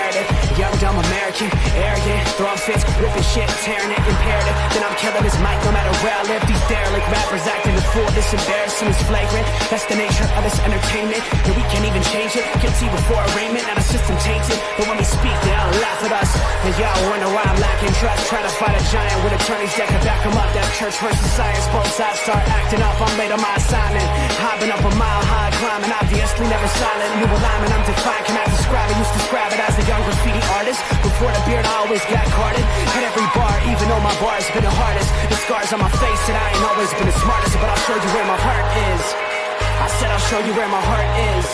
imperative. Young, dumb American, arrogant, throwing fits, ripping shit, tearing it, imperative. Then I'm killing this mic no matter where I live. These derelict rappers acting the fool, this embarrassing is flagrant. That's the nature of this entertainment, and we can't even change it. Guilty before arraignment, now the system tainted. But when we speak, they all laugh at us. And y'all wonder why I'm lacking trust. Try to fight a giant with attorneys that can back them up. That church versus science, both sides start acting up. I'm late on my assignment, hopping up a mile high, climbing, obviously never silent. New alignment, I'm defiant, cannot describe it. Used to describe it as a young graffiti artist. Before the beard, I always got carded. Hit every bar, even though my bar's been the hardest. The scars on my face, and I ain't always been the smartest. But I'll show you where my heart is. I said I'll show you where my heart is.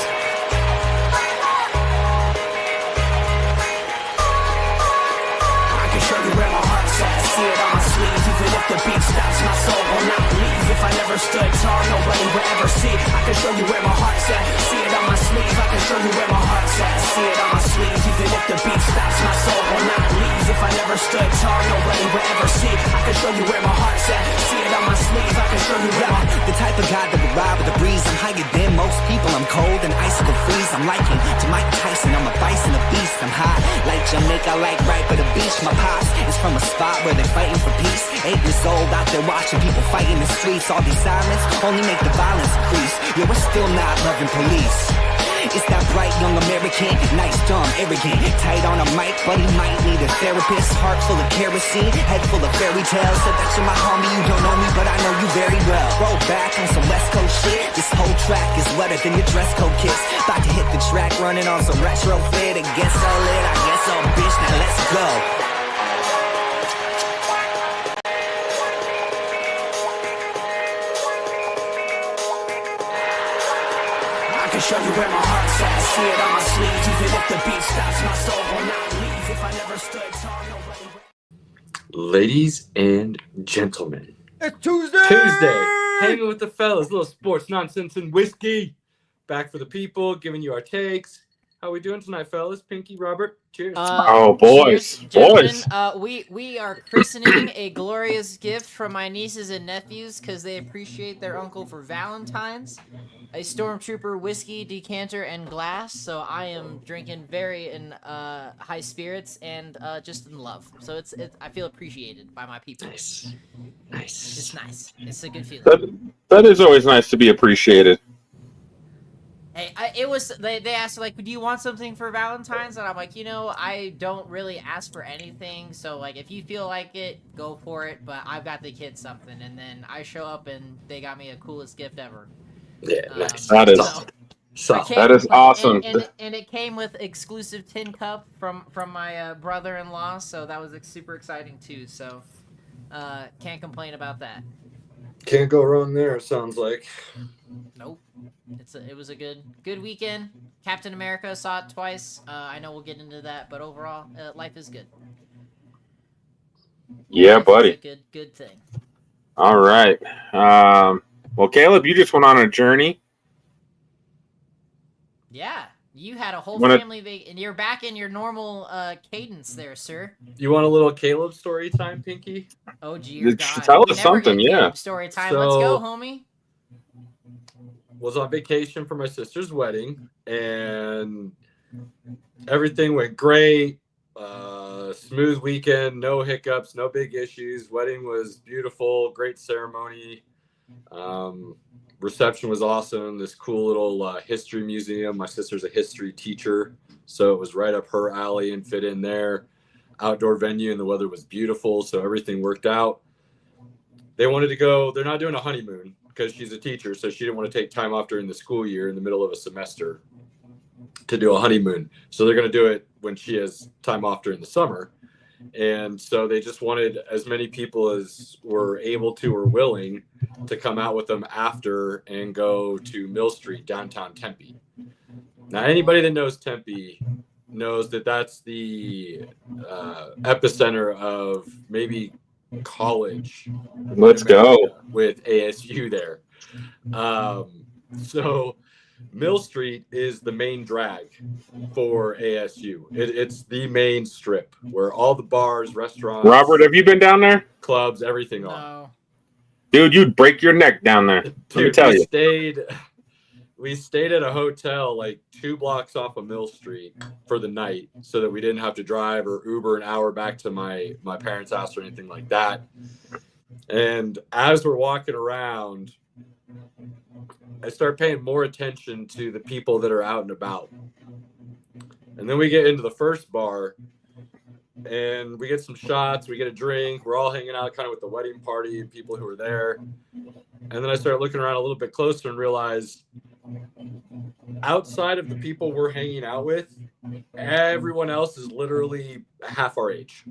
I can show you where my heart's at. See it on my sleeve. Even if the beat stops, my soul will not leave. If I never stood tall, nobody will ever see. I can show you where my heart's at. See it on my sleeve. I can show you where my heart's at. See it on my sleeve. Even if the beat stops, my soul will not leave. If I never stood tall, nobody will ever see. I can show you where my heart's at. See it on my sleeve. I can show you where my... The type of guy that would ride with the breeze. I'm higher than most people. I'm cold and icicle freeze. I'm liking to Mike Tyson. I'm a bison, a beast. I'm hot like Jamaica, like right by the beach. My pops is from a spot where they're fighting for peace. 8 years old out there watching people fight in the streets. All these sirens only make the violence increase. Yeah, we're still not loving police. It's that bright young American, nice, dumb, arrogant, tight on a mic, but he might need a therapist. Heart full of kerosene, head full of fairy tales. Said that you're my homie, you don't know me, but I know you very well. Roll back on some West Coast shit. This whole track is wetter than your dress code kiss. About to hit the track, running on some retro fit. I guess so lit, I guess so bitch, now let's go. I can show you where my heart's at. See it on my sleeve. Even if the beat stops, my soul will not leave. If I never stood tall, nobody... Ladies and gentlemen, It's Tuesday! hanging with the fellas, little sports nonsense and whiskey. Back for the people, giving you our takes. How we doing tonight, fellas? Pinky, Robert, cheers. Boys. Cheers, gentlemen. We are christening a glorious gift from my nieces and nephews because they appreciate their uncle for Valentine's. A Stormtrooper whiskey decanter and glass, so I am drinking very in high spirits and just in love. So I feel appreciated by my people. Nice. It's nice. It's a good feeling. That is always nice to be appreciated. Hey, they asked, like, do you want something for Valentine's? And I'm like, I don't really ask for anything. So, like, if you feel like it, go for it. But I've got the kids something. And then I show up and they got me a coolest gift ever. Yeah, nice. That is that is awesome. And it came with exclusive tin cup from my brother-in-law. So that was super exciting, too. So can't complain about that. Can't go wrong there, it sounds like. Nope. It was a good weekend. Captain America, saw it twice. I know we'll get into that, but overall, life is good. Yeah, life buddy. is a good thing. All right. Well, Caleb, you just went on a journey. Yeah, you had a whole family, and you're back in your normal cadence there, sir. You want a little Caleb story time, Pinky? Oh, gee, God. Tell us something, yeah. Story time. Let's go, homie. Was on vacation for my sister's wedding, and everything went great. Smooth weekend, no hiccups, no big issues. Wedding was beautiful, great ceremony. Reception was awesome. This cool little history museum. My sister's a history teacher, so it was right up her alley and fit in there. Outdoor venue, and the weather was beautiful, so everything worked out. They wanted to go. They're not doing a honeymoon because she's a teacher, so she didn't want to take time off during the school year in the middle of a semester to do a honeymoon. So they're going to do it when she has time off during the summer. And so they just wanted as many people as were able to or willing to come out with them after and go to Mill Street, downtown Tempe. Now, anybody that knows Tempe knows that that's the epicenter of maybe college. Let's go. With ASU there. So Mill Street is the main drag for ASU. It's the main strip where all the bars, restaurants. Robert, have you been down there? Clubs, everything are. No. Dude, you'd break your neck down there. Let me tell you. we stayed at a hotel like 2 blocks off of Mill Street for the night so that we didn't have to drive or Uber an hour back to my parents' house or anything like that. And as we're walking around, I start paying more attention to the people that are out and about. And then we get into the first bar and we get some shots, we get a drink, we're all hanging out kind of with the wedding party and people who are there. And then I start looking around a little bit closer and realize outside of the people we're hanging out with, everyone else is literally half our age.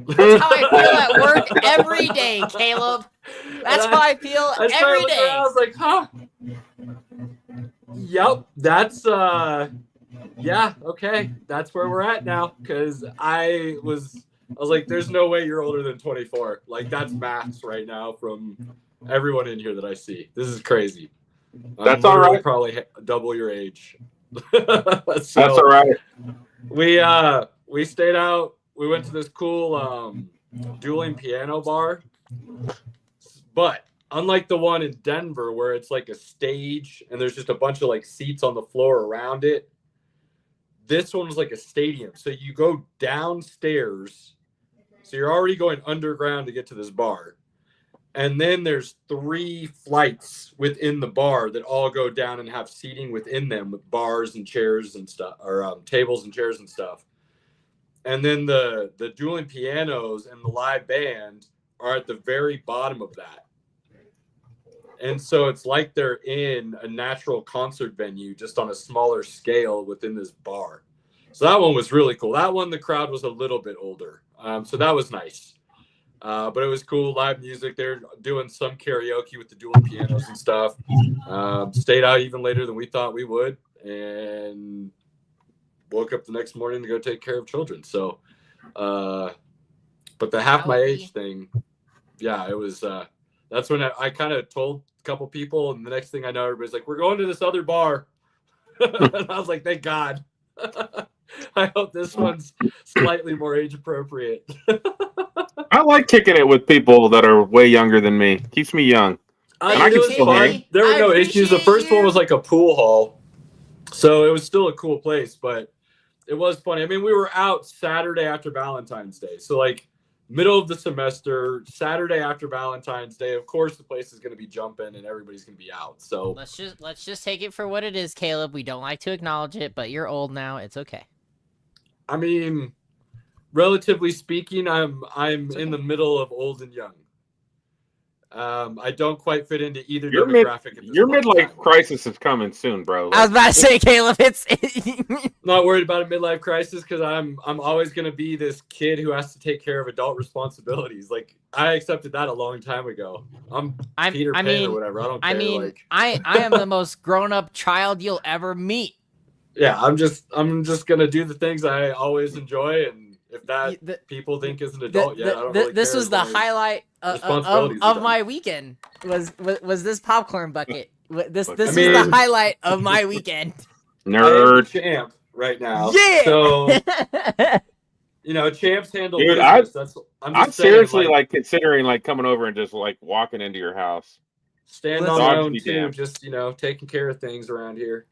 That's how I feel at work every day, Caleb. That's how I feel every day. I was like, huh. Yep, that's yeah, okay. That's where we're at now. Cause I was like, there's no way you're older than 24. Like that's max right now from everyone in here that I see. This is crazy. That's all right. Probably double your age. That's all right. We stayed out. We went to this cool dueling piano bar. But unlike the one in Denver where it's like a stage and there's just a bunch of like seats on the floor around it, this one was like a stadium. So you go downstairs. So you're already going underground to get to this bar. And then there's 3 flights within the bar that all go down and have seating within them with bars and chairs and stuff, or tables and chairs and stuff. And then the dueling pianos and the live band are at the very bottom of that. And so it's like they're in a natural concert venue, just on a smaller scale within this bar. So that one was really cool. That one, the crowd was a little bit older. So that was nice. But it was cool, live music. They're doing some karaoke with the dual pianos and stuff. Stayed out even later than we thought we would, and woke up the next morning to go take care of children. So, but the half my age thing, yeah, it was. That's when I kind of told a couple people, and the next thing I know, everybody's like, "We're going to this other bar." And I was like, "Thank God." I hope this one's slightly more age appropriate. I like kicking it with people that are way younger than me. Keeps me young. I can still hang. There were no issues. The first one was like a pool hall, so it was still a cool place. But it was funny. I mean, we were out Saturday after Valentine's Day, so like middle of the semester, Saturday after Valentine's Day. Of course, the place is going to be jumping and everybody's going to be out. So let's just take it for what it is, Caleb. We don't like to acknowledge it, but you're old now. It's okay. I mean, relatively speaking, I'm in the middle of old and young. I don't quite fit into either demographic. Your midlife crisis is coming soon, bro. I was about to say, Caleb, it's not worried about a midlife crisis because I'm always going to be this kid who has to take care of adult responsibilities. Like I accepted that a long time ago. I'm Peter Pan or whatever. I don't care. I mean, I am the most grown-up child you'll ever meet. Yeah, I'm just gonna do the things I always enjoy, and if that people think is an adult, I don't really this care. was the highlight of my weekend. Was this popcorn bucket? This is the highlight of my weekend. Nerd. I'm a champ right now. Yeah. So champs handle Dude, business. I'm seriously like considering like coming over and just like walking into your house. Stand on my own too. Just taking care of things around here.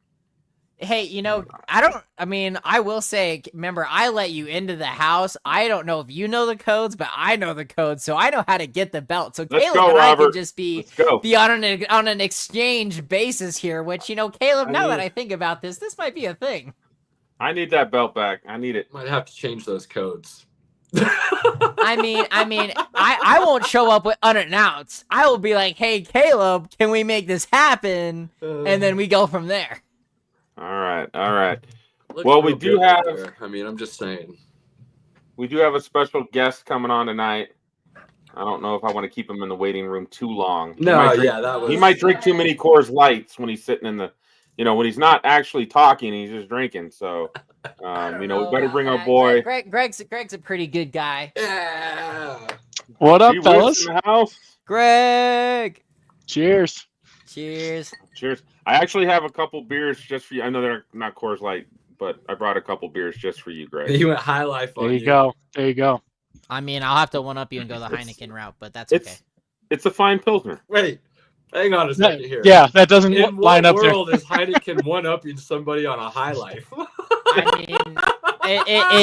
Hey, I will say, remember, I let you into the house. I don't know if you know the codes, but I know the codes, so I know how to get the belt. So Caleb and I can just be on an exchange basis here, which, Caleb, now that I think about this might be a thing. I need that belt back. I need it. Might have to change those codes. I won't show up with unannounced. I will be like, hey, Caleb, can we make this happen? And then we go from there. All right. Well, we do have. I'm just saying. We do have a special guest coming on tonight. I don't know if I want to keep him in the waiting room too long. He might drink too many Coors Lights when he's sitting in the, when he's not actually talking, he's just drinking. So, we better bring our boy. Greg's a pretty good guy. Yeah. What up, fellas? In the house. Greg. Cheers. I actually have a couple beers just for you. I know they're not Coors Light, but I brought a couple beers just for you, Greg. You went high life on There you go. I'll have to one-up you and go the Heineken route, but that's okay. It's a fine Pilsner. Wait, Hang on a second here. Yeah, that doesn't In line what up there. world is Heineken one-upping somebody on a High Life? I mean,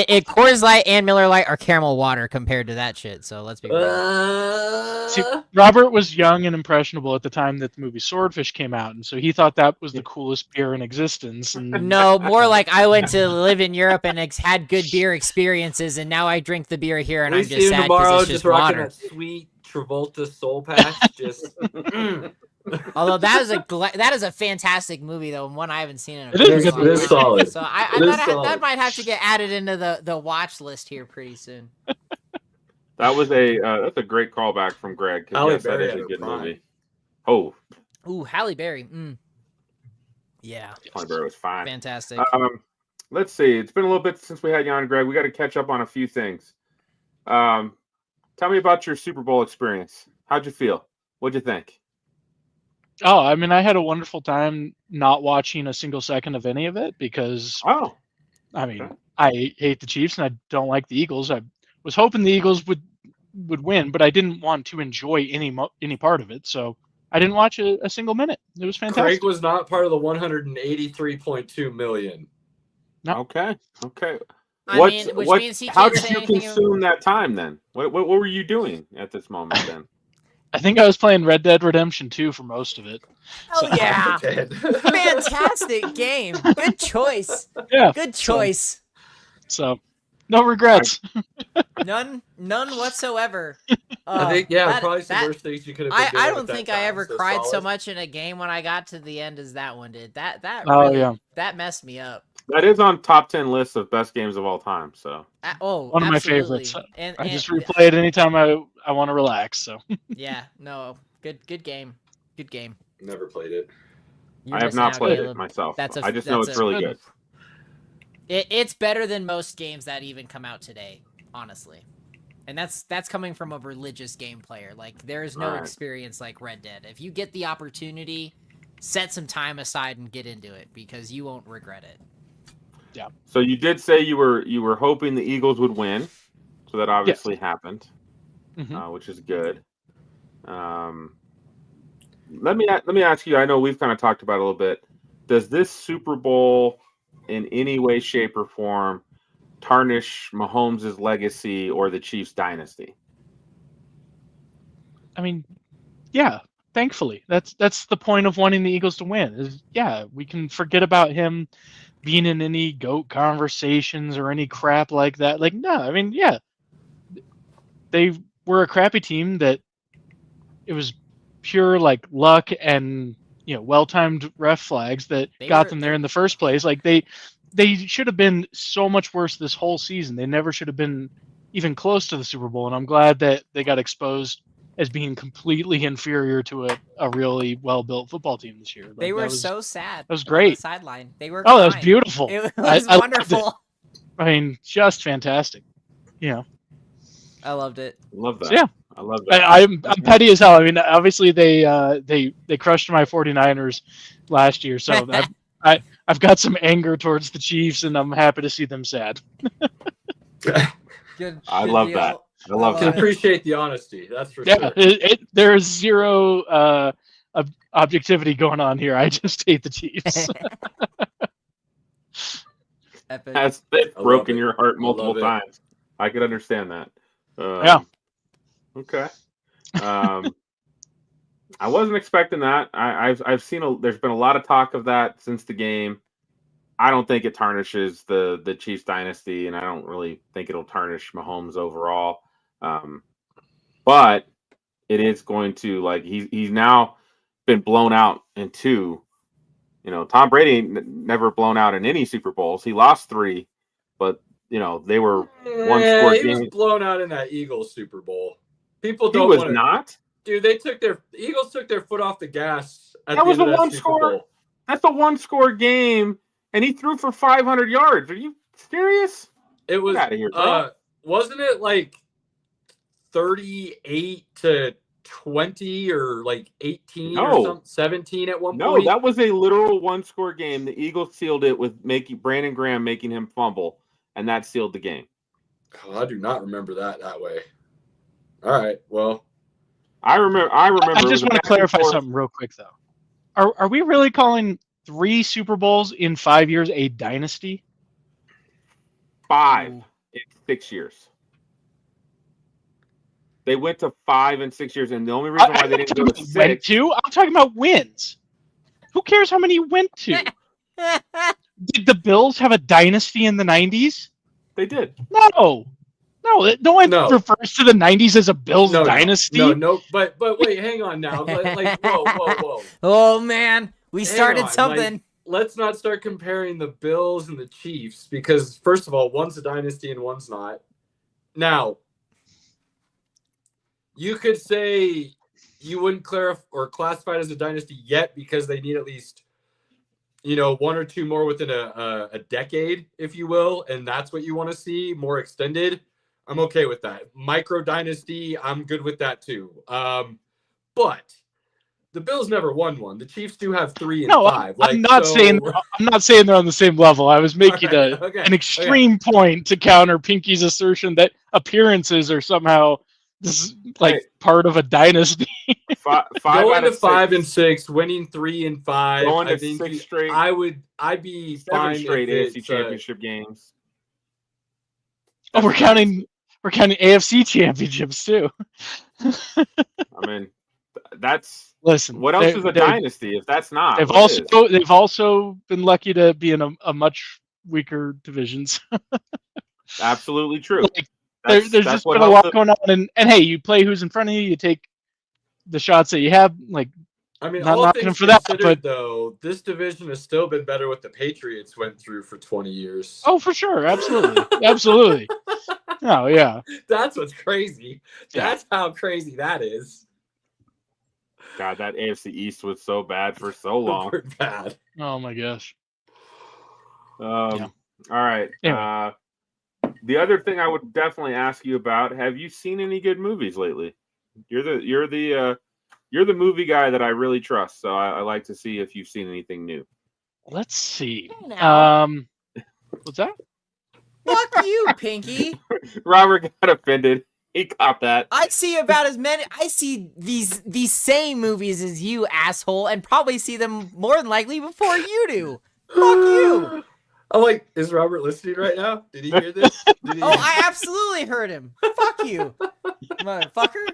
it Coors Light and Miller Lite are caramel water compared to that shit. So let's be real. See, Robert was young and impressionable at the time that the movie Swordfish came out, and so he thought that was the coolest beer in existence. And No, more like I went to live in Europe and had good beer experiences, and now I drink the beer here, and we I'm see just him sad tomorrow, because it's just just rocking water. that sweet Travolta Soul Patch. Just Although that is a fantastic movie, though, and one I haven't seen in a It is very a good long movie. time. solid. So Solid. that might have to get added into the watch list here pretty soon. That was that's a great callback from Greg. 'Cause Halle yes, that Berry is had a her good prime. movie. Oh, Ooh, Halle Berry. Yeah, Halle Berry was fine. fantastic. Let's see. It's been a little bit since we had you on, Greg. We got to catch up on a few things. Tell me about your Super Bowl experience. How'd you feel? What'd you think? oh, I mean, I had a wonderful time not watching a single second of any of it because, Oh, I mean, okay. I hate the Chiefs and I don't like the Eagles. I was hoping the Eagles would win, but I didn't want to enjoy any part of it, so I didn't watch a single minute. It was fantastic. Craig was not part of the 183.2 million. No. Okay. I mean, which means he how can't did say you anything. consume that time then? What were you doing at this moment then? I think I was playing Red Dead Redemption 2 for most of it. Oh yeah, Dead. fantastic game. Good choice. Yeah. Good choice. So no regrets. None whatsoever. I think probably some that- worse things you could have been doing I at don't that think time, I ever so cried so solid. much in a game when I got to the end as that one did. That Oh, really, yeah. that messed me up. That is on top 10 lists of best games of all time. So One of my absolutely. favorites. And I just replay it anytime I want to relax. So yeah, no, good game. Good game. Never played it. You're I have missing not out, played Caleb. it myself. That's a- I just know that's it's a- really good. It's better than most games that even come out today, honestly. And that's coming from a religious game player. Like, there is no Right. experience like Red Dead. If you get the opportunity, set some time aside and get into it because you won't regret it. So you did say you were hoping the Eagles would win. So that obviously happened, Mhm. which is good. Let me ask you. I know we've kind of talked about it a little bit. Does this Super Bowl, in any way, shape, or form, tarnish Mahomes' legacy or the Chiefs' dynasty? I mean, yeah. Thankfully, that's the point of wanting the Eagles to win. Is we can forget about him being in any GOAT conversations or any crap like that. Like, no, I mean, they were a crappy team that it was pure like luck and well-timed ref flags that got them there in the first place. Like they should have been so much worse this whole season. They never should have been even close to the Super Bowl, and I'm glad that they got exposed as being completely inferior to a really well-built football team this year. Like, They were that was, so sad. that was on great. the sideline. They were. Oh, that was crying. beautiful. It I was loved it. wonderful. I mean, just fantastic. I loved it. Love that. So, yeah. I love that. I'm petty as hell. I mean, obviously they crushed my 49ers last year, so I've got some anger towards the Chiefs, and I'm happy to see them sad. Good. I good love deal. that. I love I that. appreciate the honesty. That's for Yeah, sure. there's zero objectivity going on here. I just hate the Chiefs. Epic. That's I love broken it. your heart I love multiple it. times. I could understand that. Yeah. Okay. I wasn't expecting that. I've seen there's been a lot of talk of that since the game. I don't think it tarnishes the Chiefs dynasty, and I don't really think it'll tarnish Mahomes overall. But it is going to, like, he's now been blown out in 2. Tom Brady never blown out in any Super Bowls. He lost 3, but they were one-score He was games. blown out in that Eagles Super Bowl. People He don't was want to. not. Dude, the Eagles took their foot off the gas at That the was end a of that one Super score. Bowl. That's a one-score game, and he threw for 500 yards. Are you serious? It was Get outta here, bro. Wasn't it like 38-20 or like 18 or No. something, 17 at one No, point? that was a literal one-score game. The Eagles sealed it with Brandon Graham making him fumble, and that sealed the game. Oh, I do not remember that way. All right, well, I remember. I it was just a want to back and clarify forth. something real quick, though. Are we really calling 3 Super Bowls in 5 years a dynasty? 5 Ooh. in 6 years. They went to 5 in 6 years, and the only reason why they didn't go to 6. Went to? I'm talking about wins. Who cares how many went to? Did the Bills have a dynasty in the 90s? They did. No. No one No. refers to the 90s as a Bills dynasty. No. But wait, hang on now. Like, whoa. Oh man, we Hang started on, something. like, let's not start comparing the Bills and the Chiefs because, first of all, one's a dynasty and one's not. Now, you could say you wouldn't classify it as a dynasty yet because they need at least, 1 or 2 more within a decade, if you will, and that's what you want to see, more extended. I'm okay with that. Micro dynasty, I'm good with that too. But the Bills never won one. The Chiefs do have 3 and 5. I'm not saying they're on the same level. I was making an extreme point to counter Pinky's assertion that appearances are somehow part of a dynasty. Going to 5 and 6, winning 3 and 5. Going to I think 6 straight. I'd be 7 fine straight if AFC Championship games. Oh, we're counting AFC championships too. I mean, that's listen. What else is a dynasty if that's not? They've also been lucky to be in a much weaker divisions. Absolutely true. There's just been a lot going on, and hey, you play who's in front of you. You take the shots that you have. I mean, not all knocking things for that, considered, but though, this division has still been better what the Patriots went through for 20 years. Oh, for sure, absolutely. Oh yeah, that's what's crazy. That's how crazy that is. God, that AFC East was so bad for so long. Bad. Oh my gosh. All right. Anyway. The other thing I would definitely ask you about: have you seen any good movies lately? You're the movie guy that I really trust, so I like to see if you've seen anything new. Let's see. What's that? Fuck you, Pinky. Robert got offended. He caught that. I see about as many. I see these same movies as you, asshole, and probably see them more than likely before you do. Fuck you. I'm like, is Robert listening right now? Did he hear this? I absolutely heard him. Fuck you, motherfucker.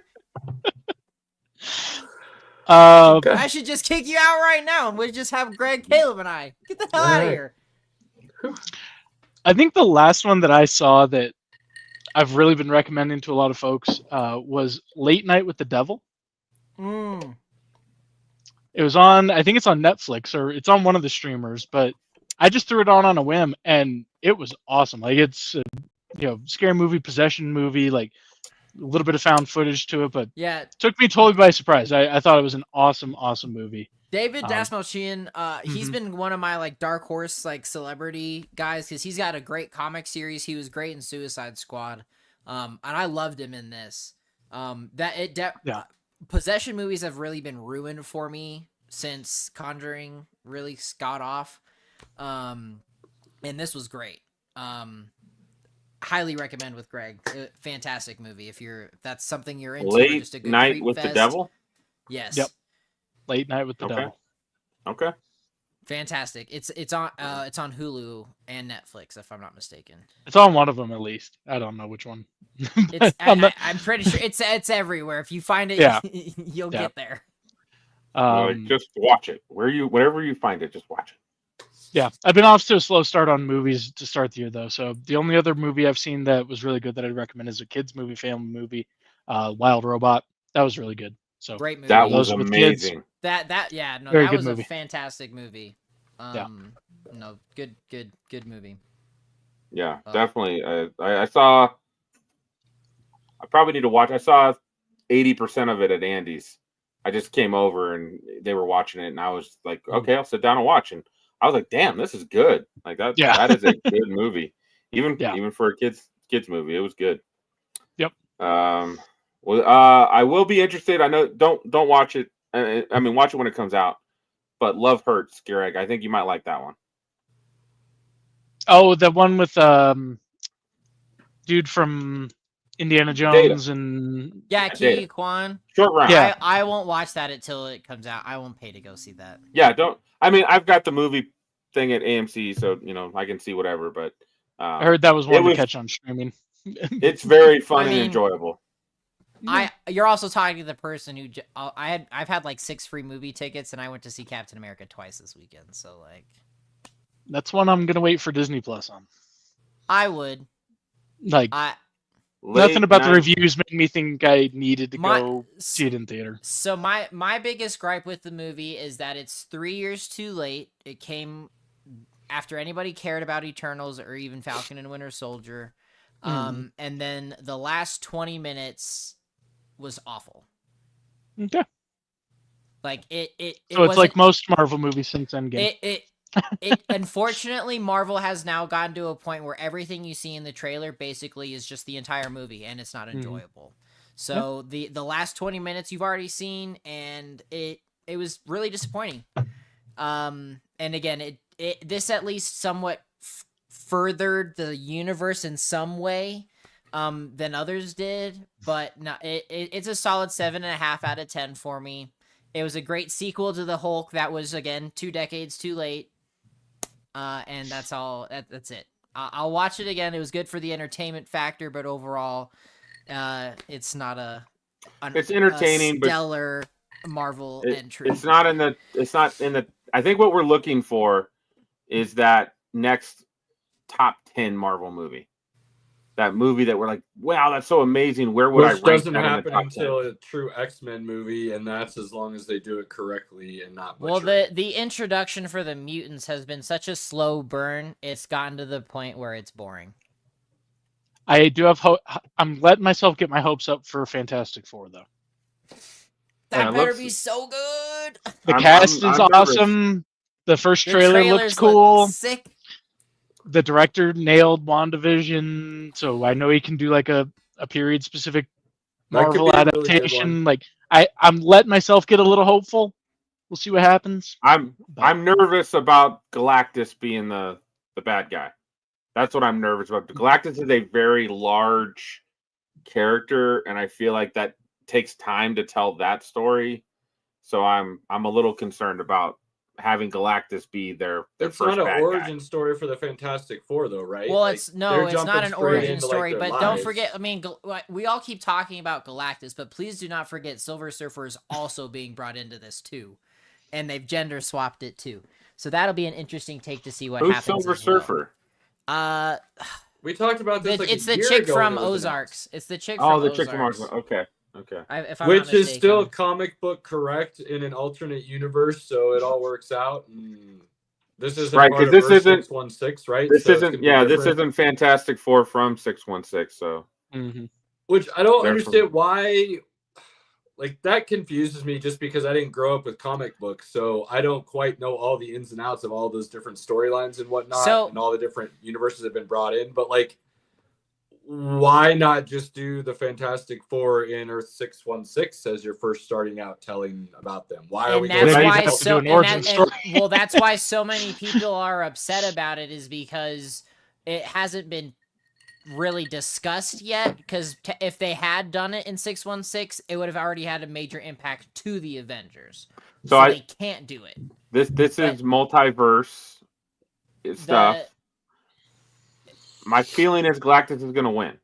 Okay. I should just kick you out right now, and we'll just have Greg, Caleb, and I get the hell out of here. I think the last one that I saw that I've really been recommending to a lot of folks was Late Night with the Devil. Mm. It was on, I think it's on Netflix or it's on one of the streamers, but I just threw it on a whim and it was awesome. It's a, scary movie, possession movie, a little bit of found footage to it, but it took me totally by surprise. I thought it was an awesome movie. David Dasmalchian, he's been one of my dark horse celebrity guys because he's got a great comic series. He was great in Suicide Squad, and I loved him in this. Possession movies have really been ruined for me since Conjuring really got off, and this was great. Highly recommend with Greg. Fantastic movie if that's something you're into. Late just a good Night with the Devil. Yes. Yep. Late Night with the Devil. Okay. Fantastic. It's on Hulu and Netflix if I'm not mistaken. It's on one of them at least. I don't know which one. I'm pretty sure it's everywhere. If you find it, you'll get there. Just watch it. Wherever you find it, just watch it. Yeah, I've been off to a slow start on movies to start the year though. So the only other movie I've seen that was really good that I'd recommend is a kids movie, family movie, Wild Robot. That was really good. So great movie. That was amazing. That was a fantastic movie. Good movie. Yeah, definitely. I saw. I probably need to watch. I saw 80% of it at Andy's. I just came over and they were watching it, and I was like, okay, I'll sit down and watch. And I was like, damn, this is good. That. Yeah. That is a good movie. Even for a kids movie, it was good. Yep. Well, I will be interested. I know. Don't watch it. I mean, watch it when it comes out. But Love Hurts, Greg. I think you might like that one. Oh, the one with dude from Indiana Jones and Yeah, Data. Ki Kwan. Short round. Yeah. I won't watch that until it comes out. I won't pay to go see that. Yeah, don't. I mean, I've got the movie thing at AMC, so I can see whatever. But I heard that was one to catch on streaming. It's very fun I mean, and enjoyable. You're also talking to the person who I've had like 6 free movie tickets, and I went to see Captain America twice this weekend. So like, That's one I'm gonna wait for Disney Plus on. I would Like I nothing about the night- reviews made me think I needed to go see it in theater. So my biggest gripe with the movie is that it's 3 years too late. It came after anybody cared about Eternals or even Falcon and Winter Soldier. And then the last 20 minutes was awful. Okay. Like it So it's like most Marvel movies since Endgame. It unfortunately, Marvel has now gotten to a point where everything you see in the trailer basically is just the entire movie, and it's not enjoyable. So the last 20 minutes you've already seen, and it was really disappointing. And again, this at least somewhat furthered the universe in some way than others did, but no, it's a solid 7.5 out of 10 for me. It was a great sequel to the Hulk that was, again, 2 decades too late. And that's all. That's it. I'll watch it again. It was good for the entertainment factor, but overall, it's not It's entertaining, a stellar Marvel entry. It's not in the. I think what we're looking for is that next top 10 Marvel movie. That movie that we're like, wow, that's so amazing. Where would I rank doesn't that happen in the top until 10? a true X-Men movie, and that's as long as they do it correctly and not Well, butcher it. the introduction for the mutants has been such a slow burn. It's gotten to the point where it's boring. I do have hope. I'm letting myself get my hopes up for Fantastic Four, though. That it better looks- be so good. The I'm- cast I'm is nervous. awesome. The first The trailer trailers looks cool. look sick. The director nailed WandaVision, so I know he can do like a period specific That could Marvel be a really good adaptation. one. Like I'm letting myself get a little hopeful. We'll see what happens. I'm nervous about Galactus being the bad guy. That's what I'm nervous about. Galactus is a very large character, and I feel like that takes time to tell that story. So I'm a little concerned about having Galactus be their It's first not an bad origin guy. story for the Fantastic Four, though, right? Well, Like, it's they're jumping not an straight origin into, like, story, their but don't lives. forget. I mean, we all keep talking about Galactus, but please do not forget Silver Surfer is also being brought into this too, and they've gender swapped it too. So that'll be an interesting take to see what Who's happens. Silver as well. Surfer? We talked about this. Like It's a the year chick ago from when it was Ozarks. It's the chick Oh, from the Ozarks. chick from Ozarks. Okay. If I'm Which not is still mistaken. comic book correct in an alternate universe, so it all works out. This isn't Right, part 'cause of this Earth isn't- 616, right? This So it's isn't. gonna be Yeah, this different. isn't Fantastic Four from 616. So Which I don't They're understand why. Like, that confuses me just because I didn't grow up with comic books, so I don't quite know all the ins and outs of all those different storylines and whatnot, So- and all the different universes that have been brought in. But like, why not just do the Fantastic Four in Earth 616 as you're first starting out telling about them? Why are And we that's Then you why have to so do an origin story. well, that's why so many people are upset about it, is because it hasn't been really discussed yet. Because if they had done it in 616, it would have already had a major impact to the Avengers. So I- they can't do it. this But- is multiverse stuff. The- My feeling is Galactus is going to win.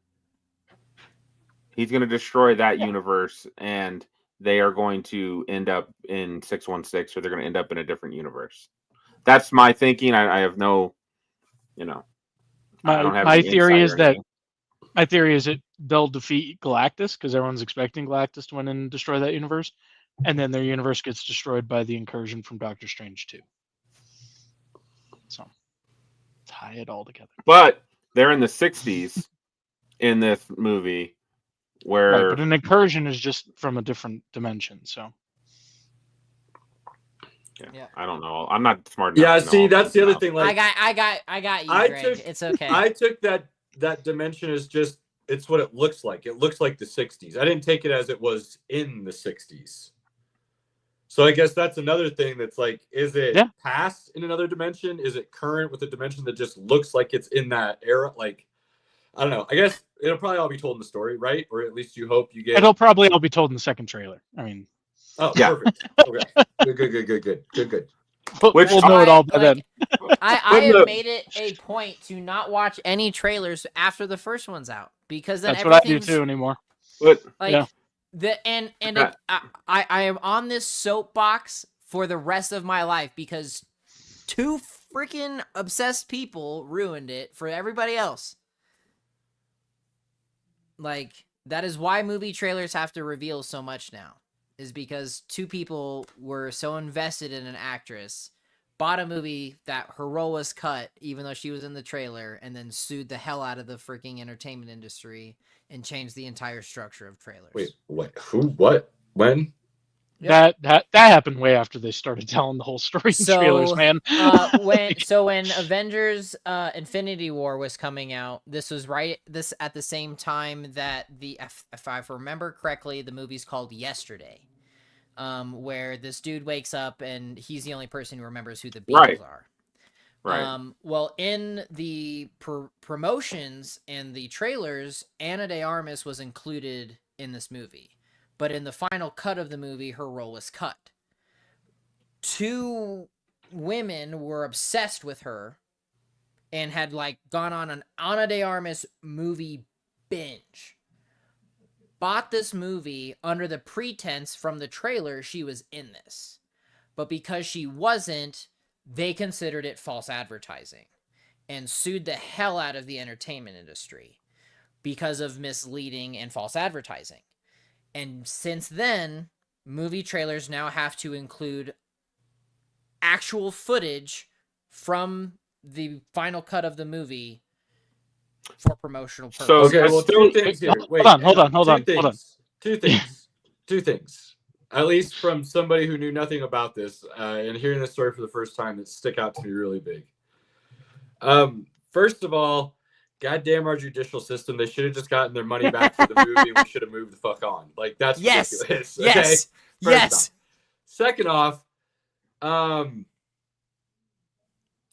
He's going to destroy that universe, and they are going to end up in 616, or they're going to end up in a different universe. That's my thinking. I have no, I don't have My any theory insight is or that anything. they'll defeat Galactus because everyone's expecting Galactus to win and destroy that universe, and then their universe gets destroyed by the incursion from Doctor Strange 2. So tie it all together. But they're in the 60s in this movie, where Right, but an incursion is just from a different dimension. So Yeah. I don't know. I'm not smart enough. Yeah, to know see, all that's this the other stuff. thing. Like, I got you, I Greg. took- It's okay. I took that dimension as just, it's what it looks like. It looks like the 60s. I didn't take it as it was in the 60s. So I guess that's another thing that's like, is it Yeah. past in another dimension? Is it current with a dimension that just looks like it's in that era? Like, I don't know. I guess it'll probably all be told in the story, right? Or at least you hope you get. It'll probably all be told in the second trailer. I mean, Oh, Yeah. perfect. Okay, good. Which we'll know it all by then. I have made it a point to not watch any trailers after the first one's out, because then That's what I do everything's too anymore. But like Yeah. I am on this soapbox for the rest of my life because two freaking obsessed people ruined it for everybody else. Like, that is why movie trailers have to reveal so much now, is because two people were so invested in an actress, bought a movie that her role was cut even though she was in the trailer, and then sued the hell out of the freaking entertainment industry and changed the entire structure of trailers. Wait, what? Who? What? When? That happened way after they started telling the whole story in trailers, man. when Avengers Infinity War was coming out, this was at the same time that if I remember correctly, the movie's called Yesterday, where this dude wakes up and he's the only person who remembers who the Beatles are. right. Well, in the promotions and the trailers, Ana de Armas was included in this movie. But in the final cut of the movie, her role was cut. Two women were obsessed with her and had gone on an Ana de Armas movie binge. Bought this movie under the pretense from the trailer she was in this. But because she wasn't, they considered it false advertising and sued the hell out of the entertainment industry because of misleading and false advertising. And since then, movie trailers now have to include actual footage from the final cut of the movie for promotional purposes. So, Okay, well, two things here. Wait, hold on. Two things. At least from somebody who knew nothing about this, and hearing this story for the first time, that stick out to me really big. First of all, goddamn our judicial system. They should have just gotten their money back for the movie, and we should have moved the fuck on. Like, that's ridiculous. Okay? Yes. Second off, I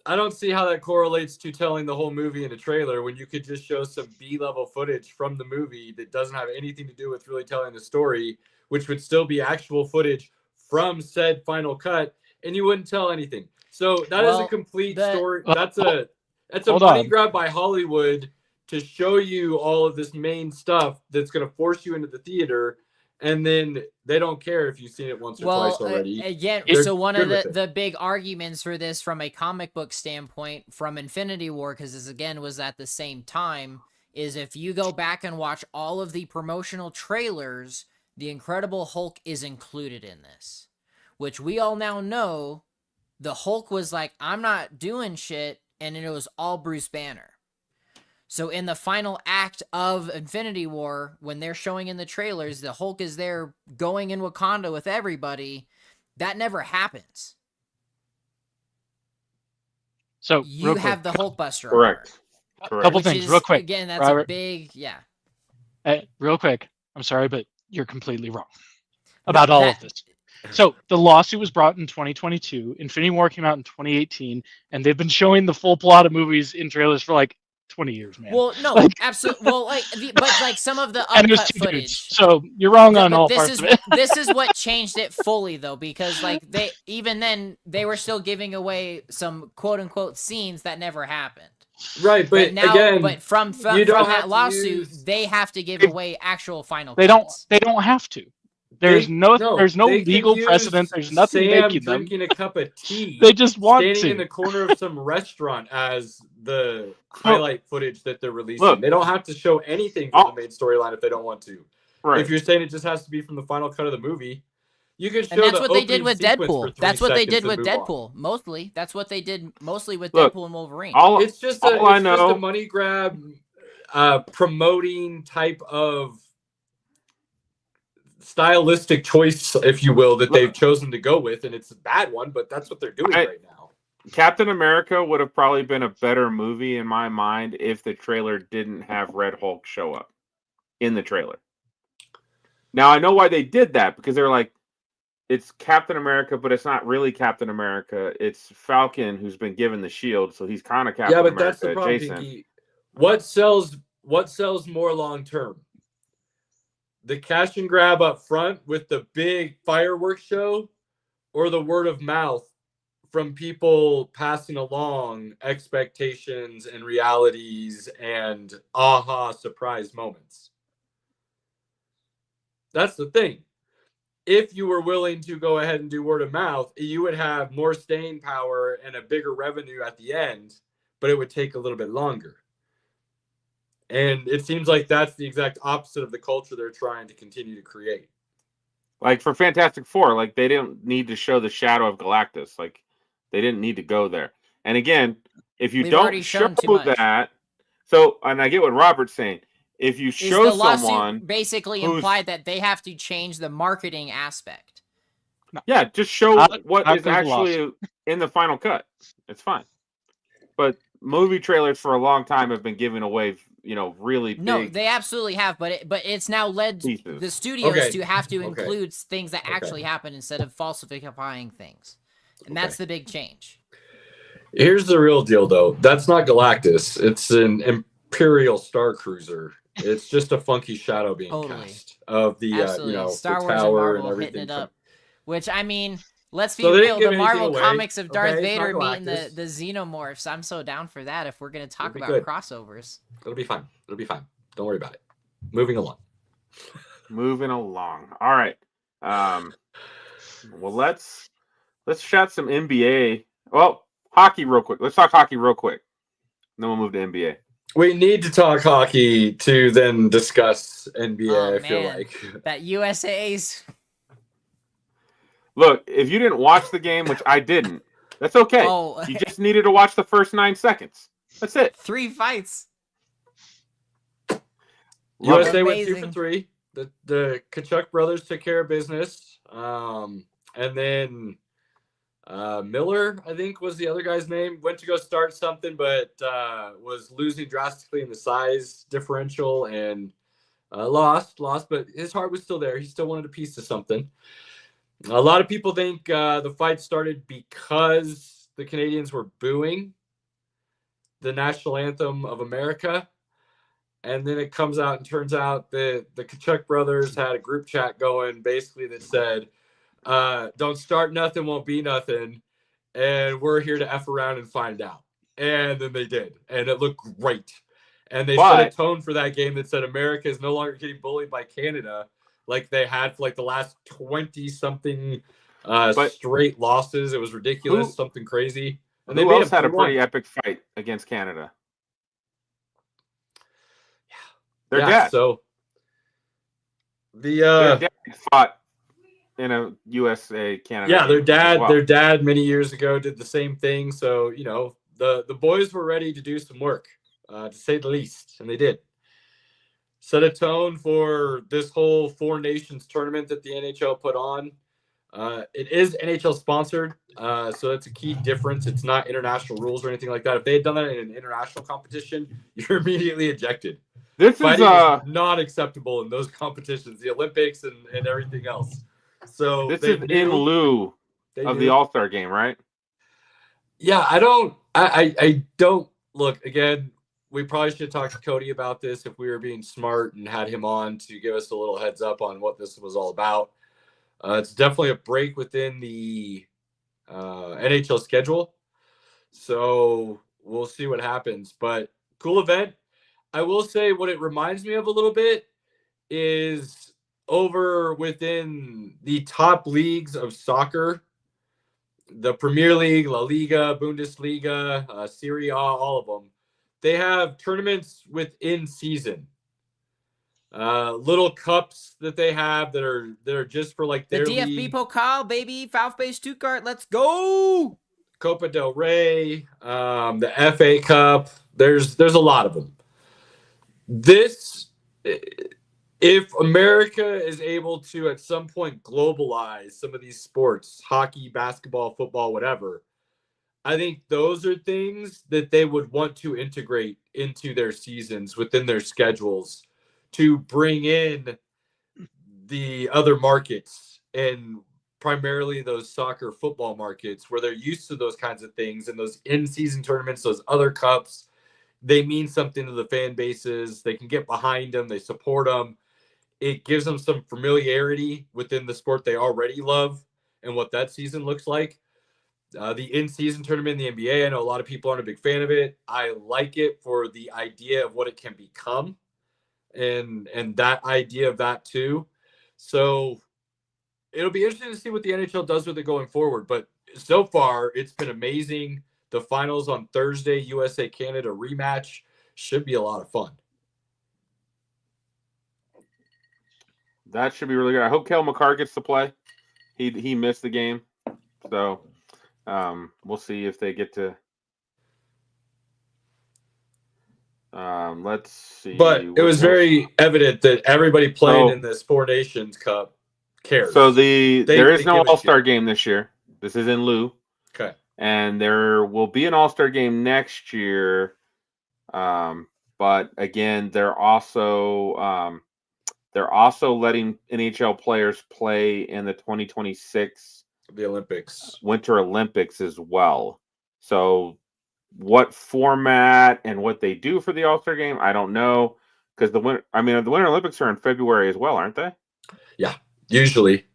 don't see how that correlates to telling the whole movie in a trailer when you could just show some B-level footage from the movie that doesn't have anything to do with really telling the story, which would still be actual footage from said final cut, and you wouldn't tell anything. So that is a complete story. That's a money grab by Hollywood to show you all of this main stuff that's going to force you into the theater, and then they don't care if you've seen it once or twice already. Again, so one of the big arguments for this from a comic book standpoint from Infinity War, because this again was at the same time, is if you go back and watch all of the promotional trailers, the Incredible Hulk is included in this, which we all now know the Hulk was like, I'm not doing shit, and it was all Bruce Banner. So in the final act of Infinity War, when they're showing in the trailers, the Hulk is there going in Wakanda with everybody. That never happens. So you have the Hulkbuster. Correct. Couple things, real quick. Again, that's Robert, a big, yeah. Real quick. I'm sorry, but you're completely wrong about all of this. So the lawsuit was brought in 2022. Infinity War came out in 2018, and they've been showing the full plot of movies in trailers for 20 years, man. Well, no, absolutely. Well, but some of the uncut footage. So you're wrong on all parts of it. This is what changed it fully, though, because they were still giving away some quote unquote scenes that never happened. Right, but now, again, from that lawsuit, they have to give away actual final. They don't have to. There's no legal precedent. There's nothing making them. Drinking a cup of tea. They just want standing in the corner of some restaurant as the highlight footage that they're releasing. Look, they don't have to show anything from the main storyline if they don't want to. Right. If you're saying it just has to be from the final cut of the movie, you could show. And that's what they did with Deadpool. That's what they did with Deadpool. Mostly, that's what they did mostly with Deadpool and Wolverine. It's just a money grab, promoting type of stylistic choice, if you will, that they've chosen to go with, and it's a bad one, but that's what they're doing right now. Captain America would have probably been a better movie in my mind if the trailer didn't have Red Hulk show up in the trailer. Now I know why they did that, because they're like, it's Captain America, but it's not really Captain America. It's Falcon who's been given the shield, so he's kind of Captain America. Yeah, but that's the problem, Pinky. What sells what sells more long term? The cash and grab up front with the big fireworks show, or the word of mouth from people passing along expectations and realities and aha surprise moments? That's the thing. If you were willing to go ahead and do word of mouth, you would have more staying power and a bigger revenue at the end, but it would take a little bit longer. And it seems like that's the exact opposite of the culture they're trying to continue to create. Like for Fantastic Four, like they didn't need to show the shadow of Galactus. Like they didn't need to go there. And again, if you We've don't already show shown too much. that, so and I get what Robert's saying. If you Is show the lawsuit someone, basically who's- implied that they have to change the marketing aspect? yeah, just show what not is through the actually in the final cut. It's fine. But movie trailers for a long time have been giving away, really big. No, they absolutely have, but it's now led Pieces. the studios Okay. to have to Okay. include things that actually happen instead of falsifying things, and that's the big change. Here's the real deal, though. That's not Galactus. It's an Imperial Star Cruiser. It's just a funky shadow being Totally. cast of the, Absolutely, Star the Wars and tower and Marvel everything. hitting it up. Which, I mean, let's be So they real. didn't give The anything Marvel away. comics of Darth Okay, it's not Vader meeting Galactus. the Xenomorphs. I'm so down for that if we're going to talk It'll be about good. crossovers. It'll be fine. It'll be fine. Don't worry about it. Moving along. Moving along. All right. Well, let's chat some NBA. Well, hockey real quick. Let's talk hockey real quick. And then we'll move to NBA. We need to talk hockey to then discuss NBA, Oh, I feel man. like. That USA's. Look, if you didn't watch the game, which I didn't, that's okay. Oh, You just needed to watch the first 9 seconds. That's it. 3 fights. Love USA it. went 2 for Amazing. 3. The Kachuk brothers took care of business. And then Miller, I think was the other guy's name, went to go start something, but was losing drastically in the size differential and lost, but his heart was still there. He still wanted a piece of something. A lot of people think the fight started because the Canadians were booing the national anthem of America. And then it comes out and turns out that the Kachuk brothers had a group chat going basically that said, don't start nothing, won't be nothing. And we're here to F around and find out. And then they did. And it looked great. And they set a tone for that game that said America is no longer getting bullied by Canada like they had for like the last 20-something straight losses. It was ridiculous, something crazy. And they Who made else had a 2-1. pretty epic fight against Canada? Yeah. Their dad. So Their dad fought in a USA Canada. Yeah, their game as dad, well. their dad many years ago did the same thing. So, the boys were ready to do some work, to say the least, and they did. Set a tone for this whole 4 nations tournament that the NHL put on. It is NHL sponsored, so that's a key difference. It's not international rules or anything like that. If they had done that in an international competition, you're immediately ejected. This Fighting is is not acceptable in those competitions, the Olympics and everything else. So this they is in knew- lieu they of knew- the All-Star game, right? Yeah, I don't look again. We probably should talk to Cody about this if we were being smart and had him on to give us a little heads up on what this was all about. It's definitely a break within the NHL schedule. So we'll see what happens. But cool event. I will say what it reminds me of a little bit is over within the top leagues of soccer, the Premier League, La Liga, Bundesliga, Serie A, all of them. They have tournaments within season. Little cups that they have that are just for like The their DFB league. Pokal, baby. VfB Stuttgart, let's go! Copa del Rey, the FA Cup. There's a lot of them. If America is able to at some point globalize some of these sports, hockey, basketball, football, whatever, I think those are things that they would want to integrate into their seasons within their schedules to bring in the other markets, and primarily those soccer football markets where they're used to those kinds of things and those in-season tournaments, those other cups. they mean something to the fan bases. They can get behind them. They support them. It gives them some familiarity within the sport they already love and what that season looks like. The in-season tournament in the NBA, I know a lot of people aren't a big fan of it. I like it for the idea of what it can become and that idea of that too. So it'll be interesting to see what the NHL does with it going forward. But so far, it's been amazing. The finals on Thursday, USA-Canada rematch, should be a lot of fun. That should be really good. I hope Cale Makar gets to play. He missed the game. So we'll see if they get to. Let's see. But it was very evident that everybody playing in this Four Nations Cup cares. So there is no All-Star game this year. This is in lieu. Okay. And there will be an All-Star game next year. But again, they're also letting NHL players play in the 2026 Winter Olympics as well. So what format and what they do for the All-Star game, I don't know, because the Winter Olympics are in February as well, aren't they? Yeah, usually.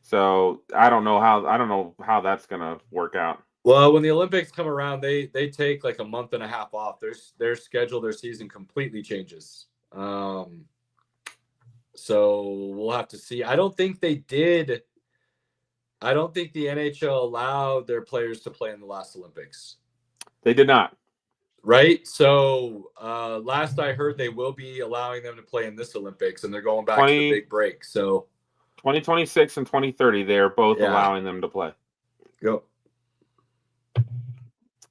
So I don't know how that's gonna work out. Well, when the Olympics come around, they take like a month and a half off. Their schedule, their season completely changes. So we'll have to see. I don't think the NHL allowed their players to play in the last Olympics. They did not. Right? So last I heard, they will be allowing them to play in this Olympics, and they're going back to the big break. So 2026 and 2030, they're both allowing them to play. Go.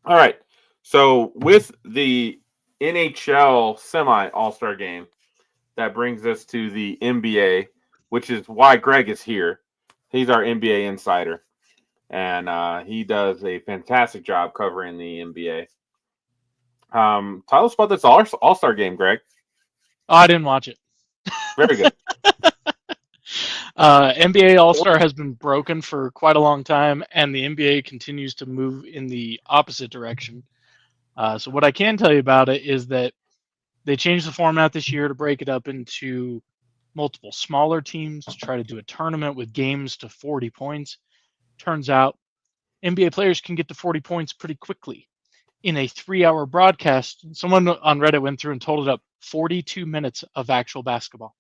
All right. So with the NHL semi All-Star game, that brings us to the NBA, which is why Greg is here. He's our NBA insider, and he does a fantastic job covering the NBA. Tell us about this All-Star game, Greg. Oh, I didn't watch it. Very good. NBA All-Star has been broken for quite a long time, and the NBA continues to move in the opposite direction. So what I can tell you about it is that they changed the format this year to break it up into multiple smaller teams to try to do a tournament with games to 40 points. Turns out NBA players can get to 40 points pretty quickly. In a 3-hour broadcast, someone on Reddit went through and totaled up 42 minutes of actual basketball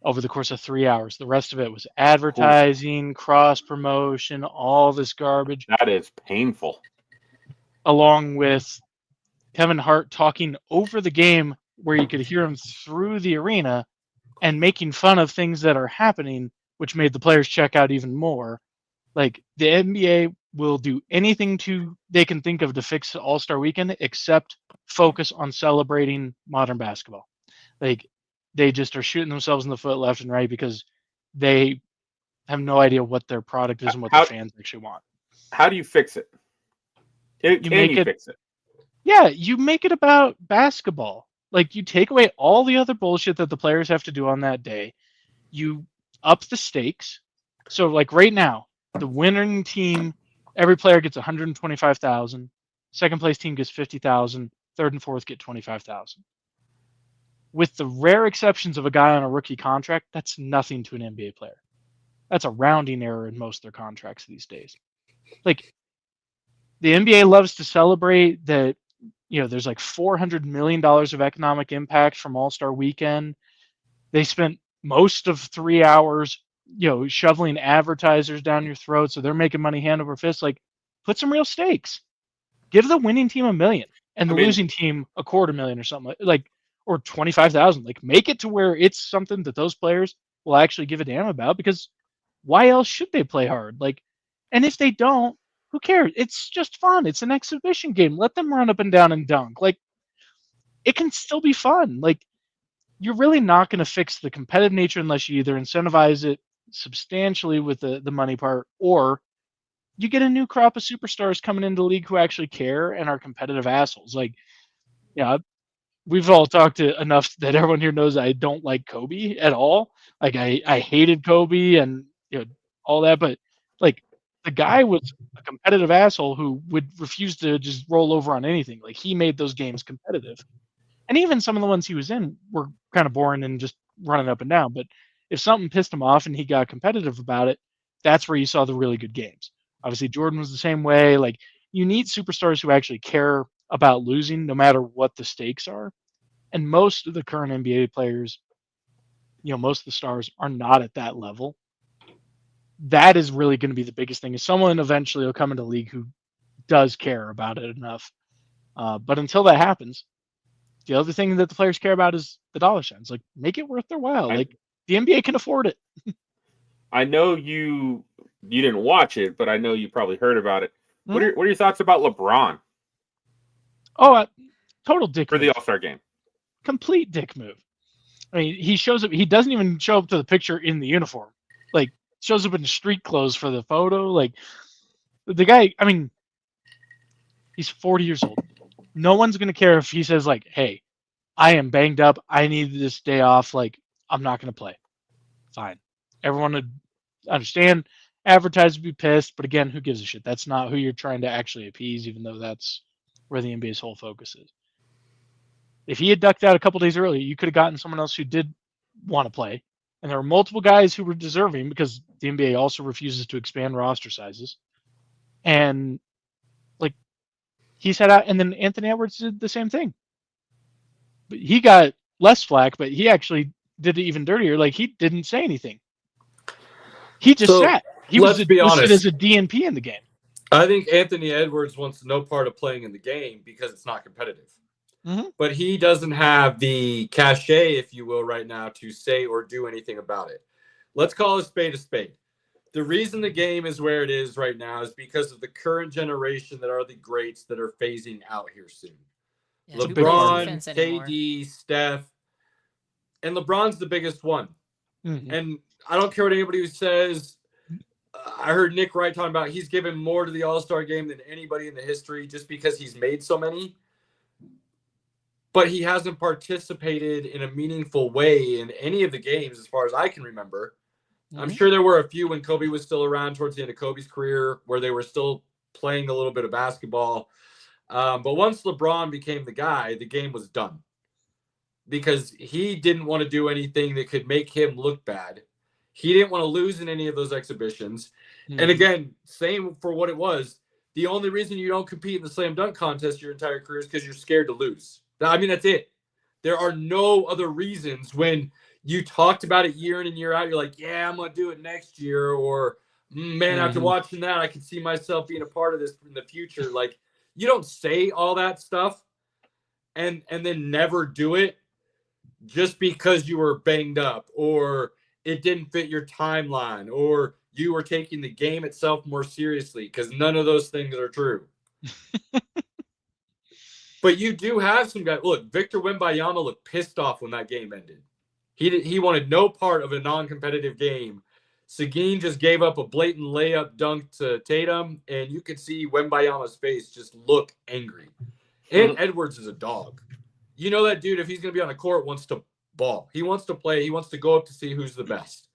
over the course of 3 hours. The rest of it was advertising, cross-promotion, all this garbage. That is painful. Along with Kevin Hart talking over the game where you could hear him through the arena and making fun of things that are happening, which made the players check out even more. Like, the NBA will do anything they can think of to fix All-Star Weekend except focus on celebrating modern basketball. Like, they just are shooting themselves in the foot left and right because they have no idea what their product is and what the fans actually want. How do you fix it? Fix it? Yeah, you make it about basketball. Like, you take away all the other bullshit that the players have to do on that day. You up the stakes. So, like, right now, the winning team, every player gets $125,000. Second place team gets $50,000. Third and fourth get $25,000. With the rare exceptions of a guy on a rookie contract, that's nothing to an NBA player. That's a rounding error in most of their contracts these days. Like, the NBA loves to celebrate that, there's like $400 million of economic impact from All-Star Weekend. They spent most of 3 hours, shoveling advertisers down your throat, so they're making money hand over fist. Like, put some real stakes. Give the winning team $1 million and the losing team $250,000 or something like or $25,000. Like, make it to where it's something that those players will actually give a damn about, because why else should they play hard? Like, and if they don't, who cares? It's just fun. It's an exhibition game. Let them run up and down and dunk. Like, it can still be fun. Like, you're really not going to fix the competitive nature unless you either incentivize it substantially with the money part, or you get a new crop of superstars coming into the league who actually care and are competitive assholes. Like, we've all talked to enough that everyone here knows I don't like Kobe at all. Like, I hated Kobe and all that, but like, the guy was a competitive asshole who would refuse to just roll over on anything. Like, he made those games competitive. And even some of the ones he was in were kind of boring and just running up and down. But if something pissed him off and he got competitive about it, that's where you saw the really good games. Obviously, Jordan was the same way. Like, you need superstars who actually care about losing no matter what the stakes are. And most of the current NBA players, most of the stars are not at that level. That is really going to be the biggest thing, is someone eventually will come into the league who does care about it enough. But until that happens, the other thing that the players care about is the dollar signs. Like, make it worth their while. Like, the NBA can afford it. I know you didn't watch it, but I know you probably heard about it. What are your thoughts about LeBron? Oh, total dick for move. the All-Star game. Complete dick move. I mean, he shows up. He doesn't even show up to the picture in the uniform. Like, shows up in street clothes for the photo. Like, the guy, I mean, he's 40 years old. No one's going to care if he says, like, hey, I am banged up. I need this day off. Like, I'm not going to play. Fine. Everyone would understand. Advertisers would be pissed. But again, who gives a shit? That's not who you're trying to actually appease, even though that's where the NBA's whole focus is. If he had ducked out a couple days earlier, you could have gotten someone else who did want to play. And there were multiple guys who were deserving, because the NBA also refuses to expand roster sizes. And, like, he sat out, and then Anthony Edwards did the same thing. But he got less flack, but he actually did it even dirtier. Like, he didn't say anything. He just sat. He was listed as a DNP in the game. I think Anthony Edwards wants no part of playing in the game because it's not competitive. Mm-hmm. But he doesn't have the cachet, if you will, right now to say or do anything about it. Let's call a spade a spade. The reason the game is where it is right now is because of the current generation that are the greats that are phasing out here soon. Yeah, LeBron, KD, Steph, and LeBron's the biggest one. Mm-hmm. And I don't care what anybody who says. I heard Nick Wright talking about he's given more to the All-Star game than anybody in the history just because he's made so many. But he hasn't participated in a meaningful way in any of the games as far as I can remember. Mm-hmm. I'm sure there were a few when Kobe was still around towards the end of Kobe's career where they were still playing a little bit of basketball. But once LeBron became the guy, the game was done. Because he didn't want to do anything that could make him look bad. He didn't want to lose in any of those exhibitions. Mm-hmm. And again, same for what it was. The only reason you don't compete in the slam dunk contest your entire career is because you're scared to lose. I mean, that's it. There are no other reasons. When you talked about it year in and year out, you're like, yeah, I'm going to do it next year. Or, man, after watching that, I can see myself being a part of this in the future. Like, you don't say all that stuff and then never do it just because you were banged up or it didn't fit your timeline or you were taking the game itself more seriously, because none of those things are true. But you do have some guys. Look, Victor Wembanyama looked pissed off when that game ended. He wanted no part of a non-competitive game. Seguin just gave up a blatant layup dunk to Tatum, and you could see Wembanyama's face just look angry. And Edwards is a dog. You know that dude, if he's going to be on the court, wants to ball. He wants to play. He wants to go up to see who's the best.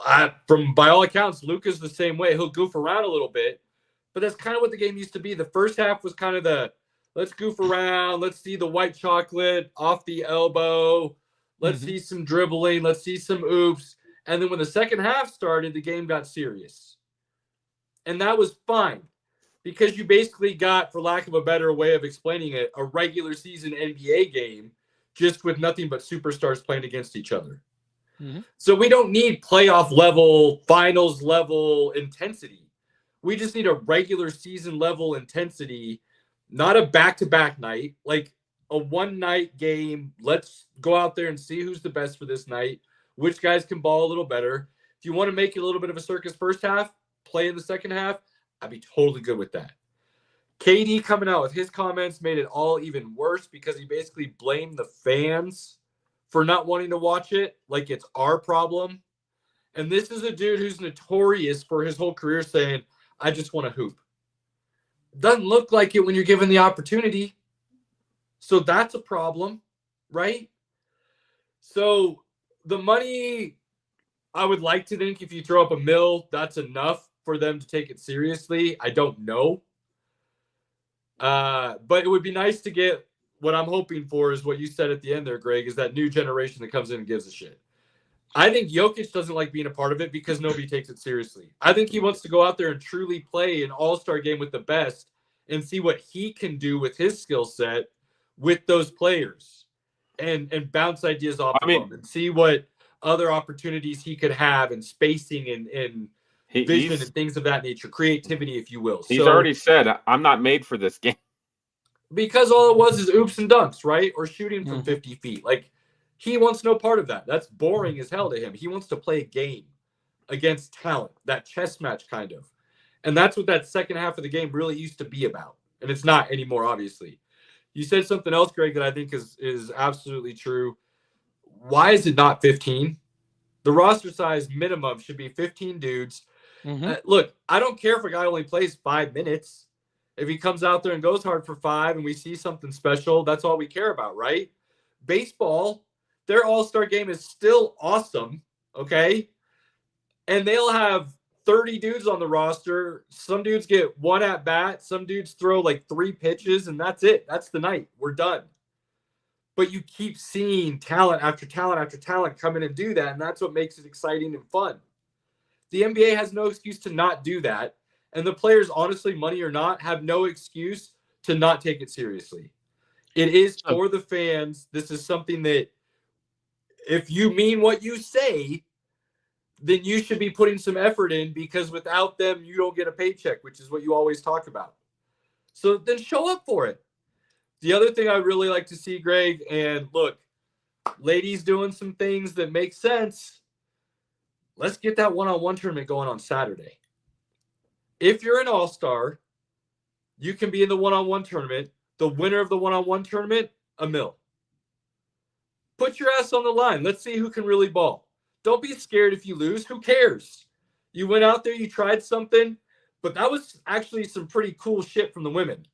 By all accounts, Luka's the same way. He'll goof around a little bit, but that's kind of what the game used to be. The first half was kind of the let's goof around. Let's see the white chocolate off the elbow. Let's see some dribbling. Let's see some oops. And then when the second half started, the game got serious. And that was fine because you basically got, for lack of a better way of explaining it, a regular season NBA game just with nothing but superstars playing against each other. Mm-hmm. So we don't need playoff level, finals level intensity. We just need a regular season level intensity. Not a back-to-back night, like a one-night game. Let's go out there and see who's the best for this night, which guys can ball a little better. If you want to make it a little bit of a circus first half, play in the second half, I'd be totally good with that. KD coming out with his comments made it all even worse because he basically blamed the fans for not wanting to watch it like it's our problem. And this is a dude who's notorious for his whole career saying, I just want to hoop. Doesn't look like it when you're given the opportunity. So that's a problem, right? So the money, I would like to think if you throw up $1 million, that's enough for them to take it seriously. I don't know. But it would be nice to get what I'm hoping for is what you said at the end there, Greg, is that new generation that comes in and gives a shit. I think Jokic doesn't like being a part of it because nobody takes it seriously. I think he wants to go out there and truly play an all-star game with the best and see what he can do with his skill set with those players and bounce ideas off of them and see what other opportunities he could have and spacing and vision and things of that nature, creativity, if you will. He's already said, I'm not made for this game. Because all it was is oops and dunks, right? Or shooting from 50 feet. Like, he wants no part of that. That's boring as hell to him. He wants to play a game against talent, that chess match kind of. And that's what that second half of the game really used to be about. And it's not anymore, obviously. You said something else, Greg, that I think is absolutely true. Why is it not 15? The roster size minimum should be 15 dudes. Look, I don't care if a guy only plays 5 minutes. If he comes out there and goes hard for 5 and we see something special, that's all we care about, right? Baseball, their all-star game is still awesome, okay? And they'll have 30 dudes on the roster. Some dudes get 1 at bat. Some dudes throw like 3 pitches, and that's it. That's the night. We're done. But you keep seeing talent after talent after talent come in and do that, and that's what makes it exciting and fun. The NBA has no excuse to not do that, and the players, honestly, money or not, have no excuse to not take it seriously. It is for the fans. This is something that if you mean what you say, then you should be putting some effort in, because without them, you don't get a paycheck, which is what you always talk about. So then show up for it. The other thing I really like to see, Greg, and look, ladies doing some things that make sense. Let's get that one-on-one tournament going on Saturday. If you're an all-star, you can be in the one-on-one tournament. The winner of the one-on-one tournament, $1 million. Put your ass on the line. Let's see who can really ball. Don't be scared if you lose. Who cares? You went out there, you tried something, but that was actually some pretty cool shit from the women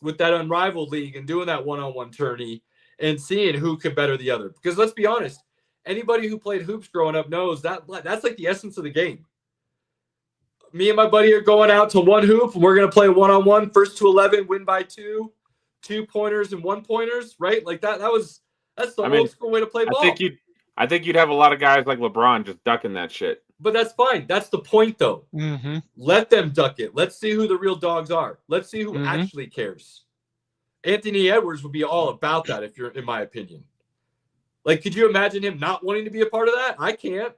with that Unrivaled League and doing that one-on-one tourney and seeing who could better the other. Because let's be honest, anybody who played hoops growing up knows that that's like the essence of the game. Me and my buddy are going out to one hoop, and we're going to play one-on-one, first to 11, win by 2, 2-pointers and 1-pointers, right? Like that's the old school way to play ball. I think you'd have a lot of guys like LeBron just ducking that shit. But that's fine. That's the point, though. Let them duck it. Let's see who the real dogs are. Let's see who actually cares. Anthony Edwards would be all about that, if you're, in my opinion. Like, could you imagine him not wanting to be a part of that? I can't.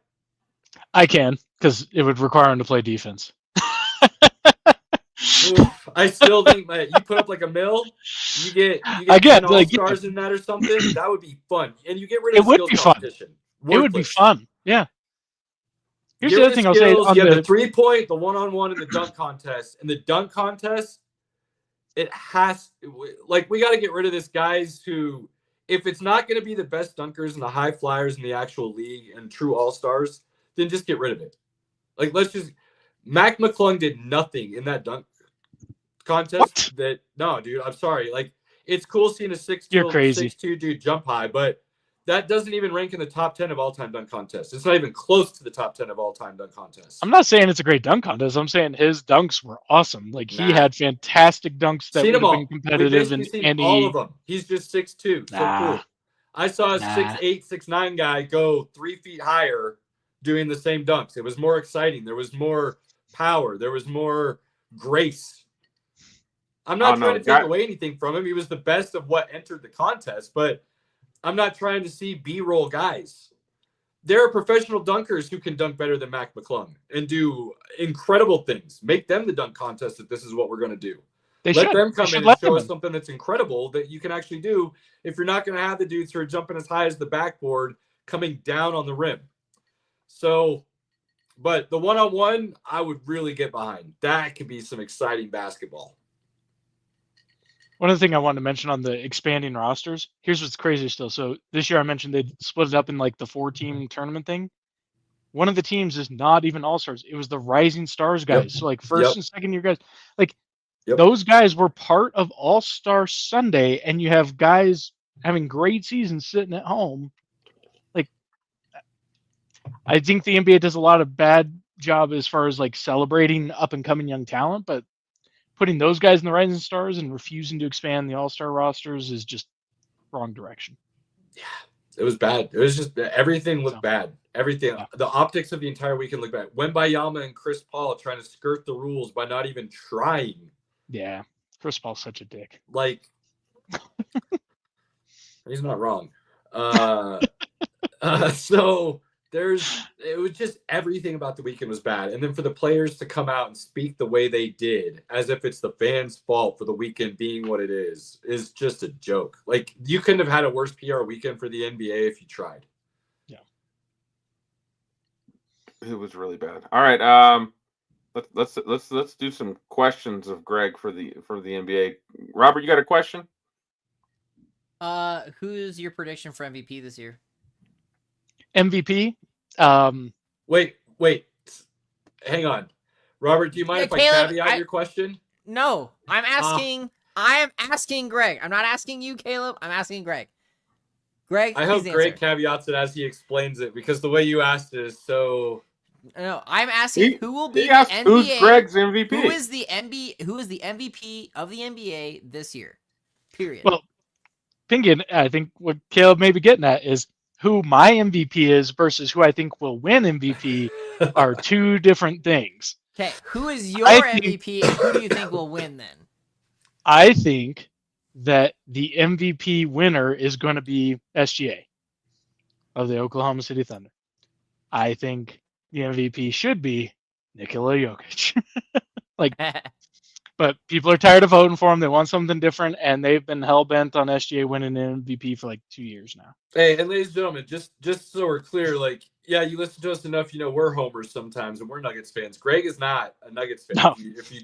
I can, because it would require him to play defense. Oof, I still think that you put up like $1 million, you get again, all-stars in that or something. That would be fun, and you get rid of skills competition. It would be fun. Yeah. Here's the other thing I'll say. You have the 3-point, the one-on-one, and the dunk contest. And the dunk contest, we got to get rid of this guys who, if it's not going to be the best dunkers and the high flyers in the actual league and true all-stars, then just get rid of it. Like, Mac McClung did nothing in that dunk contest. No, dude, I'm sorry. Like, it's cool seeing a 6'2" dude jump high, but that doesn't even rank in the top 10 of all-time dunk contests. It's not even close to the top 10 of all-time dunk contests. I'm not saying it's a great dunk contest. I'm saying his dunks were awesome. Like, he had fantastic dunks that would have been competitive. And all of them. He's just 6'2". So cool. I saw a 6'8", 6'9" guy go 3 feet higher doing the same dunks. It was more exciting. There was more power. There was more grace. I'm not trying to take away anything from him. He was the best of what entered the contest, but I'm not trying to see B-roll guys. There are professional dunkers who can dunk better than Mac McClung and do incredible things. Make them the dunk contest if this is what we're going to do. Let them come in and show us something that's incredible that you can actually do if you're not going to have the dudes who are jumping as high as the backboard coming down on the rim. So, but the one-on-one, I would really get behind. That could be some exciting basketball. One other thing I wanted to mention on the expanding rosters, here's what's crazy still. So this year I mentioned they split it up in like the 4-team tournament thing. One of the teams is not even all-stars. It was the Rising Stars guys. Yep. So like first and second year guys, like those guys were part of All-Star Sunday, and you have guys having great seasons sitting at home. Like, I think the NBA does a lot of bad job as far as like celebrating up and coming young talent, but putting those guys in the Rising Stars and refusing to expand the All-Star rosters is just wrong direction. Yeah, it was bad. It was just everything looked bad. Everything, the optics of the entire weekend looked bad. Wembayama and Chris Paul trying to skirt the rules by not even trying. Yeah, Chris Paul's such a dick. Like, he's not wrong. So it was just everything about the weekend was bad. And then for the players to come out and speak the way they did, as if it's the fans' fault for the weekend being what it is just a joke. Like, you couldn't have had a worse PR weekend for the NBA if you tried. Yeah. It was really bad. All right. Let's do some questions of Greg for the NBA. Robert, you got a question? Who's your prediction for MVP this year? MVP. Wait. Hang on. Robert, do you mind if Caleb, I caveat your question? No, I'm asking. I am asking Greg. I'm not asking you, Caleb. I'm asking Greg. Greg, I hope please Greg answer. caveats it as he explains it, because the way you asked it is so. No, I'm asking who will be He the asked NBA. who's Greg's MVP? Who is the MVP of the NBA this year? Period. Well, Pingin, I think what Caleb may be getting at is who my MVP is versus who I think will win MVP are two different things. Okay, who is your MVP and who do you think will win then? I think that the MVP winner is going to be SGA of the Oklahoma City Thunder. I think the MVP should be Nikola Jokic. But people are tired of voting for him. They want something different, and they've been hell-bent on SGA winning an MVP for like 2 years now. Hey, and ladies and gentlemen, just so we're clear, like, yeah, you listen to us enough, we're homers sometimes, and we're Nuggets fans. Greg is not a Nuggets fan. No. If you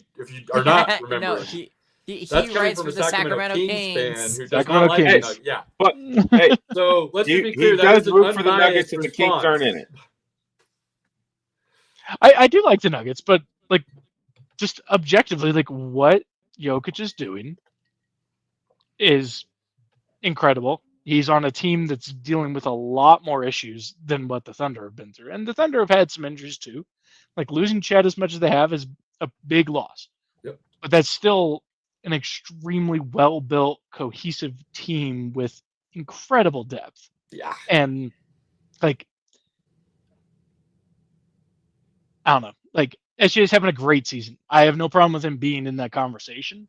are not remembering. No, he That's coming writes from for a the Sacramento Kings fan Kings. who does Sacramento not like the Kings. Nuggets. Yeah. But hey, So let's just be clear. he That does is an root for the Nuggets unbiased if the Kings response. aren't in it. I do like the Nuggets, but like just objectively, like what Jokic is doing is incredible. He's on a team that's dealing with a lot more issues than what the Thunder have been through. And the Thunder have had some injuries too. Like losing Chet as much as they have is a big loss. Yep. But that's still an extremely well-built, cohesive team with incredible depth. Yeah. And like, I don't know. Like SGA is having a great season. I have no problem with him being in that conversation.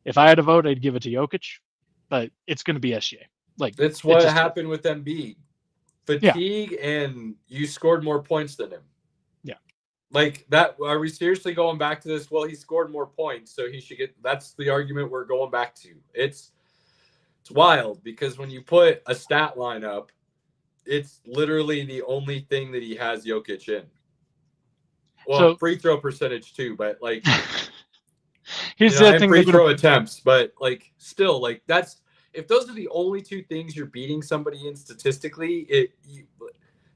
If I had a vote, I'd give it to Jokic, but it's going to be SGA. Like That's what happened with Embiid. Fatigue, and you scored more points than him. Yeah. Like that. Are we seriously going back to this? Well, he scored more points, so he should get. That's the argument we're going back to. It's wild because when you put a stat line up, it's literally the only thing that he has Jokic in. Well, free throw percentage too, but like here's the thing: free throw attempts, but like still, like that's. If those are the only two things you're beating somebody in statistically,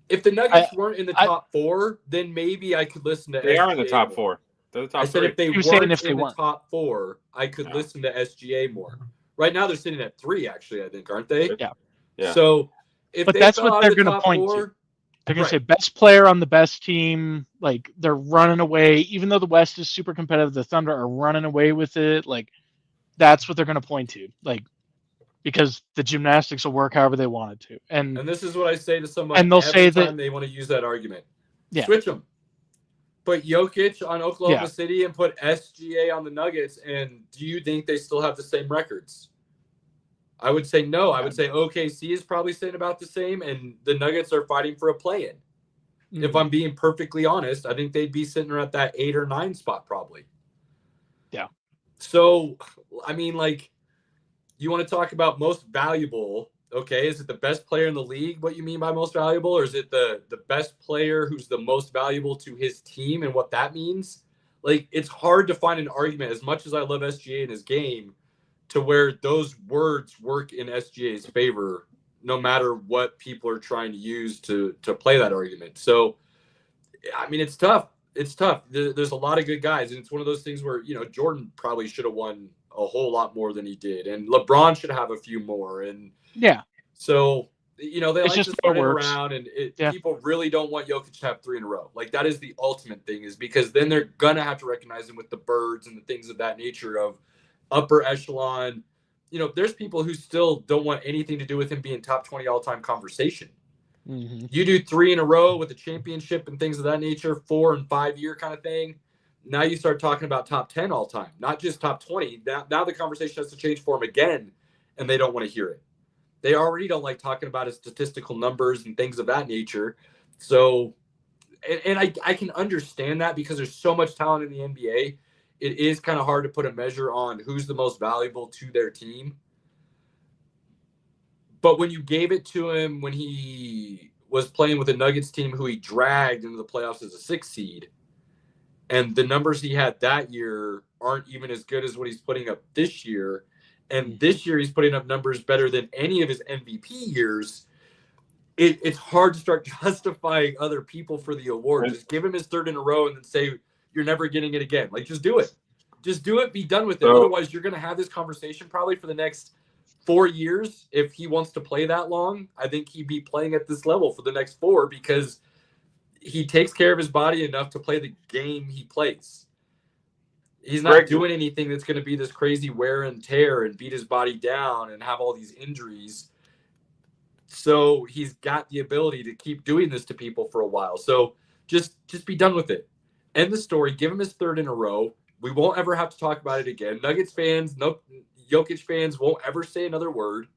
if the Nuggets weren't in the top four, then maybe I could listen to. They SGA are in the top more. four. They're the top I said three. if they weren't in the top four, I could listen to SGA more. Right now they're sitting at 3, actually. I think, aren't they? Yeah. So, if that's what they're going to point to. They're going to say best player on the best team. Like they're running away, even though the West is super competitive. The Thunder are running away with it. Like that's what they're going to point to. Like. Because the gymnastics will work however they want it to, and this is what I say to somebody. And they'll every say time that they want to use that argument. Yeah. Switch them. Put Jokic on Oklahoma City and put SGA on the Nuggets, and do you think they still have the same records? I would say no. I would say OKC is probably sitting about the same, and the Nuggets are fighting for a play-in. Mm-hmm. If I'm being perfectly honest, I think they'd be sitting at that 8 or 9 spot probably. Yeah. So, I mean, like, you want to talk about most valuable, okay? Is it the best player in the league, what you mean by most valuable? Or is it the best player who's the most valuable to his team and what that means? Like, it's hard to find an argument, as much as I love SGA in his game, to where those words work in SGA's favor, no matter what people are trying to use to play that argument. So, I mean, it's tough. It's tough. There's a lot of good guys, and it's one of those things where, Jordan probably should have won a whole lot more than he did, and LeBron should have a few more, and so You know, they It's like just to how spread it it works. around, and Yeah. people really don't want Jokic to have 3 in a row. Like, that is the ultimate thing, is because then they're gonna have to recognize him with the birds and the things of that nature of upper echelon. You know, there's people who still don't want anything to do with him being top 20 all-time conversation. Mm-hmm. You do 3 in a row with a championship and things of that nature, 4 and 5 year kind of thing. Now you start talking about top 10 all time, not just top 20. Now the conversation has to change for him again, and they don't want to hear it. They already don't like talking about his statistical numbers and things of that nature. So, and I can understand that because there's so much talent in the NBA. It is kind of hard to put a measure on who's the most valuable to their team. But when you gave it to him when he was playing with a Nuggets team who he dragged into the playoffs as a 6 seed, and the numbers he had that year aren't even as good as what he's putting up this year, and this year he's putting up numbers better than any of his MVP years, it's hard to start justifying other people for the award. Just give him his 3rd in a row and then say, you're never getting it again. Like, just do it. Just do it. Be done with it. So- Otherwise, you're going to have this conversation probably for the next 4 years. If he wants to play that long, I think he'd be playing at this level for the next 4 because he takes care of his body enough to play the game he plays. He's not doing anything that's going to be this crazy wear and tear and beat his body down and have all these injuries. So he's got the ability to keep doing this to people for a while. So just be done with it. End the story. Give him his 3rd in a row. We won't ever have to talk about it again. Nuggets fans, no Jokic fans won't ever say another word.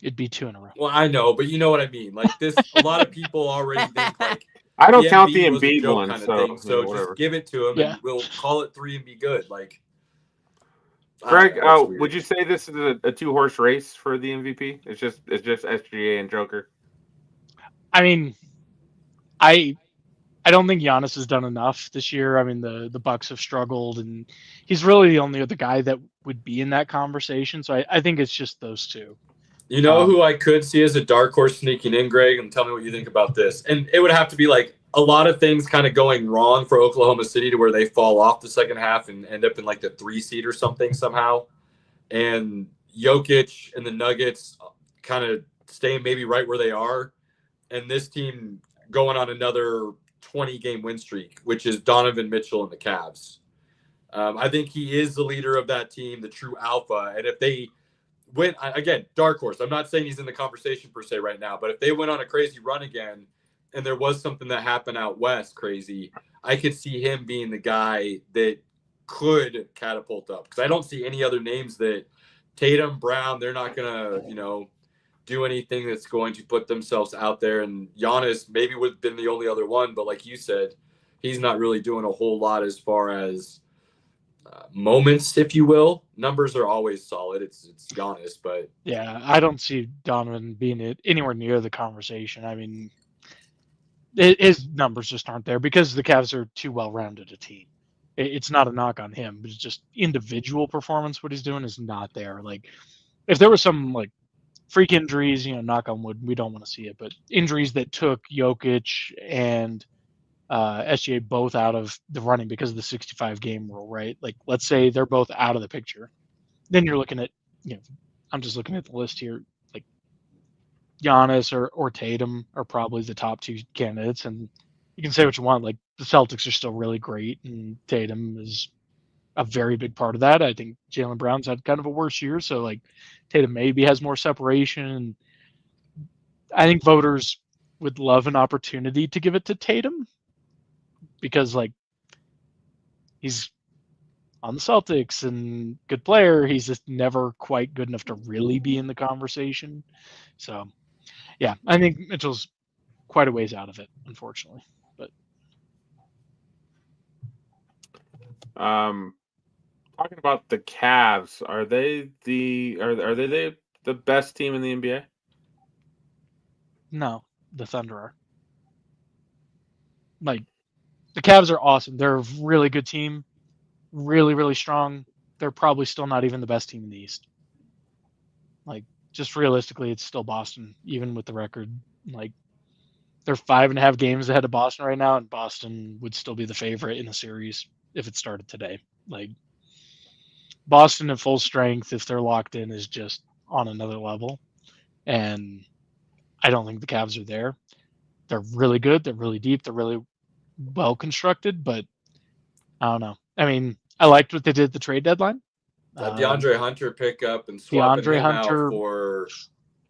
It'd be 2 in a row. Well, I know, but you know what I mean. Like this, a lot of people already think like I don't count the was a Embiid joke one, kind of so, thing. So whatever. just give it to him, and we'll call it 3 and be good. Like, Greg, would you say this is a 2-horse race for the MVP? It's just SGA and Joker. I mean, I don't think Giannis has done enough this year. I mean, the Bucks have struggled, and he's really the only other guy that would be in that conversation. So I think it's just those two. You know who I could see as a dark horse sneaking in, Greg, and tell me what you think about this. And it would have to be like a lot of things kind of going wrong for Oklahoma City to where they fall off the second half and end up in like the 3 seed or something somehow. And Jokic and the Nuggets kind of staying maybe right where they are. And this team going on another 20-game win streak, which is Donovan Mitchell and the Cavs. I think he is the leader of that team, the true alpha. And if they win, again, dark horse, I'm not saying he's in the conversation per se right now, but if they went on a crazy run again and there was something that happened out west crazy, I could see him being the guy that could catapult up. Because I don't see any other names that Tatum, Brown, they're not going to, do anything that's going to put themselves out there. And Giannis maybe would have been the only other one, but like you said, he's not really doing a whole lot as far as moments, if you will. Numbers are always solid. It's Giannis, but yeah, I don't see Donovan being anywhere near the conversation. I mean, his numbers just aren't there because the Cavs are too well-rounded a team. It's not a knock on him, but it's just individual performance. What he's doing is not there. Like, if there was some like freak injuries, knock on wood, we don't want to see it, but injuries that took Jokic and SGA both out of the running because of the 65-game rule, right? Like, let's say they're both out of the picture. Then you're looking at, I'm just looking at the list here, like Giannis or Tatum are probably the top 2 candidates, and you can say what you want. Like, the Celtics are still really great, and Tatum is a very big part of that. I think Jaylen Brown's had kind of a worse year, so like Tatum maybe has more separation. I think voters would love an opportunity to give it to Tatum because like he's on the Celtics and good player. He's just never quite good enough to really be in the conversation. So yeah, I think Mitchell's quite a ways out of it, unfortunately. But talking about the Cavs, are they the best team in the NBA? no, the Thunder are. Like, the Cavs are awesome. They're a really good team, really, really strong. They're probably still not even the best team in the East. Like, just realistically, it's still Boston, even with the record. Like, they're 5.5 games ahead of Boston right now, and Boston would still be the favorite in the series if it started today. Like, Boston at full strength, if they're locked in, is just on another level. And I don't think the Cavs are there. They're really good. They're really deep. They're really well constructed, but I don't know. I mean, I liked what they did at the trade deadline. That DeAndre Hunter pickup and swapping DeAndre him out Hunter, for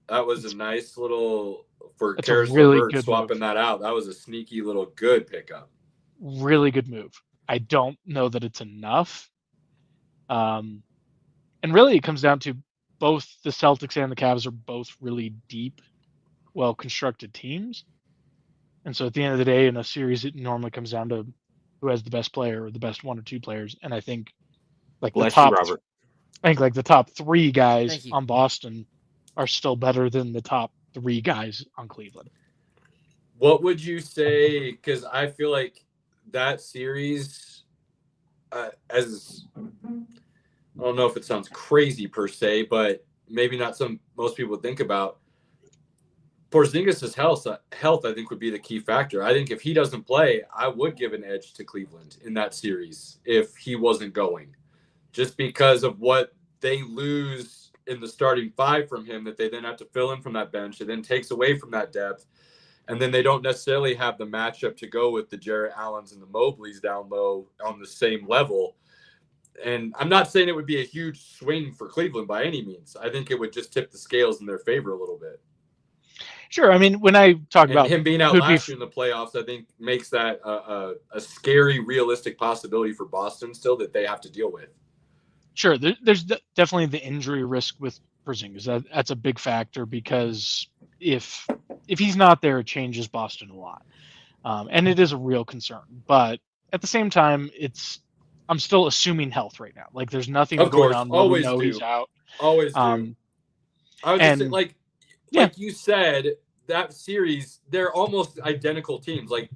that was a nice little for it's a Karis really LeVert good swapping move. that out. That was a sneaky little good pickup. Really good move. I don't know that it's enough. And really, it comes down to both the Celtics and the Cavs are both really deep, well-constructed teams. And so at the end of the day, in a series, it normally comes down to who has the best player or the best one or two players. And I think like Bless the top, you, Robert. I think like the top three guys Thank you. on Boston are still better than the top three guys on Cleveland. What would you say? Because I feel like that series, as I don't know if it sounds crazy per se, but maybe not some most people would think about. Porzingis' health, I think, would be the key factor. I think if he doesn't play, I would give an edge to Cleveland in that series if he wasn't going, just because of what they lose in the starting five from him that they then have to fill in from that bench. It then takes away from that depth. And then they don't necessarily have the matchup to go with the Jarrett Allens and the Mobleys down low on the same level. And I'm not saying it would be a huge swing for Cleveland by any means. I think it would just tip the scales in their favor a little bit. Sure. I mean, when I talk And about him being out who'd last year in the playoffs, I think makes that a scary, realistic possibility for Boston still that they have to deal with. Sure, there's definitely the injury risk with Porzingis. That's a big factor because if he's not there, it changes Boston a lot, and it is a real concern. But at the same time, I'm still assuming health right now. Like there's nothing Of going course, on where we always know do. he's out. Always do. I was just saying, like you said, that series, they're almost identical teams. Like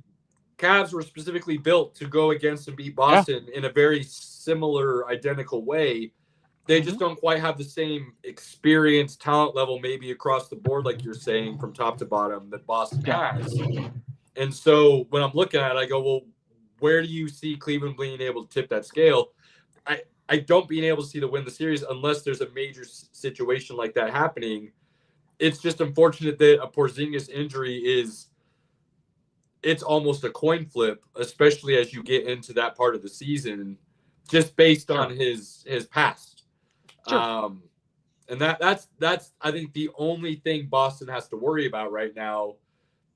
Cavs were specifically built to go against and beat Boston in a very similar, identical way. They just don't quite have the same experience, talent level, maybe across the board, like you're saying, from top to bottom that Boston has. And so when I'm looking at it, I go, well, where do you see Cleveland being able to tip that scale? I don't being able to see the win the series unless there's a major situation like that happening. It's just unfortunate that a Porzingis injury it's almost a coin flip, especially as you get into that part of the season, just based on his past. Sure. And that's I think the only thing Boston has to worry about right now,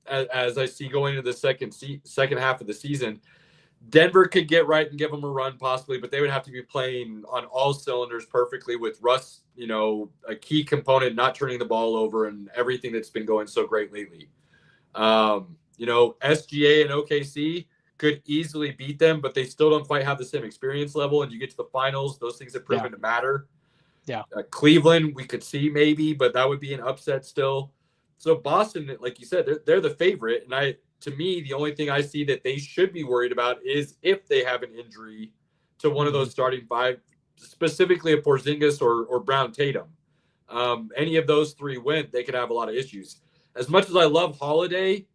as I see going into the second half of the season. Denver could get right and give them a run possibly, but they would have to be playing on all cylinders perfectly with Russ, a key component, not turning the ball over and everything that's been going so great lately. SGA and OKC could easily beat them, but they still don't quite have the same experience level. And you get to the finals, those things have proven to matter. Yeah. Cleveland, we could see maybe, but that would be an upset still. So Boston, like you said, they're the favorite. And to me, the only thing I see that they should be worried about is if they have an injury to one of those starting five, specifically a Porzingis or Brown Tatum. Any of those three win, they could have a lot of issues. As much as I love Holiday,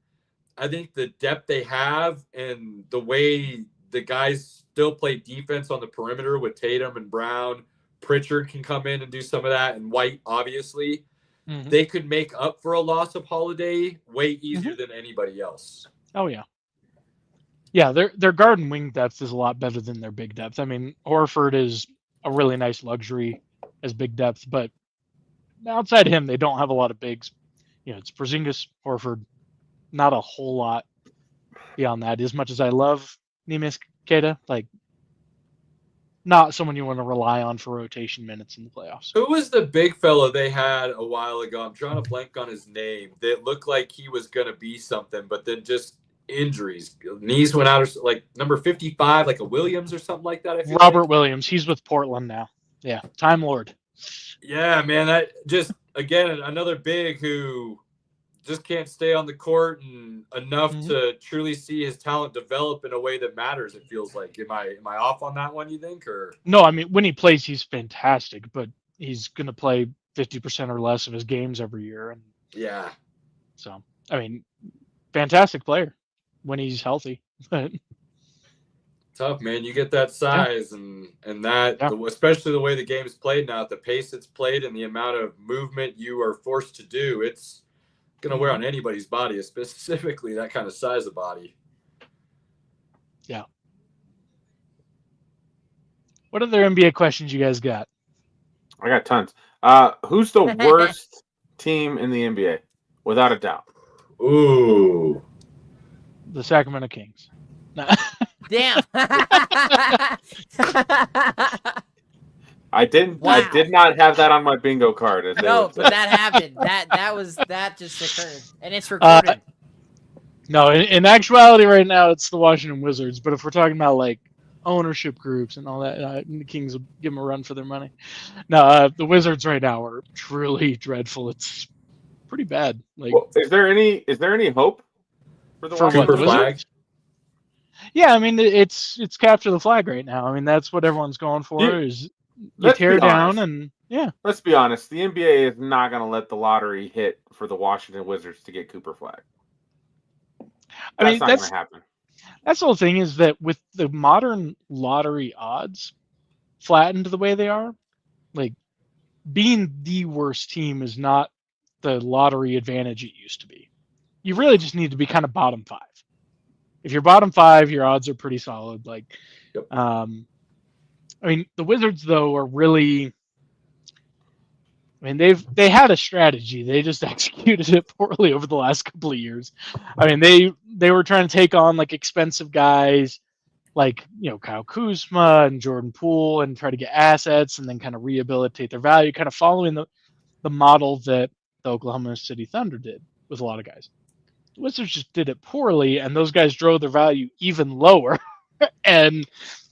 I think the depth they have and the way the guys still play defense on the perimeter with Tatum and Brown, Pritchard can come in and do some of that, and White, obviously. They could make up for a loss of Holiday way easier than anybody else. Oh, yeah. Yeah, their guard and wing depth is a lot better than their big depth. I mean, Horford is a really nice luxury as big depth, but outside him, they don't have a lot of bigs. It's Porzingis, Horford, not a whole lot beyond that. As much as I love Neemias Queta, like, not someone you want to rely on for rotation minutes in the playoffs. Who was the big fella they had a while ago? I'm trying to blank on his name. That looked like he was going to be something, but then just injuries. Knees went out, like number 55, like a Williams or something like that. Robert Williams. He's with Portland now. Yeah, Time Lord. Yeah, man. That just, again, another big who just can't stay on the court and enough to truly see his talent develop in a way that matters. It feels like. Am I off on that one? You think, or no? I mean, when he plays, he's fantastic, but he's going to play 50% or less of his games every year, and so I mean, fantastic player when he's healthy. But tough, man. You get that size and that, especially the way the game's played now, at the pace it's played and the amount of movement you are forced to do, it's going to wear on anybody's body, specifically that kind of size of body. Yeah. What other NBA questions you guys got? I got tons. Who's the worst team in the NBA? Without a doubt. Ooh. The Sacramento Kings. No. Damn. I did not have that on my bingo card. No, but that happened. That just occurred, and it's recorded. No, in actuality, right now it's the Washington Wizards. But if we're talking about like ownership groups and all that, the Kings will give them a run for their money. No, the Wizards right now are truly dreadful. It's pretty bad. Like, well, is there any hope for the Washington Wizards? Yeah, I mean it's capture the flag right now. I mean that's what everyone's going for. You tear down and Let's be honest. The NBA is not going to let the lottery hit for the Washington Wizards to get Cooper Flag. That's not going to happen. That's the whole thing, is that with the modern lottery odds flattened the way they are, like being the worst team is not the lottery advantage it used to be. You really just need to be kind of bottom 5. If you're bottom 5, your odds are pretty solid. Like, I mean, the Wizards though are really. I mean, they had a strategy. They just executed it poorly over the last couple of years. I mean, they were trying to take on like expensive guys, like Kyle Kuzma and Jordan Poole, and try to get assets and then kind of rehabilitate their value, kind of following the model that the Oklahoma City Thunder did with a lot of guys. The Wizards just did it poorly, and those guys drove their value even lower. And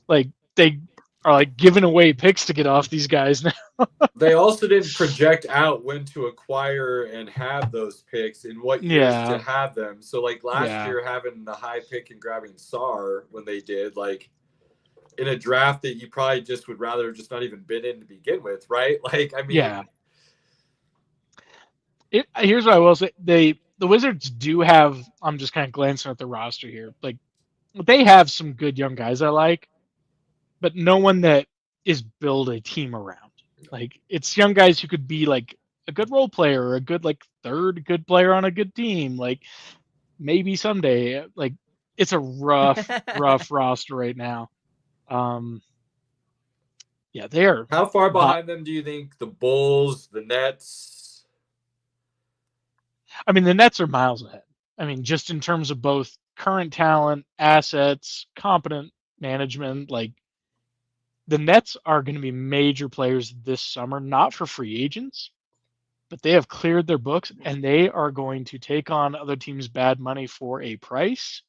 like they are like giving away picks to get off these guys now. They also didn't project out when to acquire and have those picks and what years to have them. So like last year having the high pick and grabbing Sarr when they did, like in a draft that you probably just would rather just not even been in to begin with, right? Like, I mean, here's what I will say. The Wizards do have, I'm just kind of glancing at the roster here. Like, they have some good young guys I like, but no one that is build a team around. Like, it's young guys who could be like a good role player or a good like third good player on a good team. Like, maybe someday. Like, it's a rough roster right now. They are. How far behind them do you think the Bulls, the Nets? I mean, the Nets are miles ahead. I mean, just in terms of both current talent, assets, competent management, like the Nets are going to be major players this summer, not for free agents, but they have cleared their books and they are going to take on other teams' bad money for a price.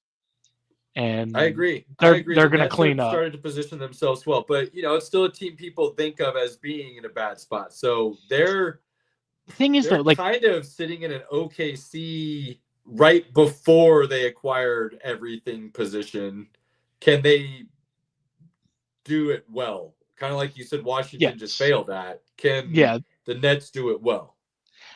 And I agree. They're going to clean up. Started to position themselves well, but it's still a team people think of as being in a bad spot. So they're kind of sitting in an OKC right before they acquired everything position. Can they do it well? Kind of like you said, Washington just failed at. Can the Nets do it well?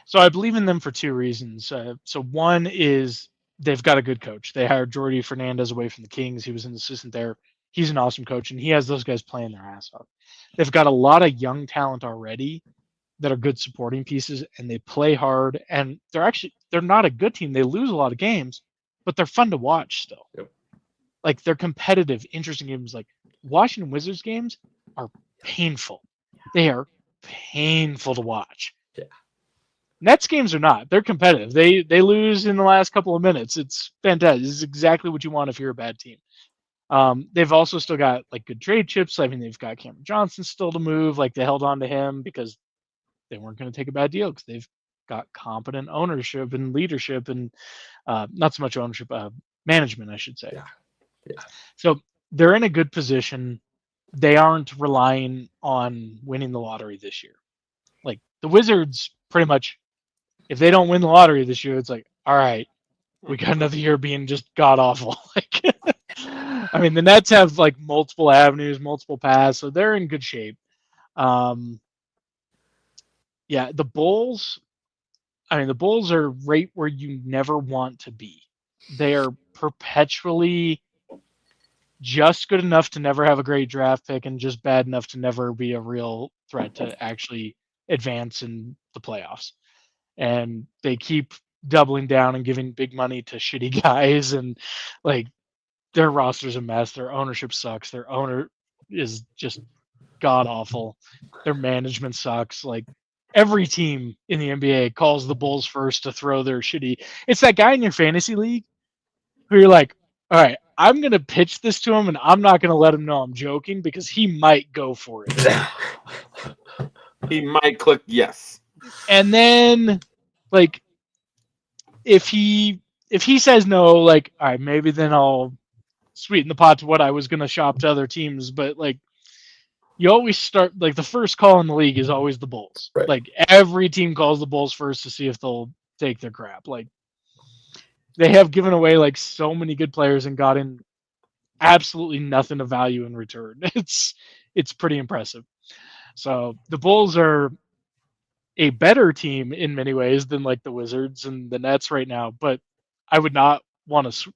So I believe in them for 2 reasons. So one is they've got a good coach. They hired Jordi Fernandez away from the Kings. He was an assistant there. He's an awesome coach, and he has those guys playing their ass off. They've got a lot of young talent already that are good supporting pieces, and they play hard, and they're not a good team. They lose a lot of games, but they're fun to watch still. Yep. Like, they're competitive, interesting games. Like, Washington Wizards games are painful. They are painful to watch. Yeah. Nets games are not. They're competitive. They lose in the last couple of minutes. It's fantastic. This is exactly what you want if you're a bad team. They've also still got like good trade chips. I mean, they've got Cameron Johnson still to move. Like, they held on to him because they weren't going to take a bad deal because they've got competent ownership and leadership and not so much ownership, management, I should say. Yeah. So they're in a good position. They aren't relying on winning the lottery this year. Like, the Wizards, pretty much, if they don't win the lottery this year, it's like, all right, we got another year being just god awful. Like, I mean, the Nets have like multiple avenues, multiple paths, so they're in good shape. The Bulls. I mean, the Bulls are right where you never want to be. They are perpetually just good enough to never have a great draft pick and just bad enough to never be a real threat to actually advance in the playoffs. And they keep doubling down and giving big money to shitty guys, and like their roster's a mess. Their ownership sucks. Their owner is just god awful. Their management sucks. Like every team in the NBA calls the Bulls first to throw their shitty. It's that guy in your fantasy league who you're like, all right, I'm gonna pitch this to him, and I'm not gonna let him know I'm joking because he might go for it. He might click yes. And then, like, if he says no, like, all right, maybe then I'll sweeten the pot to what I was gonna shop to other teams. But like, you always start like the first call in the league is always the Bulls. Right. Like every team calls the Bulls first to see if they'll take their crap. Like they have given away like so many good players and gotten absolutely nothing of value in return. It's pretty impressive. So the Bulls are a better team in many ways than like the Wizards and the Nets right now, but I would not want to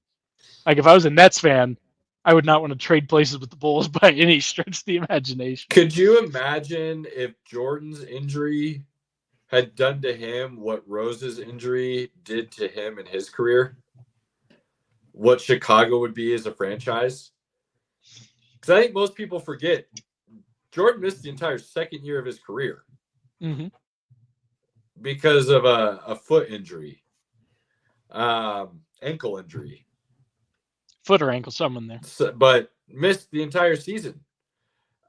like if I was a Nets fan, I would not want to trade places with the Bulls by any stretch of the imagination. Could you imagine if Jordan's injury had done to him what Rose's injury did to him in his career? What Chicago would be as a franchise? Because I think most people forget Jordan missed the entire second year of his career because of a foot injury, ankle injury. Foot or ankle, someone there. So, but missed the entire season.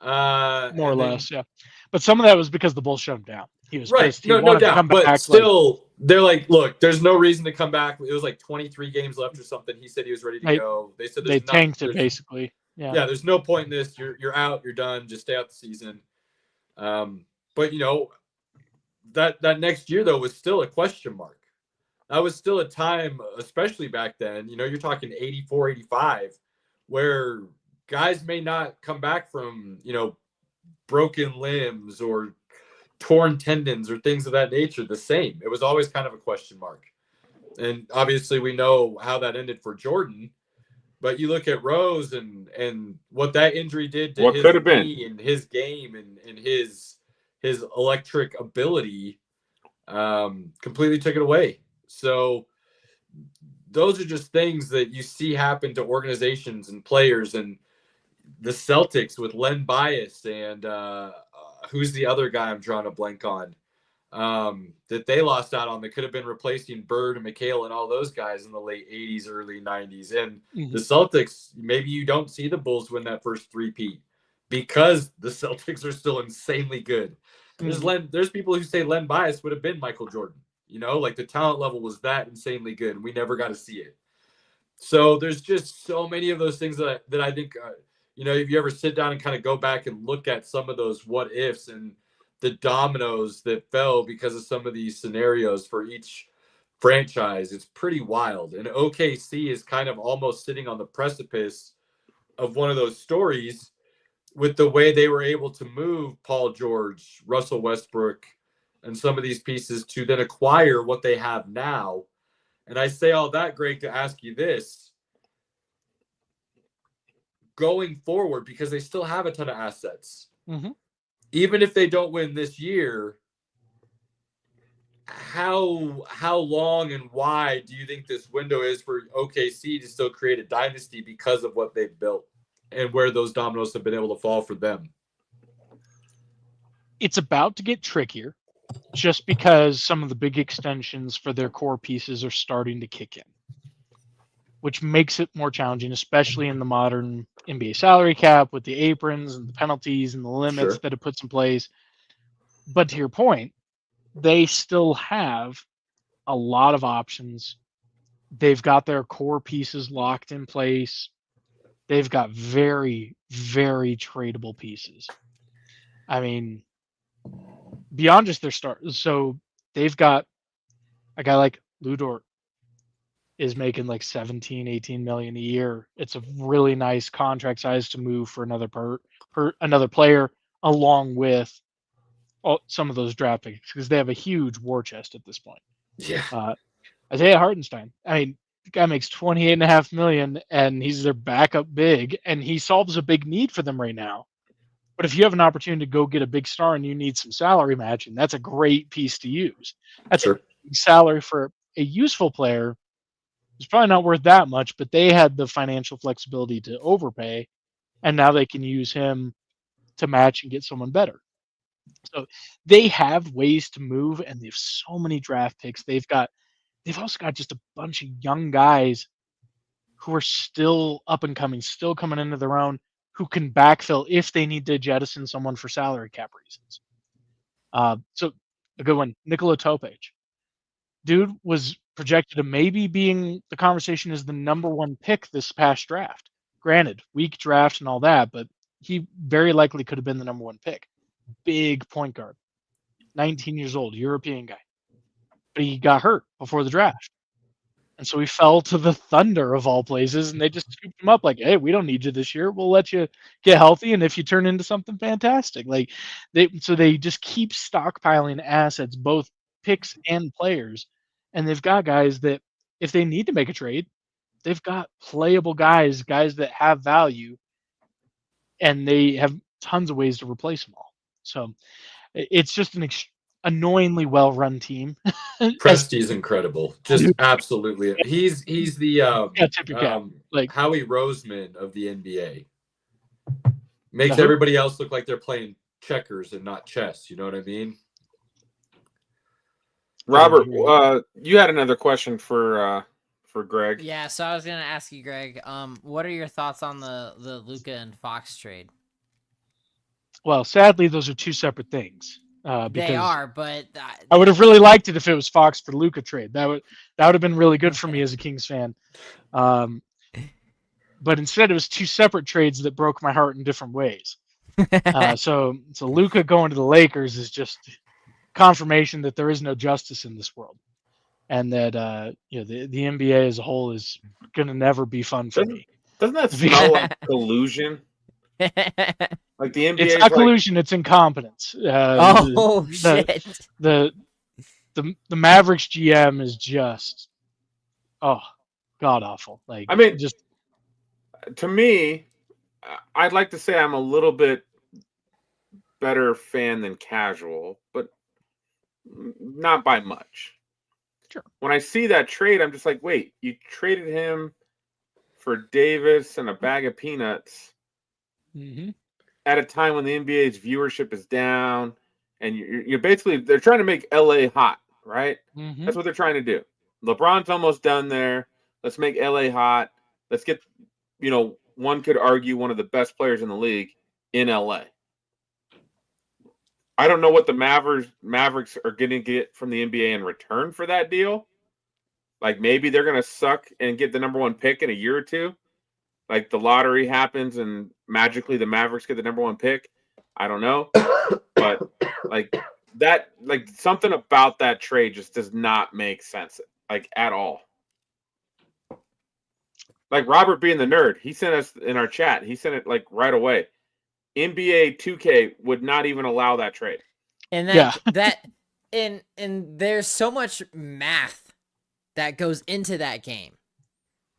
More or less, yeah. But some of that was because the Bulls shut him down. He was right. pissed. He no wanted to doubt. come But back, still, they're like, look, there's no reason to come back. It was like 23 games left or something. He said he was ready to go. They said they tanked it basically. Yeah, there's no point in this. You're out. You're done. Just stay out the season. But you know, that next year though was still a question mark. That was still a time, especially back then, you know, you're talking 84, 85, where guys may not come back from, you know, broken limbs or torn tendons or things of that nature the same. It was always kind of a question mark. And obviously we know how that ended for Jordan, but you look at Rose and what that injury did to his knee and his game and his electric ability, completely took it away. So those are just things that you see happen to organizations and players. And the Celtics with Len Bias and who's the other guy I'm drawing a blank on, that they lost out on that could have been replacing Bird and McHale and all those guys in the late 80s, early 90s. And the Celtics, maybe you don't see the Bulls win that first three-peat because the Celtics are still insanely good. There's people who say Len Bias would have been Michael Jordan. You know, like the talent level was that insanely good, and we never got to see it. So there's just so many of those things that I think, you know, if you ever sit down and kind of go back and look at some of those what ifs and the dominoes that fell because of some of these scenarios for each franchise, it's pretty wild. And OKC is kind of almost sitting on the precipice of one of those stories with the way they were able to move Paul George, Russell Westbrook, and some of these pieces to then acquire what they have now. And I say all that, Greg, to ask you this. Going forward, because they still have a ton of assets, even if they don't win this year, how long and wide do you think this window is for OKC to still create a dynasty because of what they've built and where those dominoes have been able to fall for them? It's about to get trickier just because some of the big extensions for their core pieces are starting to kick in, which makes it more challenging, especially in the modern NBA salary cap with the aprons and the penalties and the limits that it puts in place. But to your point, they still have a lot of options. They've got their core pieces locked in place. They've got very, very tradable pieces. I mean, beyond just their start. So they've got a guy like Lou Dort is making like 17, 18 million a year. It's a really nice contract size to move for another another player, along with some of those draft picks, because they have a huge war chest at this point. Yeah. Isaiah Hartenstein. I mean, The guy makes $28.5 million, and he's their backup big, and he solves a big need for them right now. But if you have an opportunity to go get a big star and you need some salary matching, that's a great piece to use. That's Sure. a big salary for a useful player. It's probably not worth that much, but they had the financial flexibility to overpay, and now they can use him to match and get someone better. So they have ways to move, and they have so many draft picks. They've also got just a bunch of young guys who are still up and coming, still coming into their own, who can backfill if they need to jettison someone for salary cap reasons. So a good one, Nikola Topic. Dude was projected to maybe being the conversation as the number 1 pick this past draft. Granted, weak draft and all that, but he very likely could have been the number 1 pick. Big point guard, 19 years old, European guy. But he got hurt before the draft. And so he fell to the Thunder of all places, and they just scooped him up like, hey, we don't need you this year. We'll let you get healthy, and if you turn into something fantastic. Like they just keep stockpiling assets, both picks and players. And they've got guys that if they need to make a trade, they've got playable guys that have value, and they have tons of ways to replace them all. So it's just an annoyingly well-run team. Presti's incredible, just absolutely. He's the like Howie Roseman of the NBA. Makes Uh-huh. everybody else look like they're playing checkers and not chess. You know what I mean? Robert, you had another question for Greg. Yeah, so I was gonna ask you, Greg. What are your thoughts on the Luka and Fox trade? well, sadly, those are two separate things. They Because are, but I would have really liked it if it was Fox for Luka trade. That would have been really good for me as a Kings fan. But instead, it was two separate trades that broke my heart in different ways. So Luka going to the Lakers is just confirmation that there is no justice in this world, and that the NBA as a whole is going to never be fun for me. Doesn't that smell like collusion? Like the NBA, It's not collusion; it's incompetence. shit! The Mavericks GM is just god awful. Like, I mean, just to me, I'd like to say I'm a little bit better fan than casual, but not by much. Sure. When I see that trade, I'm just like, wait, you traded him for Davis and a bag of peanuts at a time when the NBA's viewership is down, and you're basically, they're trying to make LA hot, right? That's what they're trying to do. LeBron's almost done there. Let's make LA hot. Let's get, one could argue one of the best players in the league in LA. I don't know what the Mavericks are going to get from the NBA in return for that deal. Like, maybe they're going to suck and get the number 1 pick in a year or two. Like, the lottery happens and magically the Mavericks get the number 1 pick. I don't know. But something about that trade just does not make sense, like, at all. Like Robert being the nerd, he sent us in our chat. He sent it like right away. NBA 2K would not even allow that trade. And and there's so much math that goes into that game.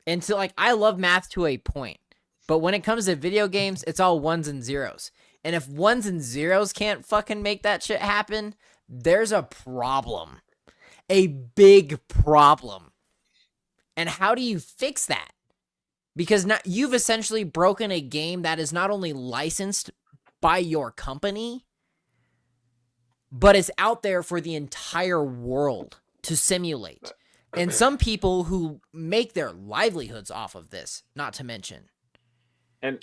And so, like, I love math to a point, but when it comes to video games, it's all ones and zeros. And if ones and zeros can't fucking make that shit happen, there's a problem. A big problem. And how do you fix that? Because now you've essentially broken a game that is not only licensed by your company, but it's out there for the entire world to simulate. And some people who make their livelihoods off of this, not to mention. And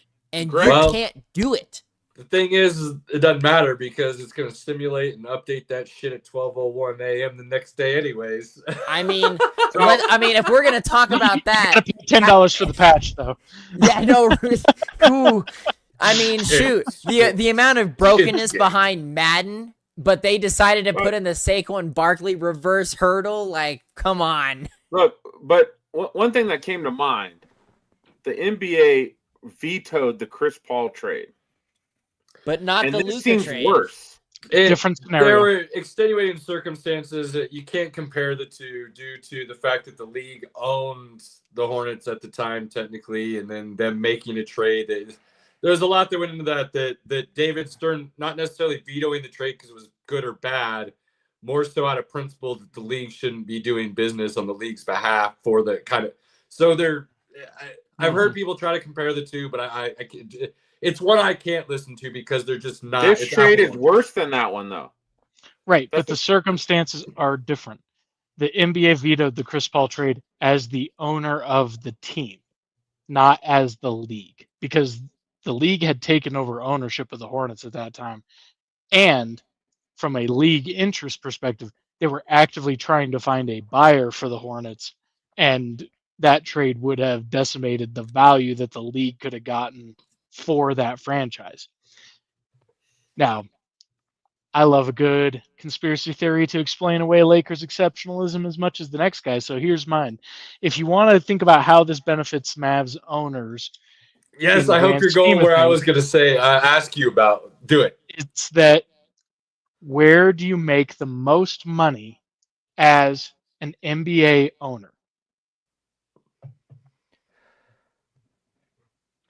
Greg, you can't do it. The thing is, it doesn't matter because it's going to simulate and update that shit at 12:01 a.m. the next day anyways. I mean, if we're going to talk about that. You gotta pay $10 for the patch, though. Yeah, no. Ooh, I mean, shoot. The amount of brokenness behind Madden, but they decided to put in the Saquon Barkley reverse hurdle. Like, come on. Look, but one thing that came to mind, the NBA vetoed the Chris Paul trade. But not and the this Luka seems trade. worse. Different There scenario. were extenuating circumstances that you can't compare the two due to the fact that the league owned the Hornets at the time, technically, and then them making a trade. There's a lot that went into that David Stern not necessarily vetoing the trade because it was good or bad, more so out of principle that the league shouldn't be doing business on the league's behalf for the kind of. So I've heard people try to compare the two, but I it's one I can't listen to because they're just not. This trade is worse than that one, though. Right, but the circumstances are different. The NBA vetoed the Chris Paul trade as the owner of the team, not as the league, because the league had taken over ownership of the Hornets at that time. And from a league interest perspective, they were actively trying to find a buyer for the Hornets, and that trade would have decimated the value that the league could have gotten for that franchise. Now, I love a good conspiracy theory to explain away Lakers exceptionalism as much as the next guy. So here's mine. If you want to think about how this benefits Mavs owners, yes, I hope you're going where I was going to say, ask you about. Do it. It's that where do you make the most money as an NBA owner?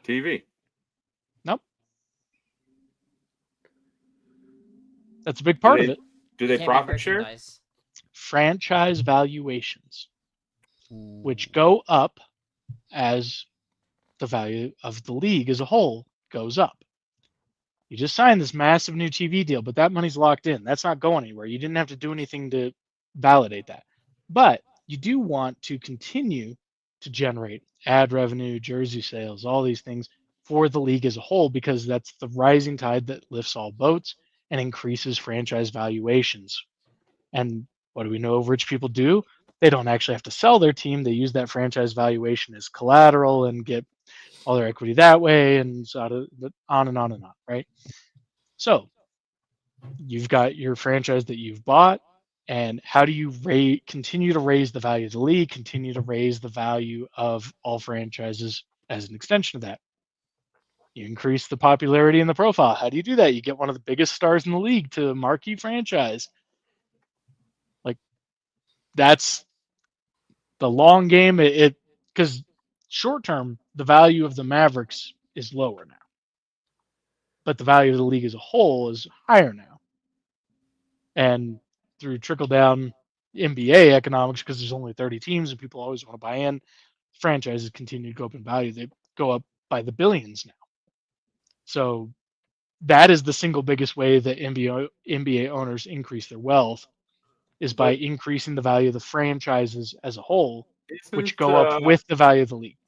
TV. Nope. That's a big part of it. Do they Can't be profit share? merchandise. Franchise valuations, which go up as the value of the league as a whole goes up. You just signed this massive new TV deal, but that money's locked in. That's not going anywhere. You didn't have to do anything to validate that. But you do want to continue to generate ad revenue, jersey sales, all these things for the league as a whole, because that's the rising tide that lifts all boats and increases franchise valuations. And what do we know rich people do? They don't actually have to sell their team. They use that franchise valuation as collateral and get all their equity that way, and on and on and on, right? So you've got your franchise that you've bought, and how do you continue to raise the value of the league, continue to raise the value of all franchises as an extension of that? You increase the popularity and the profile. How do you do that? You get one of the biggest stars in the league to a marquee franchise. Like, that's the long game. Because short term, the value of the Mavericks is lower now, but the value of the league as a whole is higher now. And through trickle down NBA economics, because there's only 30 teams and people always want to buy in, franchises continue to go up in value. They go up by the billions now. So that is the single biggest way that NBA owners increase their wealth, is by increasing the value of the franchises as a whole, which go up with the value of the league.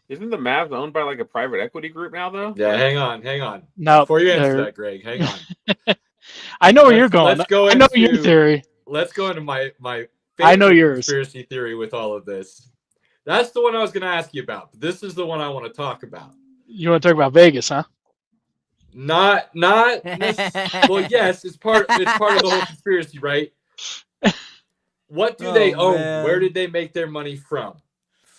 Isn't the Mavs owned by like a private equity group now, though? Yeah, hang on. No, before you answer that, Greg, hang on. I know where you're going. I know your theory. Let's go into my favorite I know yours. conspiracy theory with all of this. That's the one I was going to ask you about. But this is the one I want to talk about. You want to talk about Vegas, huh? Not well, yes, it's part of the whole conspiracy, right? What do they own? Man. Where did they make their money from?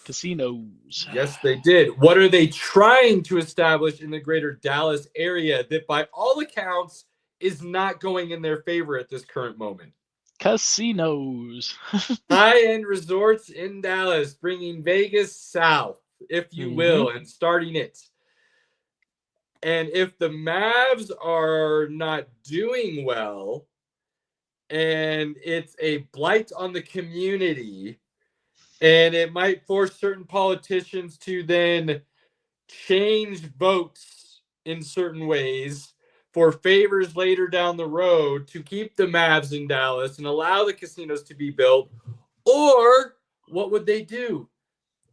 Casinos. Yes, they did. What are they trying to establish in the greater Dallas area that by all accounts is not going in their favor at this current moment? Casinos. High-end resorts in Dallas, bringing Vegas south, if you will, and starting it. And if the Mavs are not doing well, and it's a blight on the community, and it might force certain politicians to then change votes in certain ways for favors later down the road to keep the Mavs in Dallas and allow the casinos to be built, or what would they do?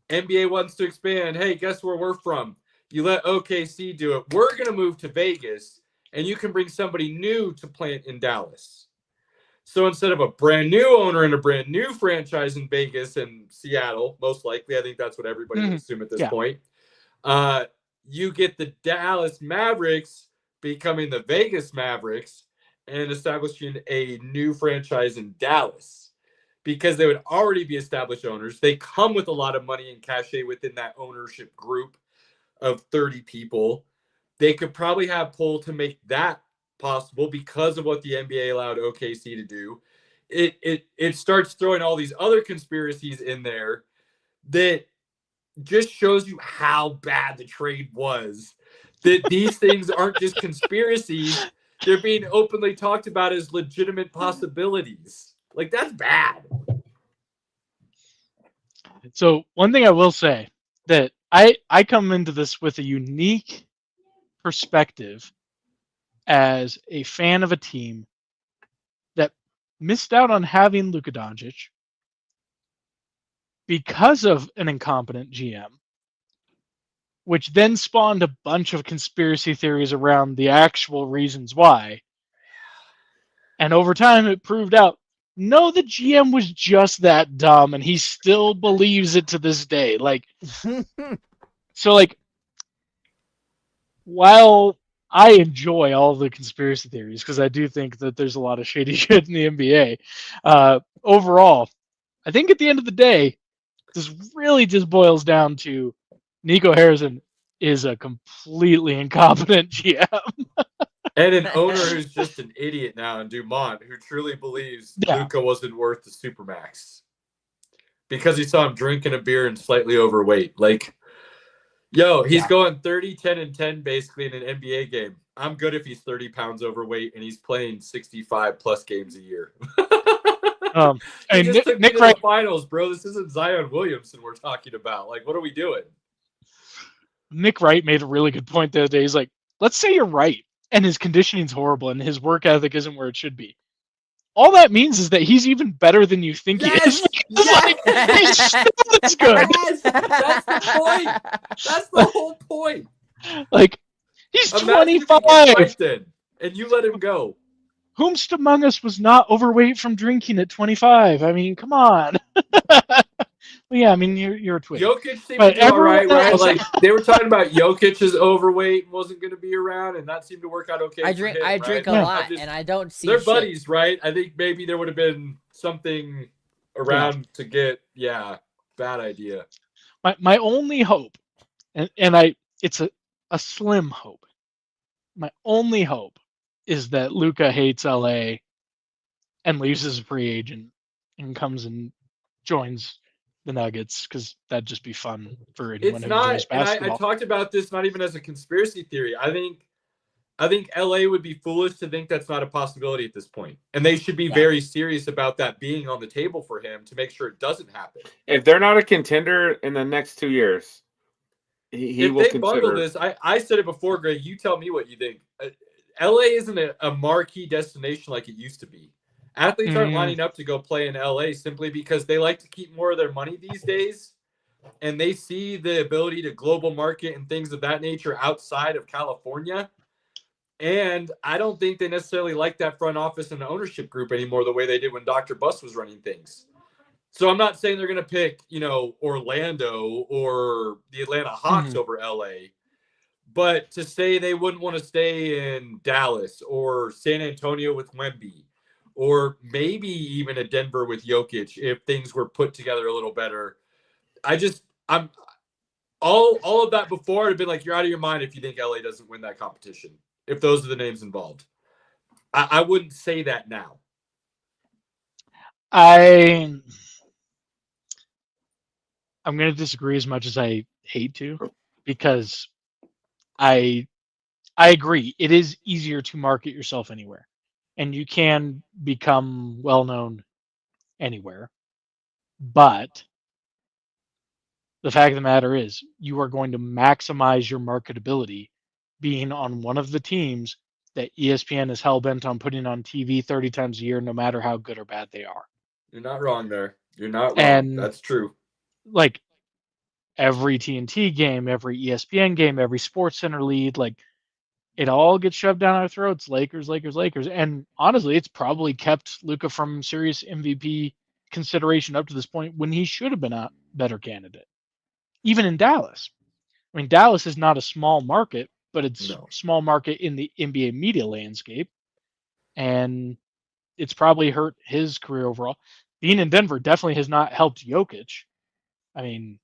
NBA wants to expand. Hey, guess where we're from? You let OKC do it. We're going to move to Vegas, and you can bring somebody new to plant in Dallas. So instead of a brand new owner and a brand new franchise in Vegas and Seattle, most likely, I think that's what everybody would assume at this point, you get the Dallas Mavericks becoming the Vegas Mavericks and establishing a new franchise in Dallas, because they would already be established owners. They come with a lot of money and cachet within that ownership group of 30 people. They could probably have pull to make that possible because of what the NBA allowed OKC to do. It starts throwing all these other conspiracies in there that just shows you how bad the trade was. That these things aren't just conspiracies, they're being openly talked about as legitimate possibilities. Like, that's bad. So one thing I will say, that I come into this with a unique perspective as a fan of a team that missed out on having Luka Doncic because of an incompetent GM, which then spawned a bunch of conspiracy theories around the actual reasons why. And over time, it proved out, no, the GM was just that dumb, and he still believes it to this day. Like, so, like, while I enjoy all the conspiracy theories, because I do think that there's a lot of shady shit in the NBA, overall, I think at the end of the day, this really just boils down to Nico Harrison is a completely incompetent GM. And an owner who's just an idiot now in Dumont, who truly believes Luka wasn't worth the Supermax because he saw him drinking a beer and slightly overweight. Like, yo, he's going 30, 10, and 10 basically in an NBA game. I'm good if he's 30 pounds overweight and he's playing 65 plus games a year. He just took me to the finals, bro. This isn't Zion Williamson we're talking about. Like, what are we doing? Nick Wright made a really good point the other day. He's like, let's say you're right, and his conditioning's horrible, and his work ethic isn't where it should be. All that means is that he's even better than you think he is. Like, he's still this good. Yes, that's the point. That's the whole point. Like, he's Imagine 25. Then, and you let him go. Whomst among us was not overweight from drinking at 25? I mean, come on. Well, yeah, I mean, you're a twin. Jokic seemed to do all right, right? Like, they were talking about Jokic is overweight and wasn't going to be around, and that seemed to work out okay. I drink a lot, and I don't see. They're buddies, right? I think maybe there would have been something around to get. Yeah, bad idea. My only hope, and it's a slim hope. My only hope is that Luka hates LA and leaves as a free agent and comes and joins the Nuggets, because that'd just be fun for anyone who enjoys basketball. I talked about this not even as a conspiracy theory. I think LA would be foolish to think that's not a possibility at this point. And they should be very serious about that being on the table for him to make sure it doesn't happen. If they're not a contender in the next 2 years, he will consider. Bundle this, I said it before, Greg. You tell me what you think. LA isn't a marquee destination like it used to be. Athletes aren't lining up to go play in LA simply because they like to keep more of their money these days. And they see the ability to global market and things of that nature outside of California. And I don't think they necessarily like that front office and ownership group anymore the way they did when Dr. Buss was running things. So I'm not saying they're going to pick, Orlando or the Atlanta Hawks over LA. But to say they wouldn't want to stay in Dallas or San Antonio with Wemby, or maybe even a Denver with Jokic if things were put together a little better. I'm all of that before I'd have been like, you're out of your mind if you think LA doesn't win that competition, if those are the names involved. I wouldn't say that now. I'm going to disagree as much as I hate to, because I agree. It is easier to market yourself anywhere, and you can become well-known anywhere. But the fact of the matter is, you are going to maximize your marketability being on one of the teams that ESPN is hell-bent on putting on TV 30 times a year, no matter how good or bad they are. You're not wrong there. You're not wrong. And that's true. Like, every TNT game, every ESPN game, every SportsCenter lead, like, it all gets shoved down our throats. Lakers. And honestly, it's probably kept Luka from serious MVP consideration up to this point when he should have been a better candidate. Even in Dallas. I mean, Dallas is not a small market, but it's a small market in the NBA media landscape. And it's probably hurt his career overall. Being in Denver definitely has not helped Jokic. I mean,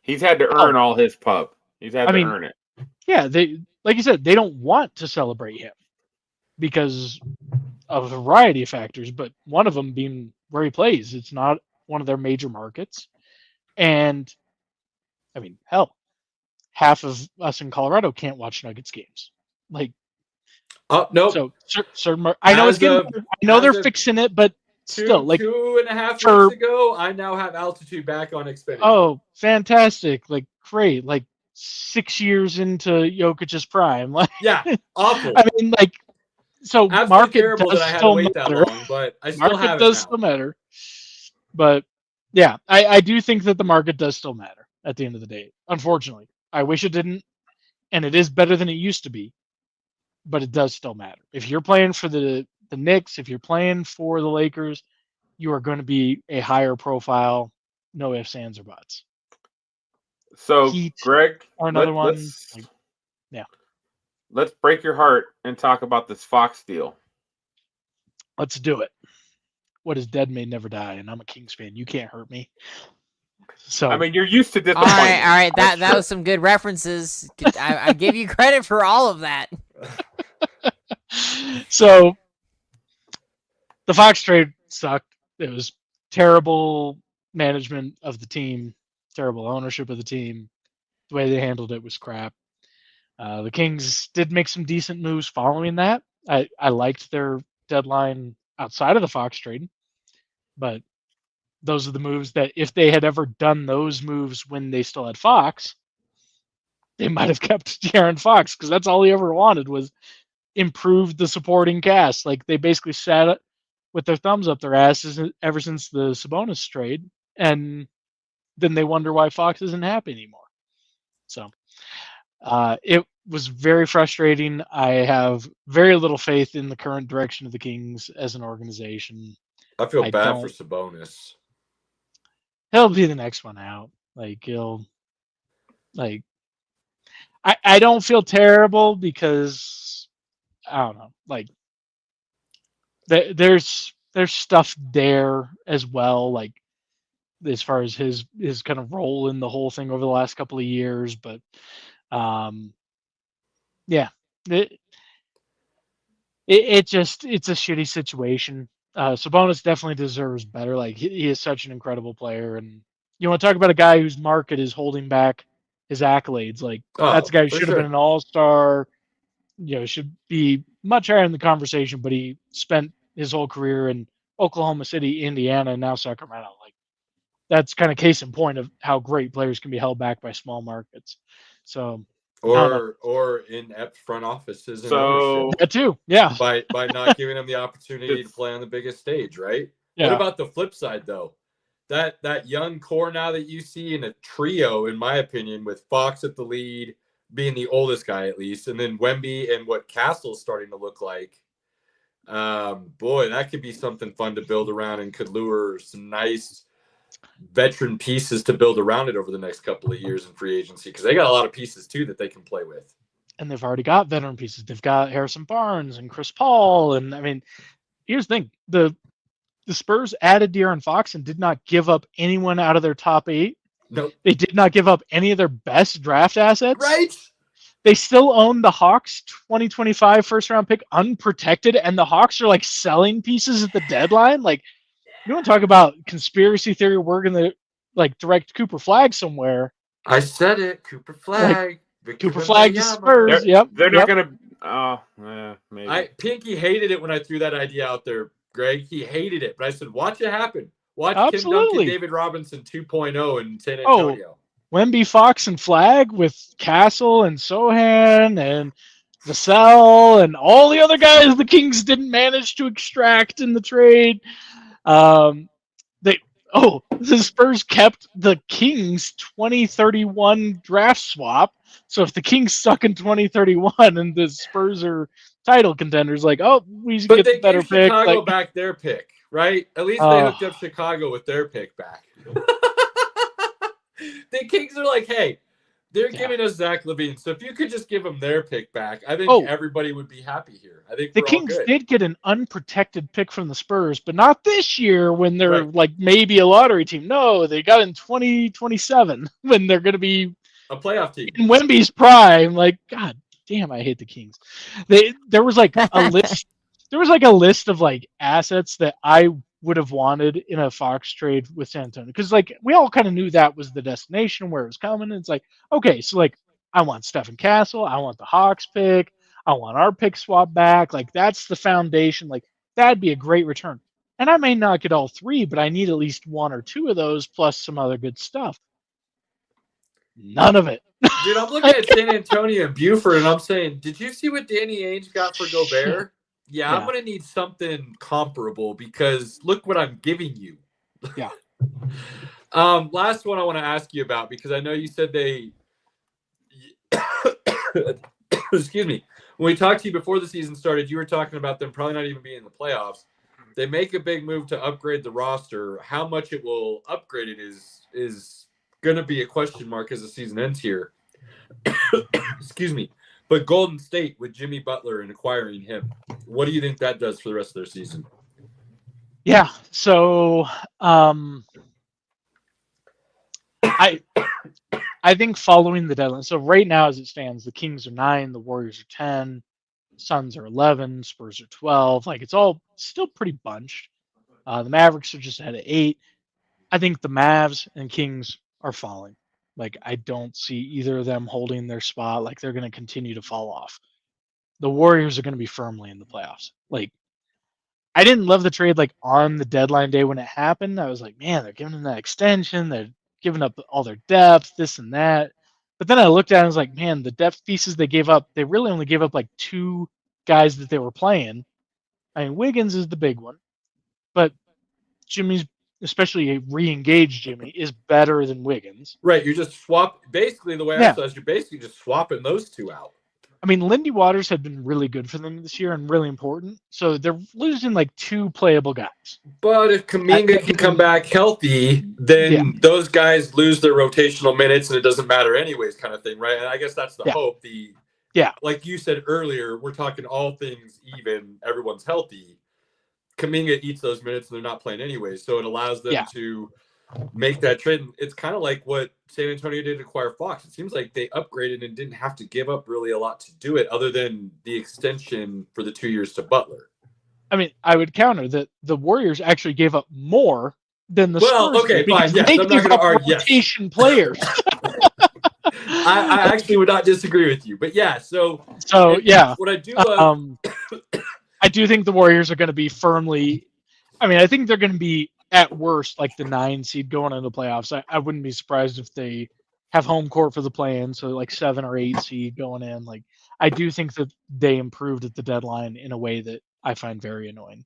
he's had to earn all his pub. He's had to earn it. Yeah, they, like you said, they don't want to celebrate him. because of a variety of factors, but one of them being where he plays. It's not one of their major markets. And I mean, hell, half of us in Colorado can't watch Nuggets games. Like, Oh nope. so certain I know it's getting better. I know they're fixing it, but still, like 2.5 weeks ago, I now have altitude back on Xfinity. Oh, fantastic! Like, great! Like 6 years into Jokic's prime. Like, yeah, awful. I mean, like, so absolutely market terrible does that I had to still wait matter. that long, but I still Market have does it now. still matter. But yeah, I do think that the market does still matter at the end of the day. Unfortunately, I wish it didn't, and it is better than it used to be, but it does still matter. If you're playing for the Knicks, if you're playing for the Lakers, you are going to be a higher profile, no ifs, ands, or buts. So, Heat Greg, or another one. let's, Like, yeah. Let's break your heart and talk about this Fox deal. Let's do it. What is dead may never die, and I'm a Kings fan. You can't hurt me. So I mean, you're used to All disappointment. right. That was some good references. I give you credit for all of that. So the Fox trade sucked. It was terrible management of the team, terrible ownership of the team. The way they handled it was crap. The Kings did make some decent moves following that. I liked their deadline outside of the Fox trade, but those are the moves that if they had ever done those moves when they still had Fox, they might have kept De'Aaron Fox, because that's all he ever wanted was improve the supporting cast. Like, they basically sat with their thumbs up their asses ever since the Sabonis trade, and then they wonder why Fox isn't happy anymore. So it was very frustrating. I have very little faith in the current direction of the Kings as an organization. I feel bad for Sabonis. He'll be the next one out. Like, I don't feel terrible because I don't know. Like, there's stuff there as well. Like, as far as his kind of role in the whole thing over the last couple of years, but yeah, it's a shitty situation. Sabonis definitely deserves better. Like, he is such an incredible player, and you want to talk about a guy whose market is holding back his accolades. Like, that's a guy who should have been an all-star. Should be much higher in the conversation, but he spent his whole career in Oklahoma City, Indiana, and now Sacramento. Like, that's kind of case in point of how great players can be held back by small markets. So, or inept front offices. So that too, yeah. By not giving them the opportunity to play on the biggest stage, right? Yeah. What about the flip side, though? That young core now that you see in a trio, in my opinion, with Fox at the lead, being the oldest guy at least, and then Wemby and what Castle's starting to look like. Boy, that could be something fun to build around and could lure some nice veteran pieces to build around it over the next couple of years in free agency, because they got a lot of pieces too that they can play with. And they've already got veteran pieces. They've got Harrison Barnes and Chris Paul. And I mean, here's the thing. The Spurs added De'Aaron Fox and did not give up anyone out of their top 8. Nope. They did not give up any of their best draft assets. Right. They still own the Hawks 2025 first round pick unprotected, and the Hawks are like selling pieces at the deadline. Like, you want to talk about conspiracy theory? We're gonna like direct Cooper Flag somewhere. I said it, Cooper Flag. Like, Cooper Flag to Spurs. They're not gonna. Maybe. Pinky hated it when I threw that idea out there, Greg. He hated it, but I said, watch it happen. Watch Absolutely. Tim Duncan, David Robinson 2.0 in San Antonio. Wemby, Fox, and Flag with Castle and Sohan and Vassell and all the other guys the Kings didn't manage to extract in the trade. The Spurs kept the Kings 2031 draft swap. So if the Kings suck in 2031 and the Spurs are title contenders, like, we should get the better pick. But they gave Chicago back their pick, right? At least they hooked up Chicago with their pick back. The Kings are like, hey, they're giving us Zach LaVine. So if you could just give them their pick back, I think everybody would be happy here. I think the Kings did get an unprotected pick from the Spurs, but not this year when they're like maybe a lottery team. No, they got in 2027 when they're going to be a playoff team in Wemby's prime. Like, God, damn, I hate the Kings. There was like a list. There was like a list of like assets that I would have wanted in a Fox trade with San Antonio, because like we all kind of knew that was the destination where it was coming. And it's like, okay, so like I want Stephen Castle, I want the Hawks pick, I want our pick swap back. Like that's the foundation. Like that'd be a great return. And I may not get all three, but I need at least one or two of those plus some other good stuff. None of it. Dude, I'm looking at San Antonio and Buford, and I'm saying, did you see what Danny Ainge got for Gobert? Yeah, I'm going to need something comparable because look what I'm giving you. Yeah. Last one I want to ask you about, because I know you said they excuse me. When we talked to you before the season started, you were talking about them probably not even being in the playoffs. They make a big move to upgrade the roster. How much it will upgrade it is going to be a question mark as the season ends here. Excuse me. But Golden State with Jimmy Butler and acquiring him, what do you think that does for the rest of their season? Yeah. So I think following the deadline. So right now, as it stands, the Kings are 9, the Warriors are 10, Suns are 11, Spurs are 12. Like it's all still pretty bunched. The Mavericks are just ahead of 8. I think the Mavs and Kings are falling. Like I don't see either of them holding their spot. Like they're going to continue to fall off. The Warriors are going to be firmly in the playoffs. Like I didn't love the trade like on the deadline day when it happened. I was like, man, they're giving them that extension. They're giving up all their depth, this and that. But then I looked at it and was like, man, the depth pieces they gave up, they really only gave up like 2 guys that they were playing. I mean, Wiggins is the big one, but Jimmy's, especially a re-engaged Jimmy, is better than Wiggins. Right, you just swap. Basically, the way I saw it, you're basically just swapping those 2 out. I mean, Lindy Waters had been really good for them this year and really important. So they're losing like 2 playable guys. But if Kuminga can come back healthy, then those guys lose their rotational minutes and it doesn't matter anyways, kind of thing, right? And I guess that's the hope. Like you said earlier, we're talking all things even, everyone's healthy. Kuminga eats those minutes and they're not playing anyways. So it allows them to make that trade. It's kind of like what San Antonio did to acquire Fox. It seems like they upgraded and didn't have to give up really a lot to do it other than the extension for the 2 years to Butler. I mean, I would counter that the Warriors actually gave up more than the Spurs did, fine. Yes, they I'm not gave going to up argue. rotation players. I actually would not disagree with you. But what I do love... I do think the Warriors are going to be firmly... I mean, I think they're going to be at worst like the 9 seed going into the playoffs. I wouldn't be surprised if they have home court for the play-in, so like 7 or 8 seed going in. Like I do think that they improved at the deadline in a way that I find very annoying.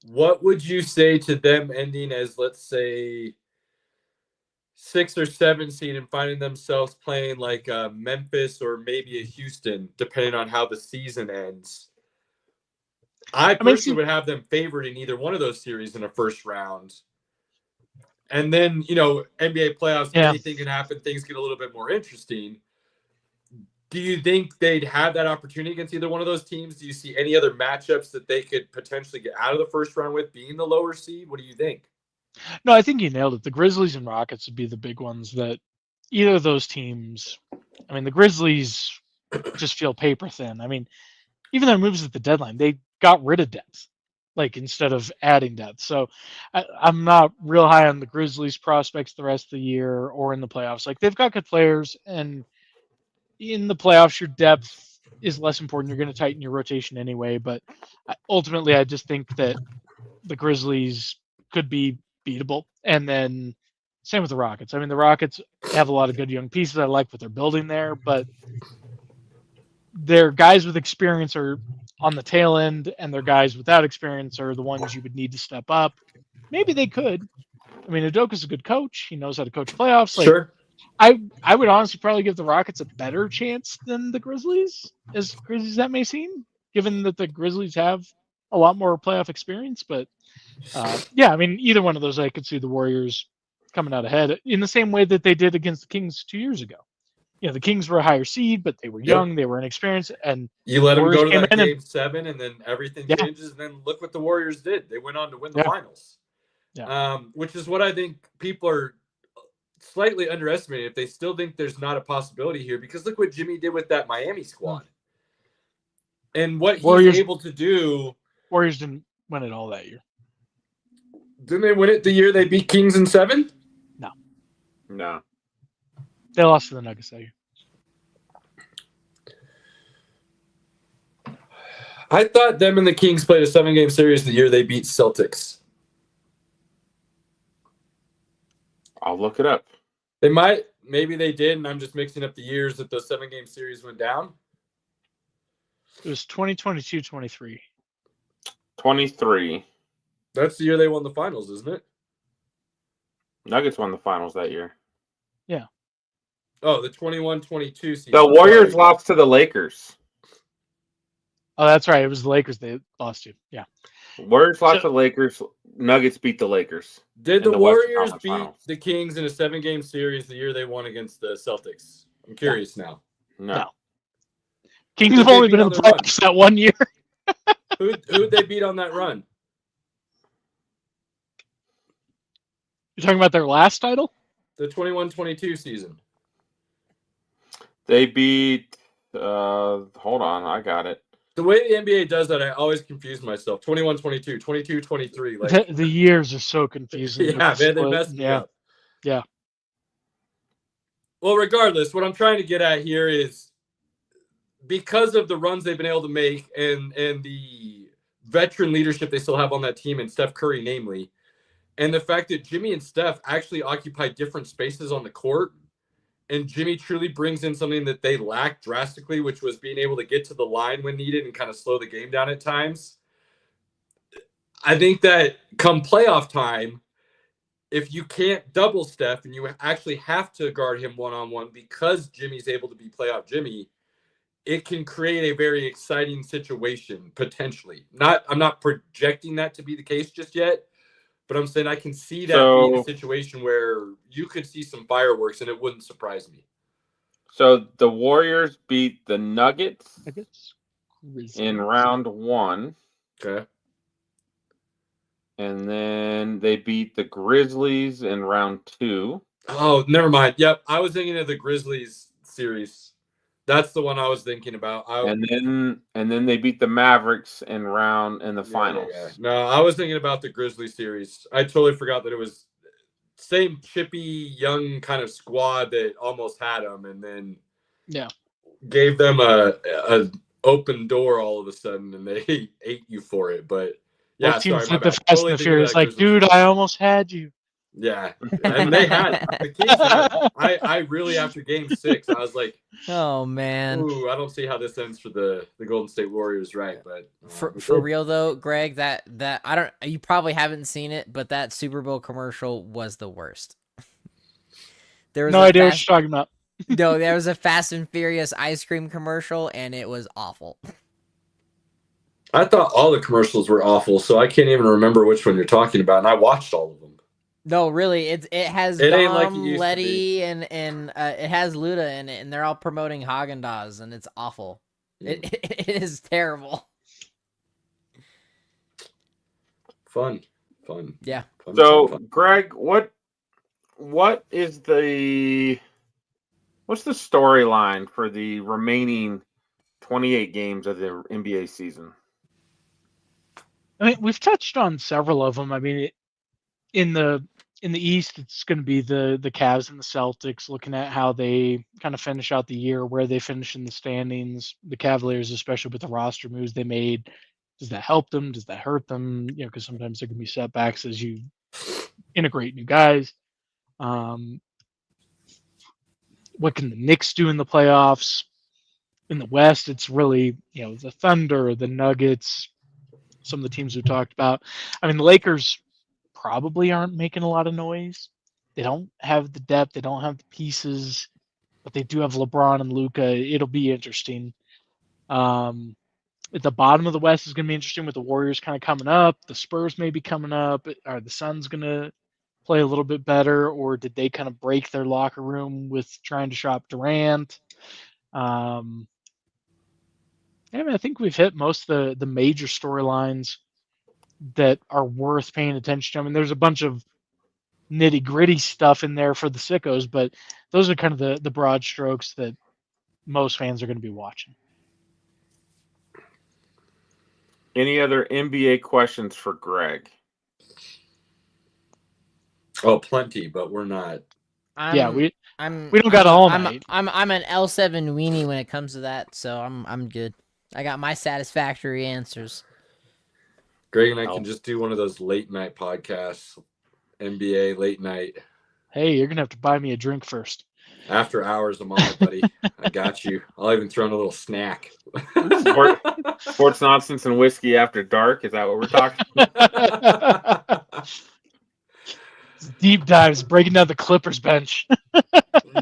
What would you say to them ending as, let's say, 6 or 7 seed and finding themselves playing like Memphis or maybe a Houston, depending on how the season ends? I personally would have them favored in either one of those series in a first round. And then, NBA playoffs, anything can happen. Things get a little bit more interesting. Do you think they'd have that opportunity against either one of those teams? Do you see any other matchups that they could potentially get out of the first round with being the lower seed? What do you think? No, I think you nailed it. The Grizzlies and Rockets would be the big ones that either of those teams. I mean, the Grizzlies just feel paper thin. I mean, even their moves at the deadline, they got rid of depth, like instead of adding depth. So I'm not real high on the Grizzlies prospects the rest of the year or in the playoffs. Like they've got good players, and in the playoffs, your depth is less important. You're going to tighten your rotation anyway. But ultimately, I just think that the Grizzlies could be beatable. And then same with the Rockets. I mean, the Rockets have a lot of good young pieces. I like what they're building there, but their guys with experience are on the tail end, and their guys without experience are the ones you would need to step up. Maybe they could. I mean, Udoka's a good coach. He knows how to coach playoffs. Like, sure. I would honestly probably give the Rockets a better chance than the Grizzlies, as crazy as that may seem, given that the Grizzlies have a lot more playoff experience. But I mean, either one of those, I could see the Warriors coming out ahead in the same way that they did against the Kings 2 years ago. The Kings were a higher seed, but they were young, they were inexperienced, and you let them go to that game 7, and then everything changes. And then look what the Warriors did; they went on to win the finals. Which is what I think people are slightly underestimated if they still think there's not a possibility here, because look what Jimmy did with that Miami squad and what he's able to do. Warriors didn't win it all that year. Didn't they win it the year they beat Kings in 7? No. They lost to the Nuggets that year. I thought them and the Kings played a 7-game series the year they beat Celtics. I'll look it up. They might. Maybe they did, and I'm just mixing up the years that those 7-game series went down. It was 2022-23. 23. That's the year they won the finals, isn't it? Nuggets won the finals that year. Yeah. Oh, the 21-22 season. The Warriors lost to the Lakers. Oh, that's right. It was the Lakers they lost to. Yeah. Warriors lost to the Lakers. Nuggets beat the Lakers. Did in the Western Warriors Conference beat Finals. the Kings in a 7-game series the year they won against the Celtics? I'm curious now. No. Kings have they only beat been in on the their run? playoffs that 1 year. Who'd they beat on that run? You're talking about their last title? The 21-22 season. They beat. Hold on, I got it. The way the NBA does that, I always confuse myself. 21-22, 22-23. Like, The years are so confusing. yeah, man, they messed me up. Yeah. Well, regardless, what I'm trying to get at here is because of the runs they've been able to make and the veteran leadership they still have on that team, and Steph Curry namely, and the fact that Jimmy and Steph actually occupy different spaces on the court, and Jimmy truly brings in something that they lacked drastically, which was being able to get to the line when needed and kind of slow the game down at times. I think that come playoff time, if you can't double Steph and you actually have to guard him one-on-one because Jimmy's able to be playoff Jimmy, it can create a very exciting situation, potentially. I'm not projecting that to be the case just yet, but I'm saying I can see that being a situation where you could see some fireworks and it wouldn't surprise me. So the Warriors beat the Nuggets Grizzlies. in round 1. Okay. And then they beat the Grizzlies in round 2. Oh, never mind. Yep. I was thinking of the Grizzlies series. That's the one I was thinking about. And then they beat the Mavericks in the finals. Yeah. No, I was thinking about the Grizzlies series. I totally forgot that it was same chippy young kind of squad that almost had them, and then gave them a open door all of a sudden, and they ate you for it. But yeah, teams sorry, with the Fast and the Furious, like, dude, I almost had you. Yeah, and they had the Kings. I really after Game 6, I was like, oh man, ooh, I don't see how this ends for the Golden State Warriors, right? But for real though, Greg, that I don't. You probably haven't seen it, but that Super Bowl commercial was the worst. There was no idea what you're talking about. No, there was a Fast and Furious ice cream commercial, and it was awful. I thought all the commercials were awful, so I can't even remember which one you're talking about, and I watched all of them. No, really, it has ain't Dom, like it used to Letty, be. and it has Luda in it, and they're all promoting Haagen-Dazs, and it's awful. It is terrible. Fun. Yeah. Fun. Greg, what's the storyline for the remaining 28 games of the NBA season? I mean, we've touched on several of them. I mean, in the East, it's going to be the Cavs and the Celtics, looking at how they kind of finish out the year, where they finish in the standings. The Cavaliers, especially with the roster moves they made, does that help them? Does that hurt them? You know, because sometimes there can be setbacks as you integrate new guys. What can the Knicks do in the playoffs? In the West, it's really, the Thunder, the Nuggets, some of the teams we've talked about. I mean, the Lakers probably aren't making a lot of noise. They don't have the depth. They don't have the pieces, but they do have LeBron and Luka. It'll be interesting. At the bottom of the West is going to be interesting with the Warriors kind of coming up. The Spurs may be coming up. Are the Suns going to play a little bit better, or did they kind of break their locker room with trying to shop Durant? I think we've hit most of the major storylines that are worth paying attention to. I mean, there's a bunch of nitty-gritty stuff in there for the sickos, but those are kind of the broad strokes that most fans are going to be watching. Any other NBA questions for Greg? Oh, plenty, but we're not. We don't got all night. I'm an L7 weenie when it comes to that, so I'm good. I got my satisfactory answers. Greg and I can just do one of those late night podcasts, NBA late night. Hey, you're gonna have to buy me a drink first. After hours, I'm on it, buddy. I got you. I'll even throw in a little snack. Sports nonsense and whiskey after dark. Is that what we're talking? Deep dives, breaking down the Clippers bench.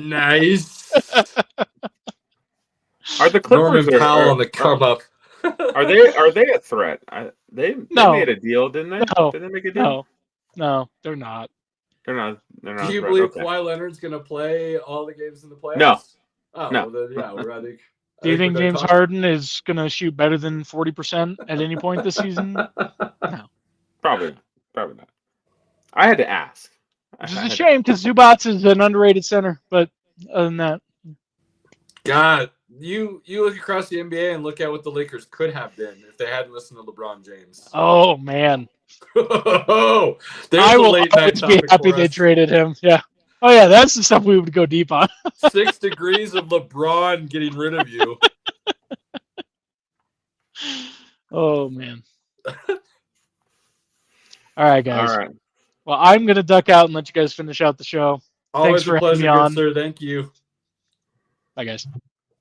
Nice. Are the Clippers Norman Powell on the come up? Are they a threat? They made a deal, didn't they? No. Did they make a deal? No, they're not. They're not. Do you believe Kawhi Leonard's going to play all the games in the playoffs? No. Oh, No. Well, then, yeah, Do you think James Harden is going to shoot better than 40% at any point this season? No. Probably not. I had to ask. Which is a shame because Zubats is an underrated center, but other than that. God, you look across the NBA and look at what the Lakers could have been if they hadn't listened to LeBron James. Oh, man. I will always be happy they traded him. Yeah. Oh, yeah, that's the stuff we would go deep on. 6 degrees of LeBron getting rid of you. Oh, man. All right, guys. All right. Well, I'm going to duck out and let you guys finish out the show. Always Thanks for a pleasure, having me on. sir. Thank you. Bye, guys.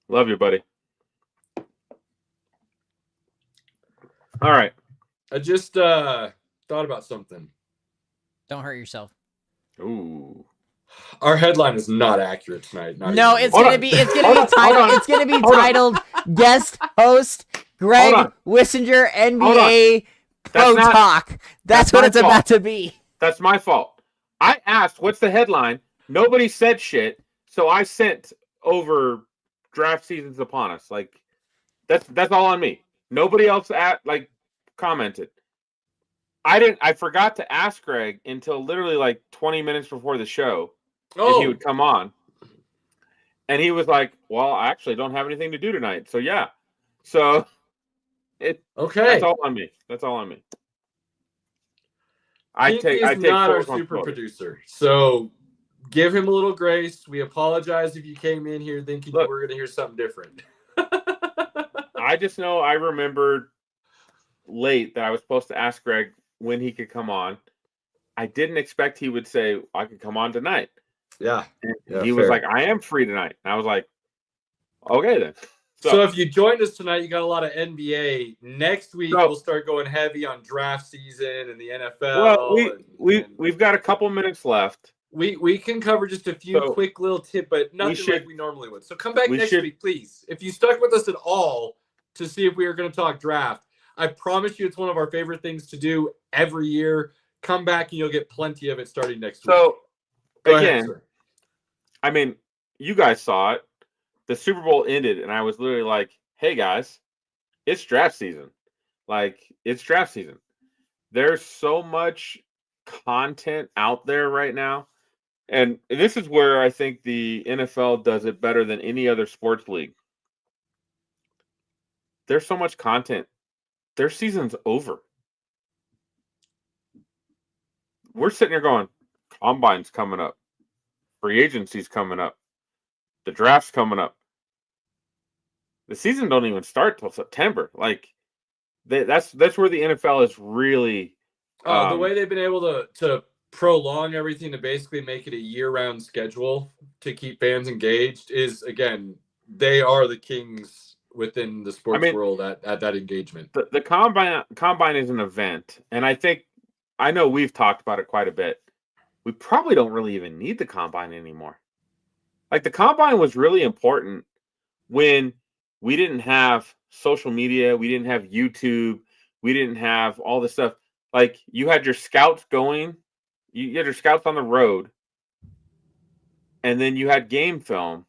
Love you, buddy. All right. I just thought about something. Don't hurt yourself. Ooh. Our headline is not accurate tonight. No, it's gonna be titled guest host Greg Wissinger NBA Pro Talk. That's what it's about to be. That's my fault. I asked, what's the headline? Nobody said shit, so I sent over draft seasons upon us. Like that's all on me. Nobody else commented. I forgot to ask Greg until literally like 20 minutes before the show if he would come on. And he was like, well, I actually don't have anything to do tonight. So yeah. So that's all on me. I take not our full super producer. So give him a little grace. We apologize if you came in here thinking we're going to hear something different. I just know I remembered late that I was supposed to ask Greg when he could come on. I didn't expect he would say I could come on tonight. Yeah. He was like, I am free tonight. And I was like, okay then. So if you joined us tonight, you got a lot of NBA. Next week we'll start going heavy on draft season and the NFL. Well, we've got a couple minutes left. We can cover just a few quick little tips, but nothing like we normally would. So come back next week, please. If you stuck with us at all to see if we are going to talk draft, I promise you it's one of our favorite things to do every year. Come back and you'll get plenty of it starting next week. So, again, I mean, you guys saw it. The Super Bowl ended, and I was literally like, hey, guys, it's draft season. It's draft season. There's so much content out there right now. And this is where I think the NFL does it better than any other sports league. There's so much content. Their season's over. We're sitting here going, Combine's coming up. Free agency's coming up. The draft's coming up. The season don't even start till September. That's where the NFL is really. The way they've been able to prolong everything to basically make it a year-round schedule to keep fans engaged is, again, they are the kings within the sports world at that engagement. The combine is an event, and I know we've talked about it quite a bit. We probably don't really even need the combine anymore. The combine was really important when we didn't have social media, we didn't have YouTube, we didn't have all this stuff. You had your scouts going, you had your scouts on the road, and then you had game film,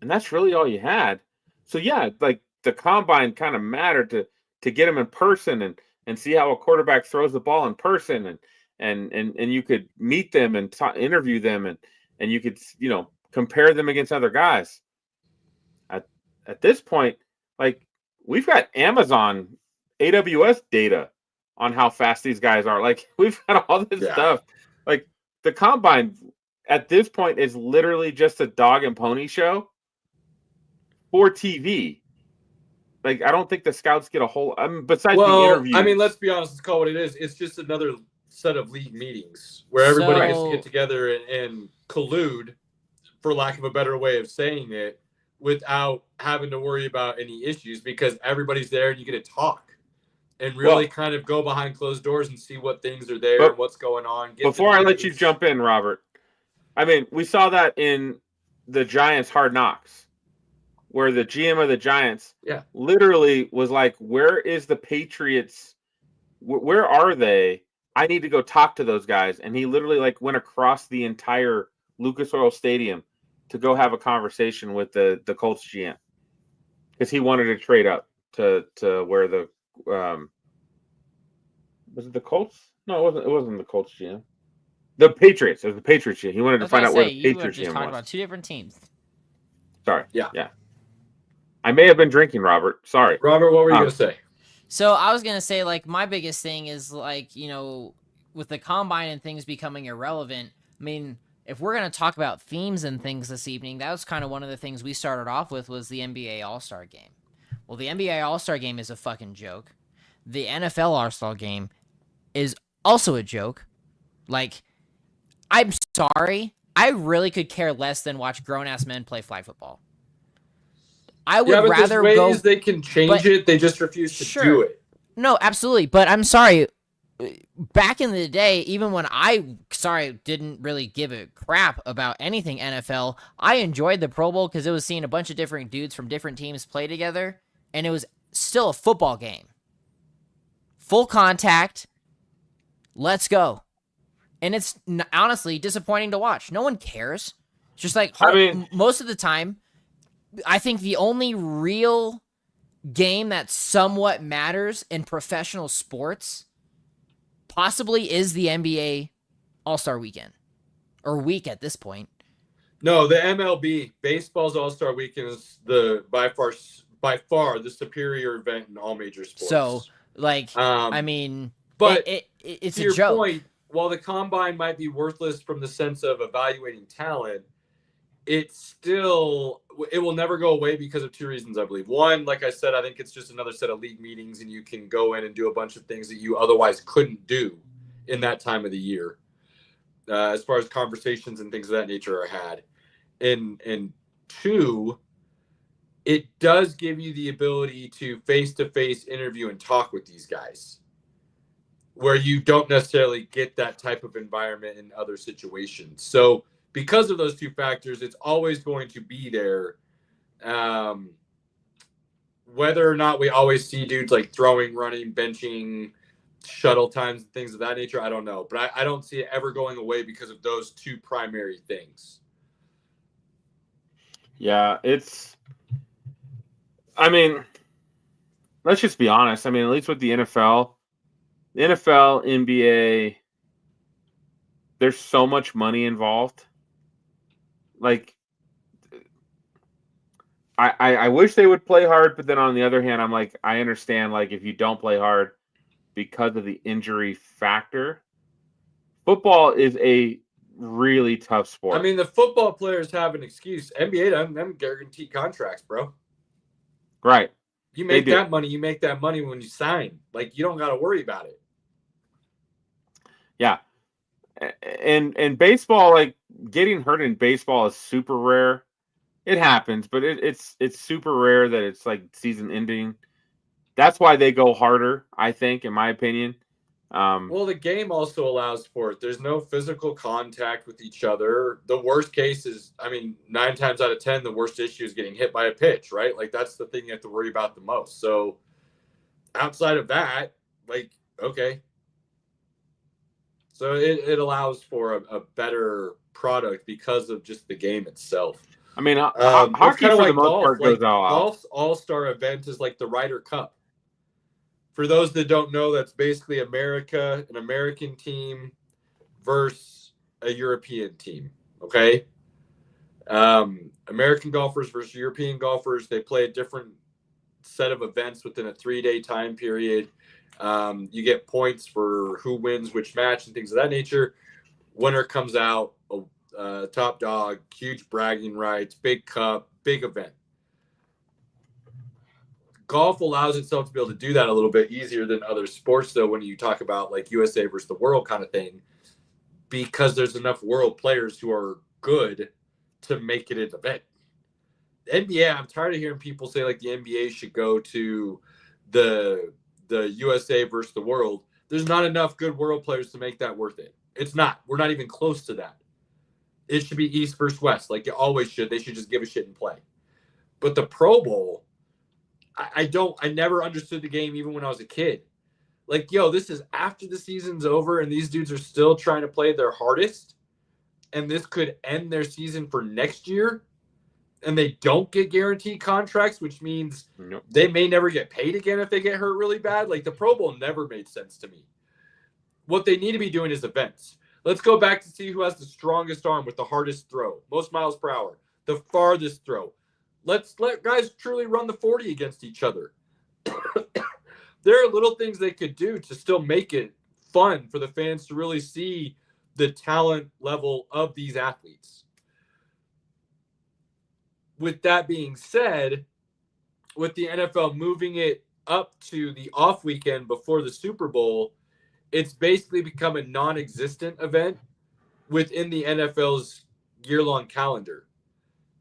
and that's really all you had. So yeah, the combine kind of mattered to get them in person and see how a quarterback throws the ball in person and you could meet them and interview them, and you could, you know, compare them against other guys. At this point, like, we've got Amazon AWS data on how fast these guys are. Like, we've got all this stuff. Like, the combine at this point is literally just a dog and pony show for TV. Like, I don't think the scouts get a whole. Besides the interviews. I mean, let's be honest. It's called what it is. It's just another set of league meetings where everybody gets to get together and collude, for lack of a better way of saying it, without having to worry about any issues, because everybody's there and you get to talk and really kind of go behind closed doors and see what things are there and what's going on. Before I let you jump in, Robert, I mean, we saw that in the Giants Hard Knocks, where the GM of the Giants literally was like, where is the Patriots? Where are they? I need to go talk to those guys. And he literally like went across the entire Lucas Oil Stadium to go have a conversation with the Colts GM, because he wanted to trade up to where the was it the Colts? No, it wasn't the Colts GM. The Patriots. It was the Patriots GM. He wanted to find out where the Patriots GM was. Talking about two different teams. Sorry. Yeah. I may have been drinking, Robert. Sorry. Robert, what were you going to say? So I was going to say, like, my biggest thing is, like, you know, with the combine and things becoming irrelevant, I mean, if we're going to talk about themes and things this evening, that was kind of one of the things we started off with, was the NBA All-Star Game. Well, the NBA All-Star Game is a fucking joke. The NFL All-Star Game is also a joke. Like, I'm sorry, I really could care less than watch grown-ass men play flag football. I would rather there's go. ways they can change it. They just refuse to do it. No, absolutely. But I'm sorry. Back in the day, even when didn't really give a crap about anything NFL, I enjoyed the Pro Bowl because it was seeing a bunch of different dudes from different teams play together, and it was still a football game. Full contact. Let's go. And it's honestly disappointing to watch. No one cares. It's just like, most of the time, I think the only real game that somewhat matters in professional sports possibly is the NBA All-Star Weekend, or week at this point. No, the MLB, baseball's All-Star Weekend, is by far the superior event in all major sports. So, like, I mean, but it's to a joke. Point, while the combine might be worthless from the sense of evaluating talent, it will never go away because of two reasons, I believe. One, like I said, I think it's just another set of league meetings, and you can go in and do a bunch of things that you otherwise couldn't do in that time of the year, as far as conversations and things of that nature are had. And two, it does give you the ability to face-to-face interview and talk with these guys, where you don't necessarily get that type of environment in other situations. So because of those two factors, it's always going to be there. Whether or not we always see dudes like throwing, running, benching, shuttle times, and things of that nature, I don't know. But I don't see it ever going away because of those two primary things. Yeah, I mean, let's just be honest. I mean, at least with the NFL, NBA, there's so much money involved. Like, I wish they would play hard, but then on the other hand, I'm like, I understand, like, if you don't play hard because of the injury factor, football is a really tough sport. I mean, the football players have an excuse. NBA doesn't, them guaranteed contracts, bro. Right. You make that money. You make that money when you sign. Like, you don't got to worry about it. Yeah. And baseball, like, getting hurt in baseball is super rare. It happens, but it's super rare that it's like season ending. That's why they go harder, I think, in my opinion. Well, the game also allows for it. There's no physical contact with each other. The worst case is, I mean, 9 times out of 10, the worst issue is getting hit by a pitch, right? Like, that's the thing you have to worry about the most. So outside of that, like, okay. So it allows for a better product because of just the game itself. I mean, hockey for the most part goes all out. Golf's all-star event is like the Ryder Cup. For those that don't know, that's basically an American team versus a European team. Okay. American golfers versus European golfers, they play a different set of events within a 3-day time period. You get points for who wins which match and things of that nature. Winner comes out, top dog, huge bragging rights, big cup, big event. Golf allows itself to be able to do that a little bit easier than other sports, though, when you talk about like USA versus the world kind of thing, because there's enough world players who are good to make it an event. NBA, I'm tired of hearing people say like the NBA should go to the USA versus the world. There's not enough good world players to make that worth it. It's not. We're not even close to that. It should be East versus West, like it always should. They should just give a shit and play. But the Pro Bowl, I never understood the game even when I was a kid. Like, yo, this is after the season's over and these dudes are still trying to play their hardest. And this could end their season for next year. And they don't get guaranteed contracts, which means they may never get paid again if they get hurt really bad. Like, the Pro Bowl never made sense to me. What they need to be doing is events. Let's go back to see who has the strongest arm with the hardest throw, most miles per hour, the farthest throw. Let's let guys truly run the 40 against each other. There are little things they could do to still make it fun for the fans to really see the talent level of these athletes. With that being said, with the NFL moving it up to the off weekend before the Super Bowl, it's basically become a non-existent event within the NFL's year-long calendar.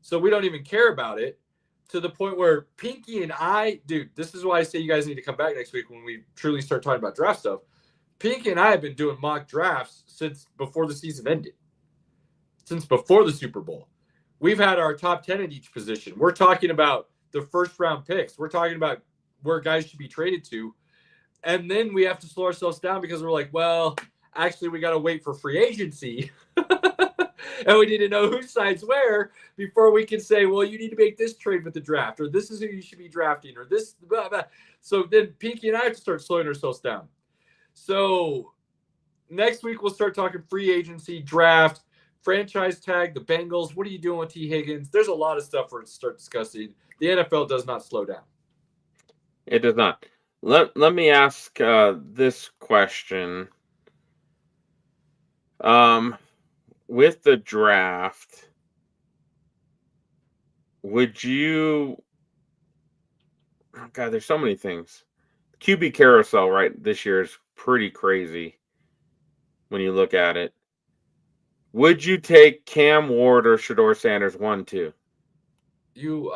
So we don't even care about it, to the point where Pinky and I, dude, this is why I say you guys need to come back next week when we truly start talking about draft stuff. Pinky and I have been doing mock drafts since before the season ended, since before the Super Bowl. We've had our top 10 at each position. We're talking about the first round picks. We're talking about where guys should be traded to. And then we have to slow ourselves down because we're like, well, actually, we got to wait for free agency. And we need to know who signs where before we can say, well, you need to make this trade with the draft, or this is who you should be drafting, or this, blah, blah. So then Pinky and I have to start slowing ourselves down. So next week, we'll start talking free agency, draft, franchise tag, the Bengals. What are you doing with T. Higgins? There's a lot of stuff for us to start discussing. The NFL does not slow down. It does not. Let me ask this question. With the draft, would you... Oh, God, there's so many things. QB carousel right this year is pretty crazy when you look at it. Would you take Cam Ward or Shedeur Sanders 1-2?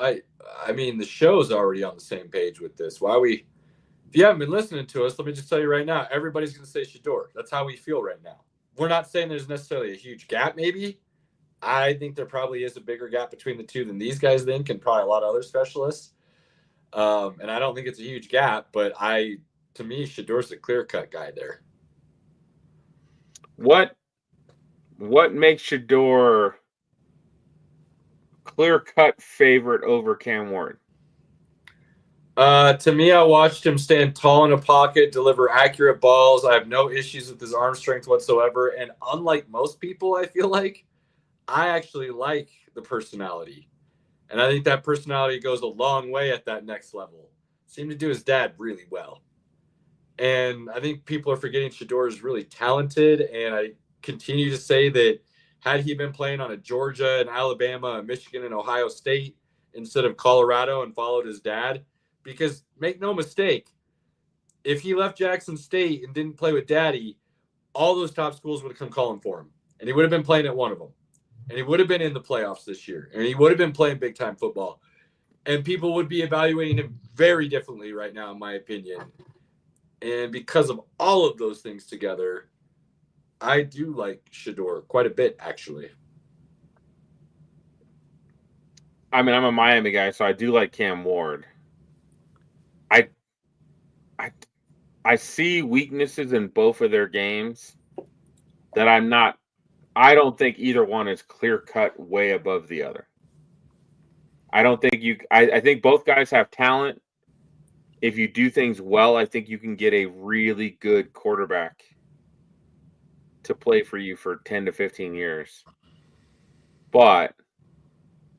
I mean, the show's already on the same page with this. If you haven't been listening to us, let me just tell you right now, everybody's going to say Shedeur. That's how we feel right now. We're not saying there's necessarily a huge gap, maybe. I think there probably is a bigger gap between the two than these guys think, and probably a lot of other specialists. And I don't think it's a huge gap, but to me, Shedeur's the clear-cut guy there. What makes Shedeur clear-cut favorite over Cam Ward? To me, I watched him stand tall in a pocket, deliver accurate balls. I have no issues with his arm strength whatsoever. And unlike most people, I feel like, I actually like the personality. And I think that personality goes a long way at that next level. Seemed to do his dad really well. And I think people are forgetting Shedeur is really talented. And I continue to say that had he been playing on a Georgia and Alabama, and Michigan and Ohio State instead of Colorado and followed his dad, because make no mistake, if he left Jackson State and didn't play with Daddy, all those top schools would have come calling for him. And he would have been playing at one of them. And he would have been in the playoffs this year. And he would have been playing big-time football. And people would be evaluating him very differently right now, in my opinion. And because of all of those things together, I do like Shedeur quite a bit, actually. I mean, I'm a Miami guy, so I do like Cam Ward. I see weaknesses in both of their games that I don't think either one is clear-cut way above the other. I think both guys have talent. If you do things well, I think you can get a really good quarterback to play for you for 10 to 15 years. But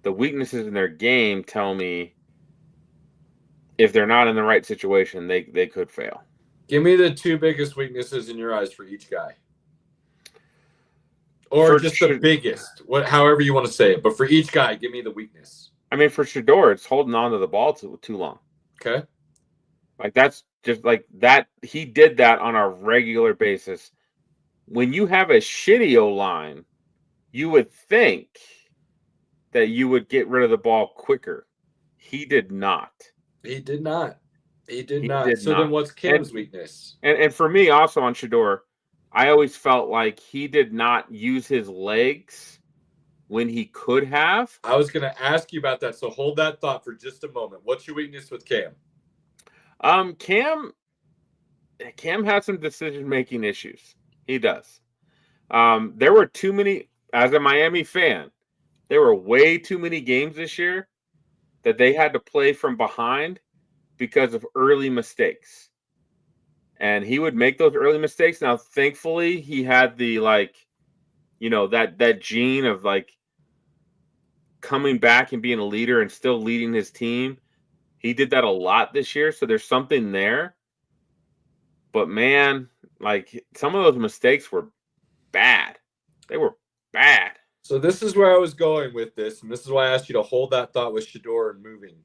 the weaknesses in their game tell me if they're not in the right situation, they could fail. Give me the 2 biggest weaknesses in your eyes for each guy. Or For just the biggest, however you want to say it. But for each guy, give me the weakness. I mean, for Shedeur, it's holding on to the ball too long. Okay. Like, that's just like that. He did that on a regular basis. When you have a shitty O-line, you would think that you would get rid of the ball quicker. He did not. He did not. He did He not. did So not. then what's Cam's weakness? And for me, also on Shedeur, I always felt like he did not use his legs when he could have. I was going to ask you about that, so hold that thought for just a moment. What's your weakness with Cam? Cam has some decision-making issues. He does. There were too many, as a Miami fan, there were way too many games this year that they had to play from behind because of early mistakes. And he would make those early mistakes. Now, thankfully, he had the, like, you know, that gene of, like, coming back and being a leader and still leading his team. He did that a lot this year, so there's something there. But, man, like, some of those mistakes were bad. They were bad. So this is where I was going with this, and this is why I asked you to hold that thought with Shedeur and moving.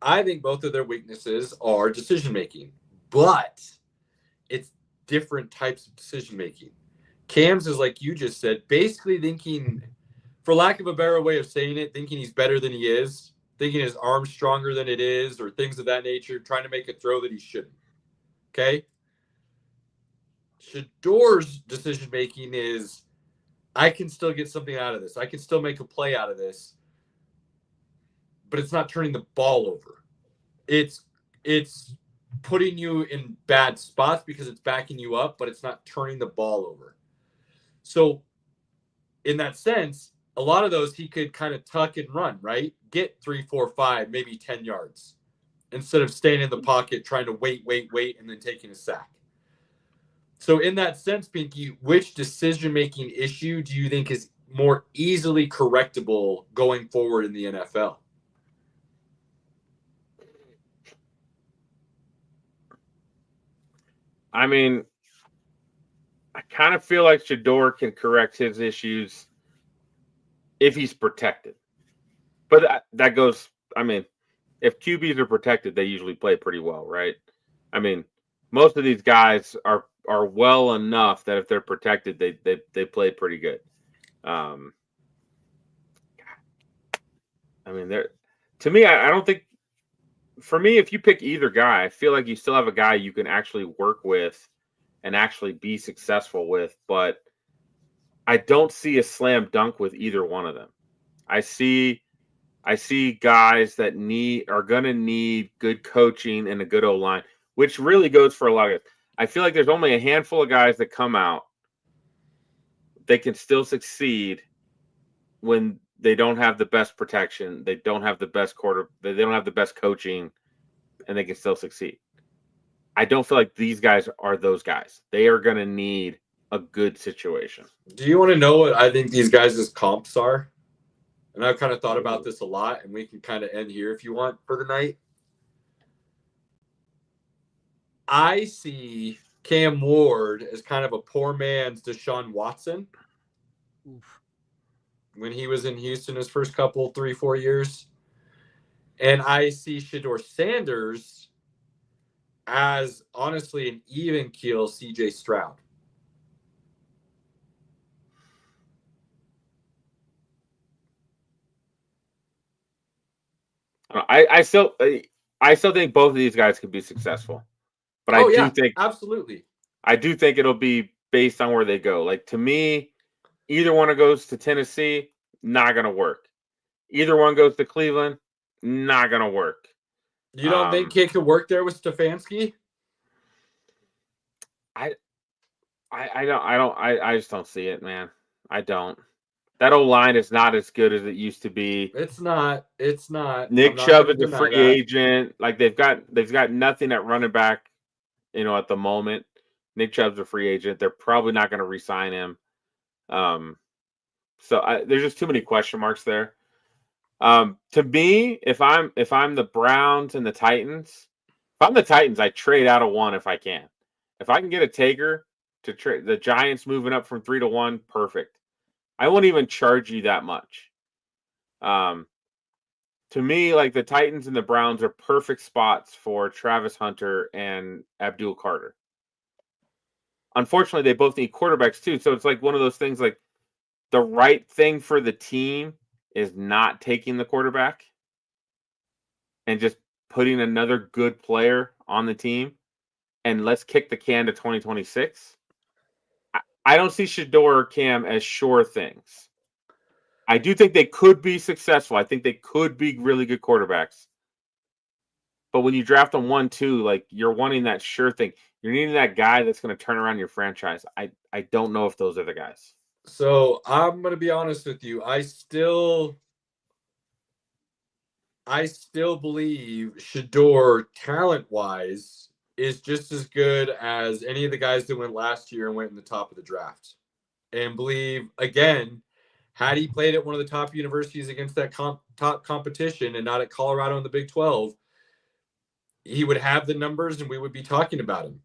I think both of their weaknesses are decision-making, but it's different types of decision-making. Cam's is, like you just said, basically thinking, for lack of a better way of saying it, thinking he's better than he is, thinking his arm's stronger than it is, or things of that nature, trying to make a throw that he shouldn't. Okay? Shedeur's decision-making is, I can still get something out of this. I can still make a play out of this. But it's not turning the ball over. It's putting you in bad spots because it's backing you up, but it's not turning the ball over. So in that sense, a lot of those he could kind of tuck and run, right? Get 3, 4, 5, maybe 10 yards instead of staying in the pocket, trying to wait, and then taking a sack. So in that sense, Pinky, which decision-making issue do you think is more easily correctable going forward in the NFL? I mean, I kind of feel like Shedeur can correct his issues if he's protected. But that goes, I mean, if QBs are protected, they usually play pretty well, right? I mean, most of these guys are well enough that if they're protected, they play pretty good. I mean, to me, I don't think, for me, if you pick either guy, I feel like you still have a guy you can actually work with and actually be successful with, but I don't see a slam dunk with either one of them. I see guys that are going to need good coaching and a good O-line, which really goes for a lot of guys. I feel like there's only a handful of guys that come out. They can still succeed when they don't have the best protection. They don't have the best they don't have the best coaching, and they can still succeed. I don't feel like these guys are those guys. They are going to need a good situation. Do you want to know what I think these guys' comps are? And I've kind of thought about this a lot, and we can kind of end here if you want for the night. I see Cam Ward as kind of a poor man's Deshaun Watson. Oof. When he was in Houston his first couple, 3-4 years. And I see Shedeur Sanders as, honestly, an even keel CJ Stroud. I still think both of these guys could be successful. But I do think absolutely. I do think it'll be based on where they go. Like, to me, either one goes to Tennessee, not going to work. Either one goes to Cleveland, not going to work. You don't think he could work there with Stefanski? I just don't see it, man. I don't. That O-line is not as good as it used to be. It's not. Nick Chubb is a free agent. Like, they've got nothing at running back, at the moment. Nick Chubb's a free agent. They're probably not going to re-sign him. So there's just too many question marks there. To me, if I'm the Browns and the Titans, if I'm the Titans, I trade out of 1 if I can. If I can get a taker to trade, the Giants moving up from 3 to 1, perfect. I won't even charge you that much. To me, like the Titans and the Browns are perfect spots for Travis Hunter and Abdul Carter. Unfortunately, they both need quarterbacks too. So it's like one of those things like the right thing for the team is not taking the quarterback and just putting another good player on the team and let's kick the can to 2026. I don't see Shador or Cam as sure things. I do think they could be successful. I think they could be really good quarterbacks. But when you draft them 1-2, like you're wanting that sure thing. You're needing that guy that's going to turn around your franchise. I don't know if those are the guys. So I'm going to be honest with you. I still believe Shador, talent-wise, is just as good as any of the guys that went last year and went in the top of the draft. And believe, again, had he played at one of the top universities against that top competition and not at Colorado in the Big 12, he would have the numbers and we would be talking about him.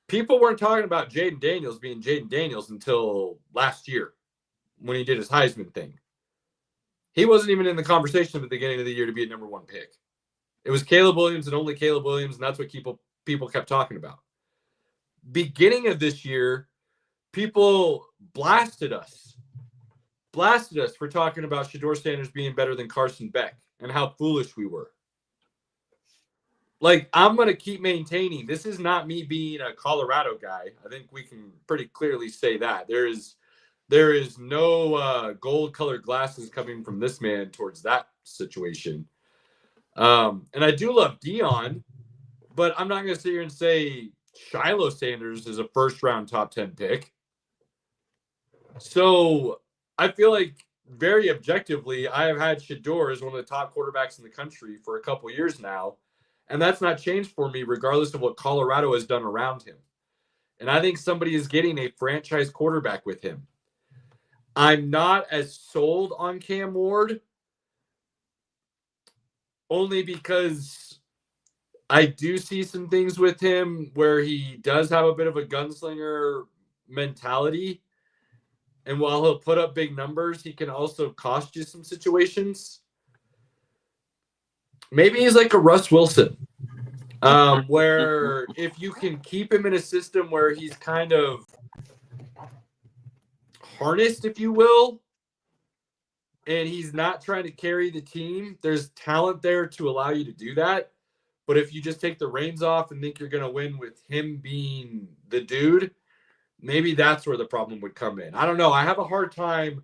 People weren't talking about Jaden Daniels being Jaden Daniels until last year when he did his Heisman thing. He wasn't even in the conversation at the beginning of the year to be a number 1 pick. It was Caleb Williams and only Caleb Williams, and that's what people kept talking about. Beginning of this year, people blasted us for talking about Shador Sanders being better than Carson Beck and how foolish we were. Like, I'm going to keep maintaining, this is not me being a Colorado guy. I think we can pretty clearly say that. There is no gold-colored glasses coming from this man towards that situation. And I do love Dion, but I'm not going to sit here and say Shiloh Sanders is a first-round top 10 pick. So I feel like very objectively, I have had Shador as one of the top quarterbacks in the country for a couple years now. And that's not changed for me, regardless of what Colorado has done around him. And I think somebody is getting a franchise quarterback with him. I'm not as sold on Cam Ward, only because I do see some things with him where he does have a bit of a gunslinger mentality. And while he'll put up big numbers, he can also cost you some situations. Maybe he's like a Russ Wilson, where if you can keep him in a system where he's kind of harnessed, if you will, and he's not trying to carry the team, there's talent there to allow you to do that. But if you just take the reins off and think you're going to win with him being the dude, maybe that's where the problem would come in. I don't know. I have a hard time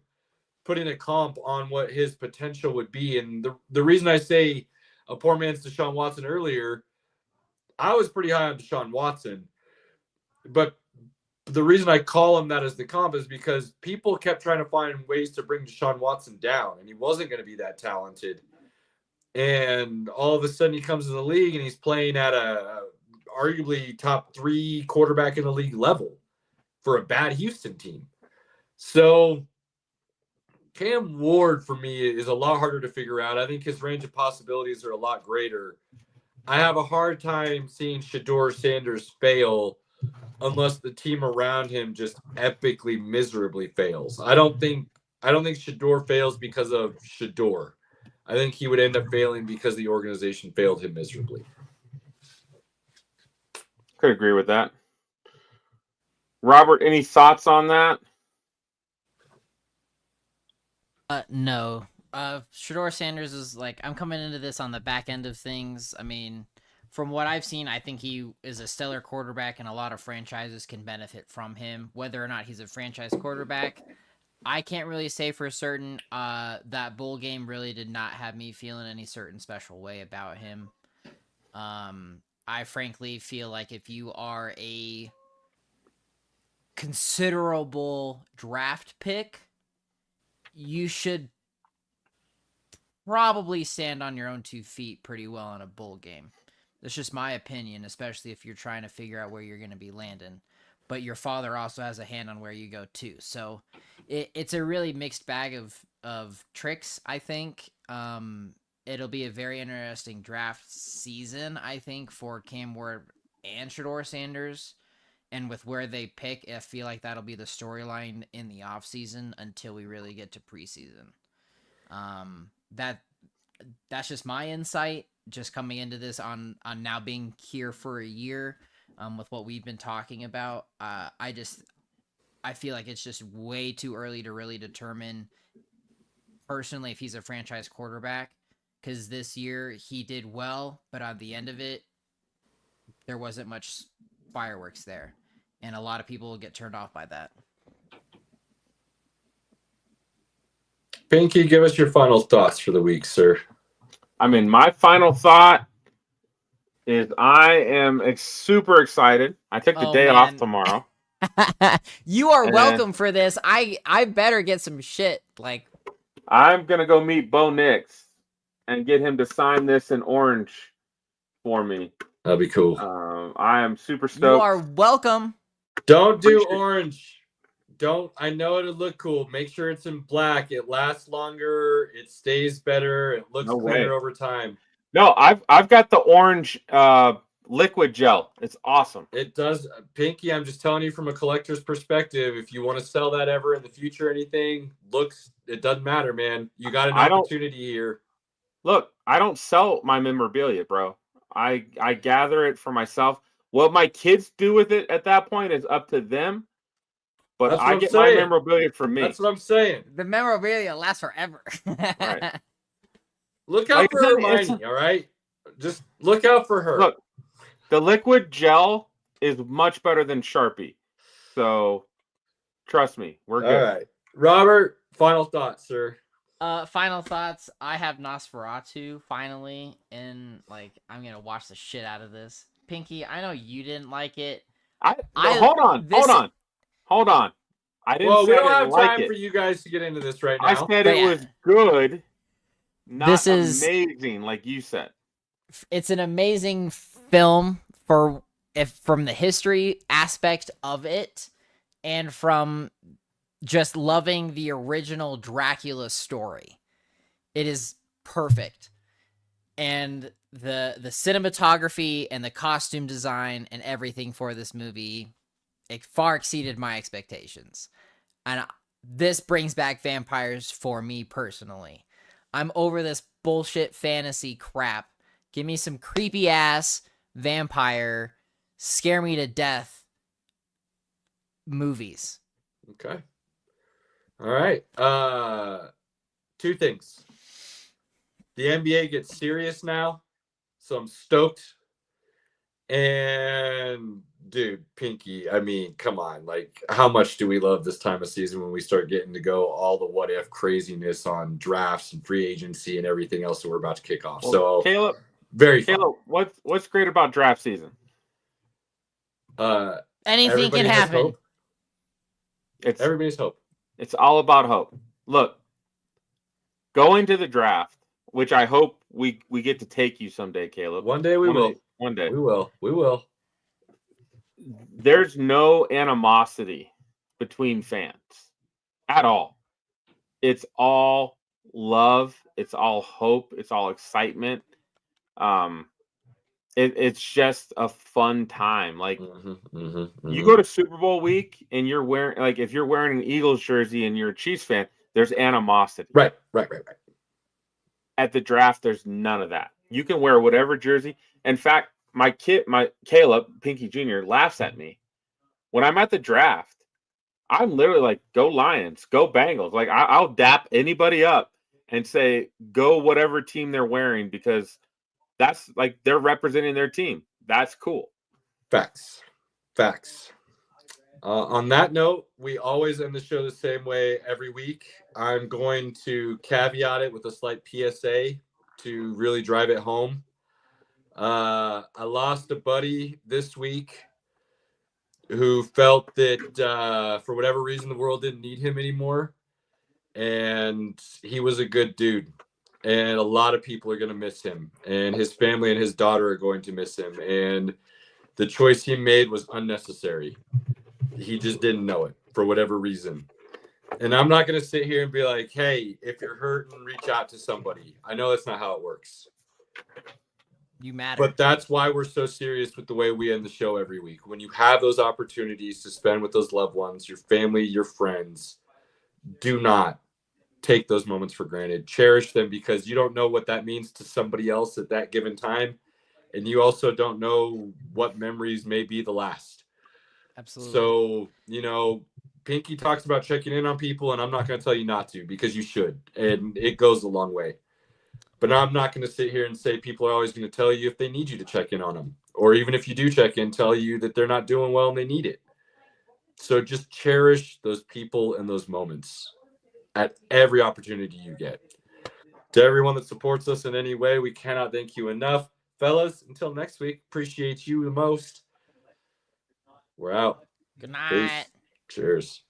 putting a comp on what his potential would be. And the reason I say a poor man's Deshaun Watson earlier, I was pretty high on Deshaun Watson. But the reason I call him that as the comp is because people kept trying to find ways to bring Deshaun Watson down, and he wasn't going to be that talented. And all of a sudden he comes in the league and he's playing at a arguably top 3 quarterback in the league level for a bad Houston team. So Cam Ward for me is a lot harder to figure out. I think his range of possibilities are a lot greater. I have a hard time seeing Shador Sanders fail unless the team around him just epically miserably fails. I don't think Shador fails because of Shador. I think he would end up failing because the organization failed him miserably. Could agree with that. Robert, any thoughts on that? No. Shador Sanders is like, I'm coming into this on the back end of things. I mean, from what I've seen, I think he is a stellar quarterback and a lot of franchises can benefit from him. Whether or not he's a franchise quarterback, I can't really say for certain. That bowl game really did not have me feeling any certain special way about him. I frankly feel like if you are a considerable draft pick, you should probably stand on your own 2 feet pretty well in a bowl game. That's just my opinion, especially if you're trying to figure out where you're going to be landing. But your father also has a hand on where you go too. So it's a really mixed bag of tricks, I think. It'll be a very interesting draft season, I think, for Cam Ward and Shedeur Sanders. And with where they pick, I feel like that'll be the storyline in the offseason until we really get to preseason. That's just my insight, just coming into this on now being here for a year, with what we've been talking about. I feel like it's just way too early to really determine personally if he's a franchise quarterback, because this year he did well, but on the end of it, there wasn't much fireworks there, and a lot of people will get turned off by that. Pinky, give us your final thoughts for the week, sir. I mean, my final thought is I am super excited. I took the day off tomorrow. You are welcome for this. I better get some shit. Like, I'm gonna go meet Bo Nix and get him to sign this in orange for me. That'd be cool. I am super stoked. You are welcome. Don't do orange. Don't. I know it'll look cool. Make sure it's in black. It lasts longer. It stays better. It looks cleaner over time. No, I've got the orange liquid gel. It's awesome. It does. Pinky, I'm just telling you from a collector's perspective, if you want to sell that ever in the future, anything, it doesn't matter, man. You got an opportunity here. Look, I don't sell my memorabilia, bro. I gather it for myself. What my kids do with it at that point is up to them. But I get my memorabilia for me. That's what I'm saying. The memorabilia lasts forever. Right. Look out for Hermione, all right? Just look out for her. Look, the liquid gel is much better than Sharpie. So, trust me, we're good. All right. Robert, final thoughts, sir. Final thoughts. I have Nosferatu finally, and I'm gonna watch the shit out of this. Pinky, I know you didn't like it. Hold on. I didn't. Well, say we don't I have didn't like time it. for you guys to get into this right now. I said it was good. This is amazing, like you said. It's an amazing film from the history aspect of it, and from just loving the original Dracula story. It is perfect. And the cinematography and the costume design and everything for this movie, it far exceeded my expectations. And this brings back vampires for me personally. I'm over this bullshit fantasy crap. Give me some creepy ass vampire, scare me to death movies. Okay. All right. Two things. The NBA gets serious now, so I'm stoked. And dude, Pinky, I mean, come on. How much do we love this time of season when we start getting to go all the what if craziness on drafts and free agency and everything else that we're about to kick off. Well, so Caleb, fun. What's great about draft season? Anything can happen. Everybody's hope. It's all about hope. Look, going to the draft, which I hope we get to take you someday, Caleb. One day we will. One day. We will. There's no animosity between fans at all. It's all love. It's all hope. It's all excitement. It's just a fun time. You go to Super Bowl week and you're wearing, if you're wearing an Eagles jersey and you're a Chiefs fan, there's animosity. Right. At the draft, there's none of that. You can wear whatever jersey. In fact, my Caleb, Pinky Jr., laughs at me. When I'm at the draft, I'm literally like, go Lions, go Bengals. I'll dap anybody up and say, go whatever team they're wearing, because that's they're representing their team. That's cool. Facts. On that note, we always end the show the same way every week. I'm going to caveat it with a slight PSA to really drive it home. I lost a buddy this week who felt that for whatever reason the world didn't need him anymore, and he was a good dude. And a lot of people are going to miss him, and his family and his daughter are going to miss him. And the choice he made was unnecessary. He just didn't know it for whatever reason. And I'm not going to sit here and be like, hey, if you're hurting, reach out to somebody. I know that's not how it works. You matter. But that's why we're so serious with the way we end the show every week. When you have those opportunities to spend with those loved ones, your family, your friends, do not take those moments for granted. Cherish them, because you don't know what that means to somebody else at that given time. And you also don't know what memories may be the last. Absolutely. So, you know, Pinky talks about checking in on people, and I'm not going to tell you not to, because you should. And it goes a long way. But I'm not going to sit here and say people are always going to tell you if they need you to check in on them. Or even if you do check in, tell you that they're not doing well and they need it. So just cherish those people and those moments at every opportunity you get. To everyone that supports us in any way, we cannot thank you enough. Fellas, until next week, appreciate you the most. We're out. Good night. Peace. Cheers.